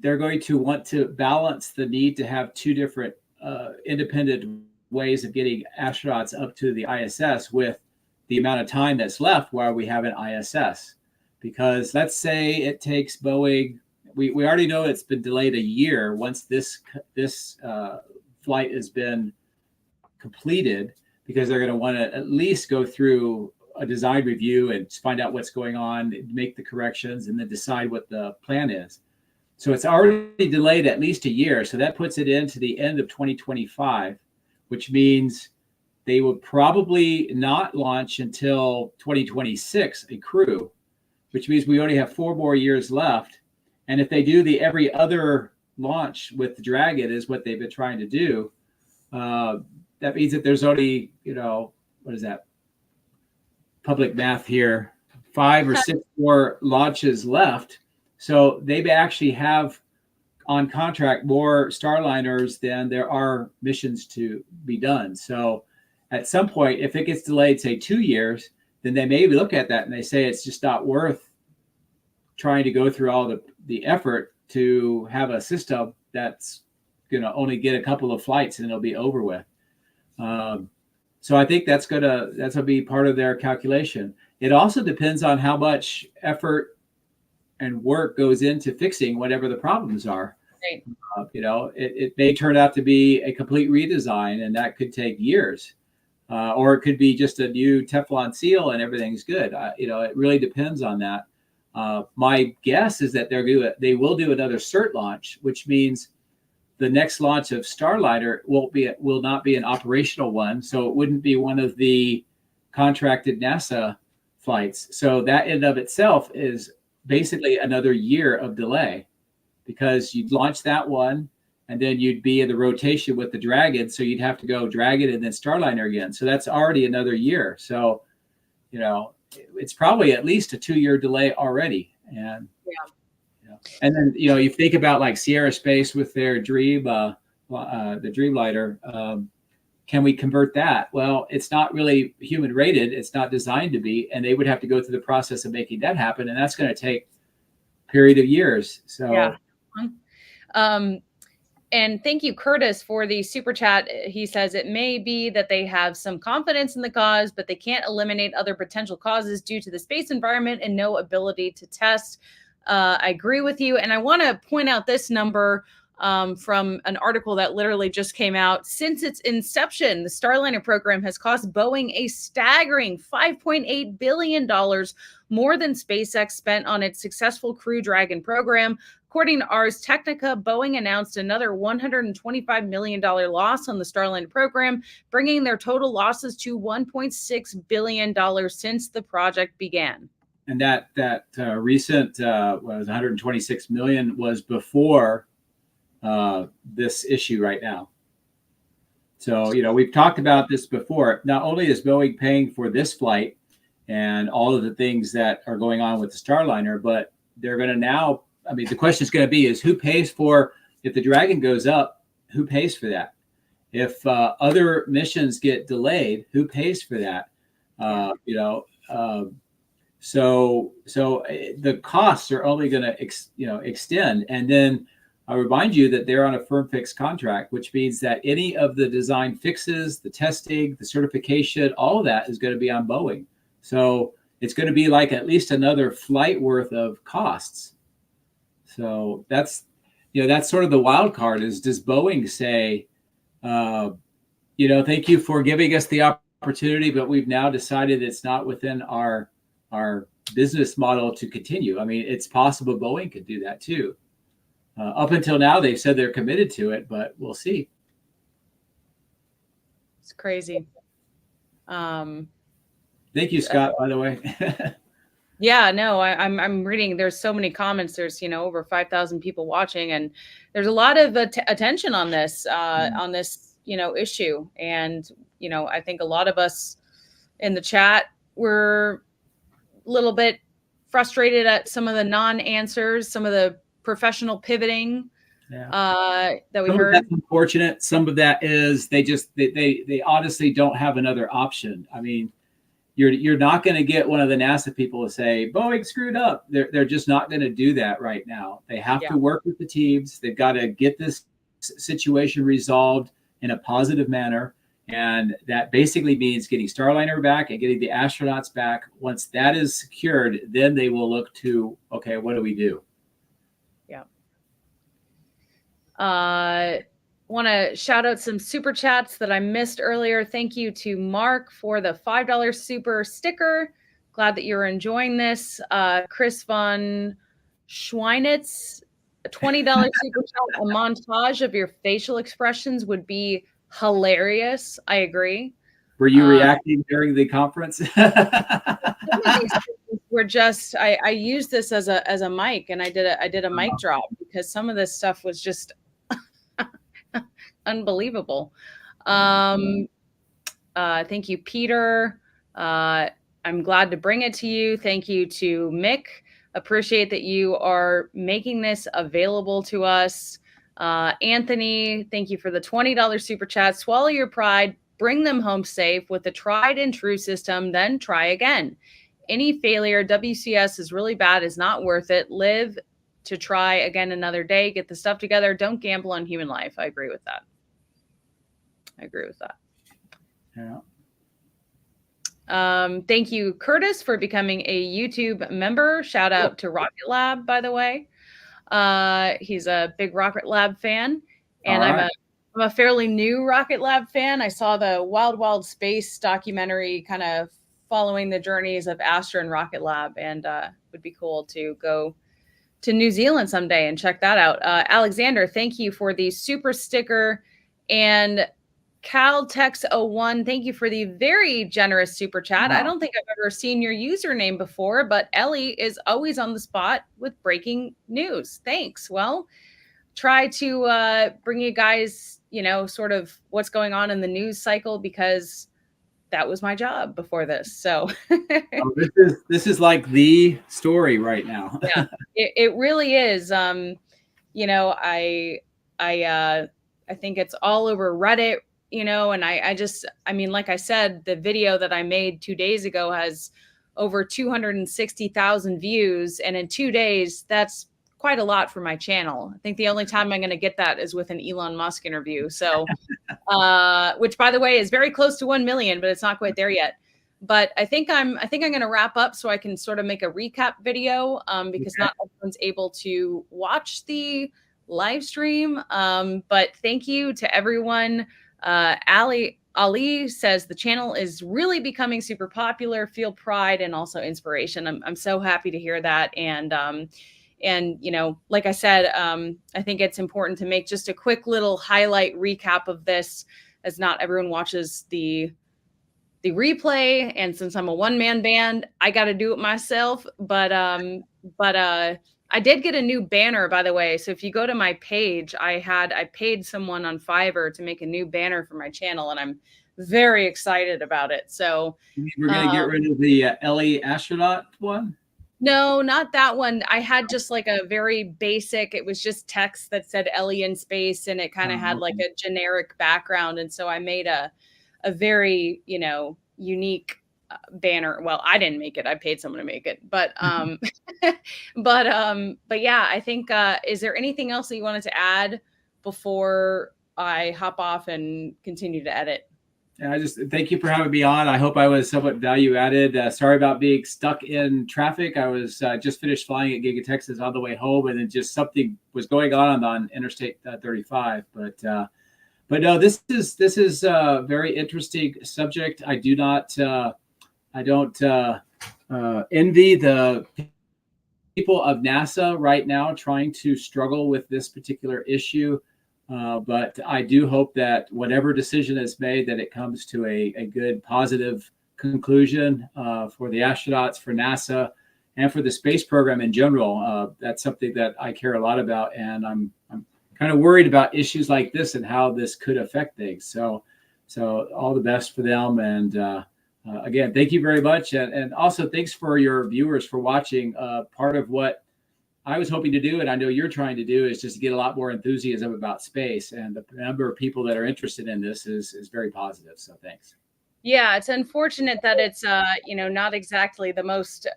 [SPEAKER 14] they're going to want to balance the need to have two different independent ways of getting astronauts up to the ISS with the amount of time that's left while we have an ISS. Because let's say it takes Boeing, we already know it's been delayed a year once this flight has been completed, because they're going to want to at least go through a design review and find out what's going on, make the corrections, and then decide what the plan is. So it's already delayed at least a year. So that puts it into the end of 2025, which means they will probably not launch until 2026, a crew, which means we only have 4 more years left. And if they do the every other launch with the Dragon, is what they've been trying to do, that means that there's only, what is that? Public math here, 5 or 6 more launches left. So they actually have on contract more Starliners than there are missions to be done. So at some point, if it gets delayed, say 2 years, then they maybe look at that and they say it's just not worth trying to go through all the effort to have a system that's going to only get a couple of flights and it'll be over with. So I think that's gonna be part of their calculation. It also depends on how much effort and work goes into fixing whatever the problems are.
[SPEAKER 13] Right.
[SPEAKER 14] It may turn out to be a complete redesign, and that could take years, or it could be just a new Teflon seal and everything's good. It really depends on that. My guess is that they will do another cert launch, which means the next launch of Starliner will not be an operational one, so it wouldn't be one of the contracted NASA flights. So that in and of itself is basically another year of delay, because you'd launch that one and then you'd be in the rotation with the Dragon, so you'd have to go Dragon and then Starliner again. So that's already another year. So, it's probably at least a 2-year delay already. And and then, you think about like Sierra Space with their Dream, the Dreamliner. Can we convert that? Well, it's not really human rated. It's not designed to be, and they would have to go through the process of making that happen, and that's going to take a period of years. So,
[SPEAKER 13] yeah. And thank you, Curtis, for the super chat. He says it may be that they have some confidence in the cause, but they can't eliminate other potential causes due to the space environment and no ability to test. I agree with you. And I want to point out this number from an article that literally just came out. Since its inception, the Starliner program has cost Boeing a staggering $5.8 billion more than SpaceX spent on its successful Crew Dragon program. According to Ars Technica, Boeing announced another $125 million loss on the Starliner program, bringing their total losses to $1.6 billion since the project began.
[SPEAKER 14] And that recent was 126 million was before this issue right now. So, we've talked about this before. Not only is Boeing paying for this flight and all of the things that are going on with the Starliner, but they're going to now, the question is going to be is who pays for, if the Dragon goes up, who pays for that? If other missions get delayed, who pays for that? So the costs are only going to extend. And then I remind you that they're on a firm fixed contract, which means that any of the design fixes, the testing, the certification, all of that is going to be on Boeing. So it's going to be like at least another flight worth of costs. So that's sort of the wild card is, does Boeing say, thank you for giving us the opportunity, but we've now decided it's not within our business model to continue. It's possible Boeing could do that too. Up until now, they've said they're committed to it, but we'll see.
[SPEAKER 13] It's crazy.
[SPEAKER 14] Thank you, Scott, by the way.
[SPEAKER 13] Yeah, no, I'm reading. There's so many comments. There's over 5,000 people watching, and there's a lot of attention on this issue. And I think a lot of us in the chat were a little bit frustrated at some of the non-answers, some of the professional pivoting that we
[SPEAKER 14] Some
[SPEAKER 13] heard.
[SPEAKER 14] of that's unfortunate. Some of that is they honestly don't have another option. You're not going to get one of the NASA people to say Boeing screwed up. They're just not going to do that right now. They have to work with the teams. They've got to get this situation resolved in a positive manner. And that basically means getting Starliner back and getting the astronauts back. Once that is secured, then they will look to, okay, what do we do?
[SPEAKER 13] Yeah. Want to shout out some super chats that I missed earlier. Thank you to Mark for the $5 super sticker. Glad that you're enjoying this. Chris von Schweinitz, a $20 super chat. A montage of your facial expressions would be hilarious. I agree.
[SPEAKER 14] Were you reacting during the conference?
[SPEAKER 13] Some of these things were just I used this as a mic, and I did a mic drop because some of this stuff was just unbelievable. Thank you, Peter. I'm glad to bring it to you. Thank you to Mick. Appreciate that you are making this available to us. Anthony, thank you for the $20 super chat. Swallow your pride. Bring them home safe with the tried and true system, then try again. Any failure, WCS is really bad, is not worth it. Live to try again another day. Get the stuff together. Don't gamble on human life. I agree with that.
[SPEAKER 14] Yeah.
[SPEAKER 13] Thank you, Curtis, for becoming a YouTube member. Shout out to Rocket Lab, by the way. He's a big Rocket Lab fan, and I'm a fairly new Rocket Lab fan. I saw the Wild Wild Space documentary kind of following the journeys of Astra and Rocket Lab, and it would be cool to go to New Zealand someday and check that out. Alexander, thank you for the super sticker. And CalTex01, thank you for the very generous super chat.
[SPEAKER 14] Wow.
[SPEAKER 13] I don't think I've ever seen your username before, but Ellie is always on the spot with breaking news. Thanks. Well, try to bring you guys, sort of what's going on in the news cycle, because that was my job before this. So
[SPEAKER 14] this is like the story right now.
[SPEAKER 13] Yeah, it really is. I think it's all over Reddit, and I mean, like I said, the video that I made 2 days ago has over 260,000 views. And in 2 days, that's quite a lot for my channel. I think the only time I'm going to get that is with an Elon Musk interview. So, which by the way, is very close to 1 million, but it's not quite there yet. But I think I'm going to wrap up so I can sort of make a recap video, because not everyone's able to watch the live stream. But thank you to everyone. Ali says the channel is really becoming super popular. Feel pride and also inspiration. I'm so happy to hear that. And like I said, I think it's important to make just a quick little highlight recap of this, as not everyone watches the replay. And since I'm a one-man band, I got to do it myself. But I did get a new banner, by the way. So if you go to my page, I paid someone on Fiverr to make a new banner for my channel, and I'm very excited about it. So
[SPEAKER 14] we're going to get rid of the Ellie astronaut one?
[SPEAKER 13] No, not that one. I had just like a very basic, it was just text that said Ellie in space, and it kind of had like a generic background. And so I made a very, unique banner. Well, I didn't make it. I paid someone to make it. But but yeah, I think is there anything else that you wanted to add before I hop off and continue to edit?
[SPEAKER 14] Yeah, I just thank you for having me on. I hope I was somewhat value added. Sorry about being stuck in traffic. I was just finished flying at Giga Texas on the way home, and then just something was going on Interstate 35. But no, this is a very interesting subject. I don't envy the people of NASA right now trying to struggle with this particular issue. But I do hope that whatever decision is made, that it comes to a good, positive conclusion for the astronauts, for NASA, and for the space program in general. That's something that I care a lot about, and I'm kind of worried about issues like this and how this could affect things. So all the best for them. And again, thank you very much. And also thanks for your viewers for watching. Part of what I was hoping to do, and I know you're trying to do, is just to get a lot more enthusiasm about space. And the number of people that are interested in this is very positive. So thanks.
[SPEAKER 13] Yeah, it's unfortunate that it's not exactly the most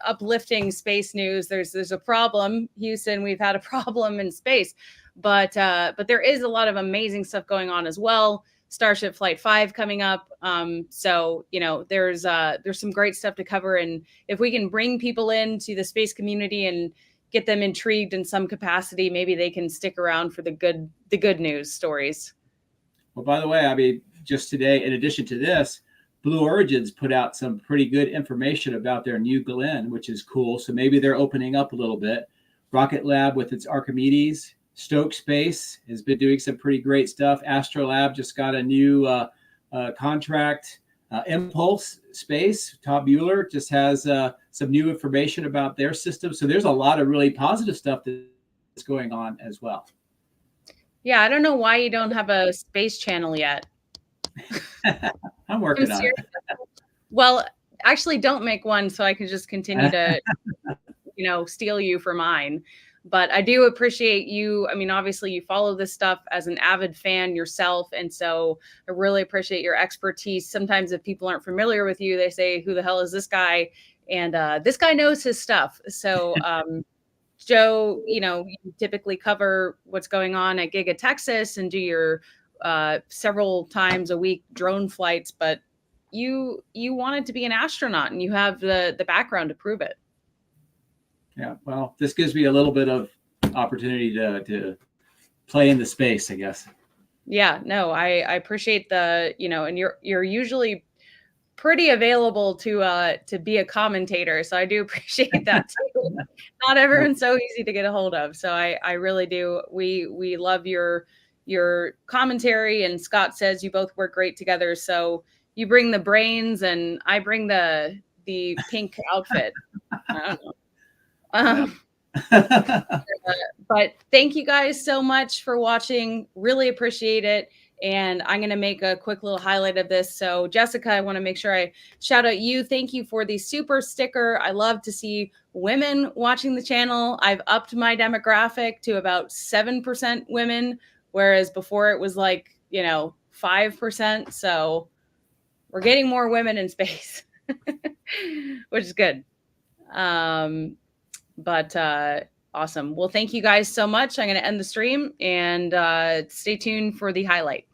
[SPEAKER 13] uplifting space news. There's a problem, Houston. We've had a problem in space. but there is a lot of amazing stuff going on as well. Starship Flight 5 coming up. So, you know, there's some great stuff to cover. And if we can bring people into the space community and get them intrigued in some capacity, maybe they can stick around for the good news stories.
[SPEAKER 14] Well, by the way, I mean, just today, in addition to this, Blue Origins put out some pretty good information about their New Glenn, which is cool. So maybe they're opening up a little bit. Rocket Lab with its Archimedes, Stoke Space has been doing some pretty great stuff. Astrolab just got a new contract. Impulse Space, Todd Mueller just has some new information about their system. So there's a lot of really positive stuff that's going on as well.
[SPEAKER 13] Yeah, I don't know why you don't have a space channel yet.
[SPEAKER 14] I'm working on it.
[SPEAKER 13] Well, actually, don't make one so I can just continue to, you know, steal you for mine. But I do appreciate you. I mean, obviously, you follow this stuff as an avid fan yourself. And so I really appreciate your expertise. Sometimes if people aren't familiar with you, they say, who the hell is this guy? And this guy knows his stuff. So, Joe, you know, you typically cover what's going on at Giga Texas and do your several times a week drone flights, but you wanted to be an astronaut and you have the background to prove it.
[SPEAKER 14] Yeah, well, this gives me a little bit of opportunity to play in the space, I guess.
[SPEAKER 13] Yeah, no, I appreciate the, you know, and you're usually pretty available to be a commentator. So I do appreciate that too. Not everyone's so easy to get a hold of. So I really do. We love your commentary, and Scott says you both work great together. So you bring the brains and I bring the pink outfit. I don't know. But thank you guys so much for watching. Really appreciate it. And I'm going to make a quick little highlight of this. So Jessica, I want to make sure I shout out you. Thank you for the super sticker. I love to see women watching the channel. I've upped my demographic to about 7% women, whereas before it was like, you know, 5%. So we're getting more women in space, which is good. But awesome. Well, thank you guys so much. I'm going to end the stream and stay tuned for the highlight.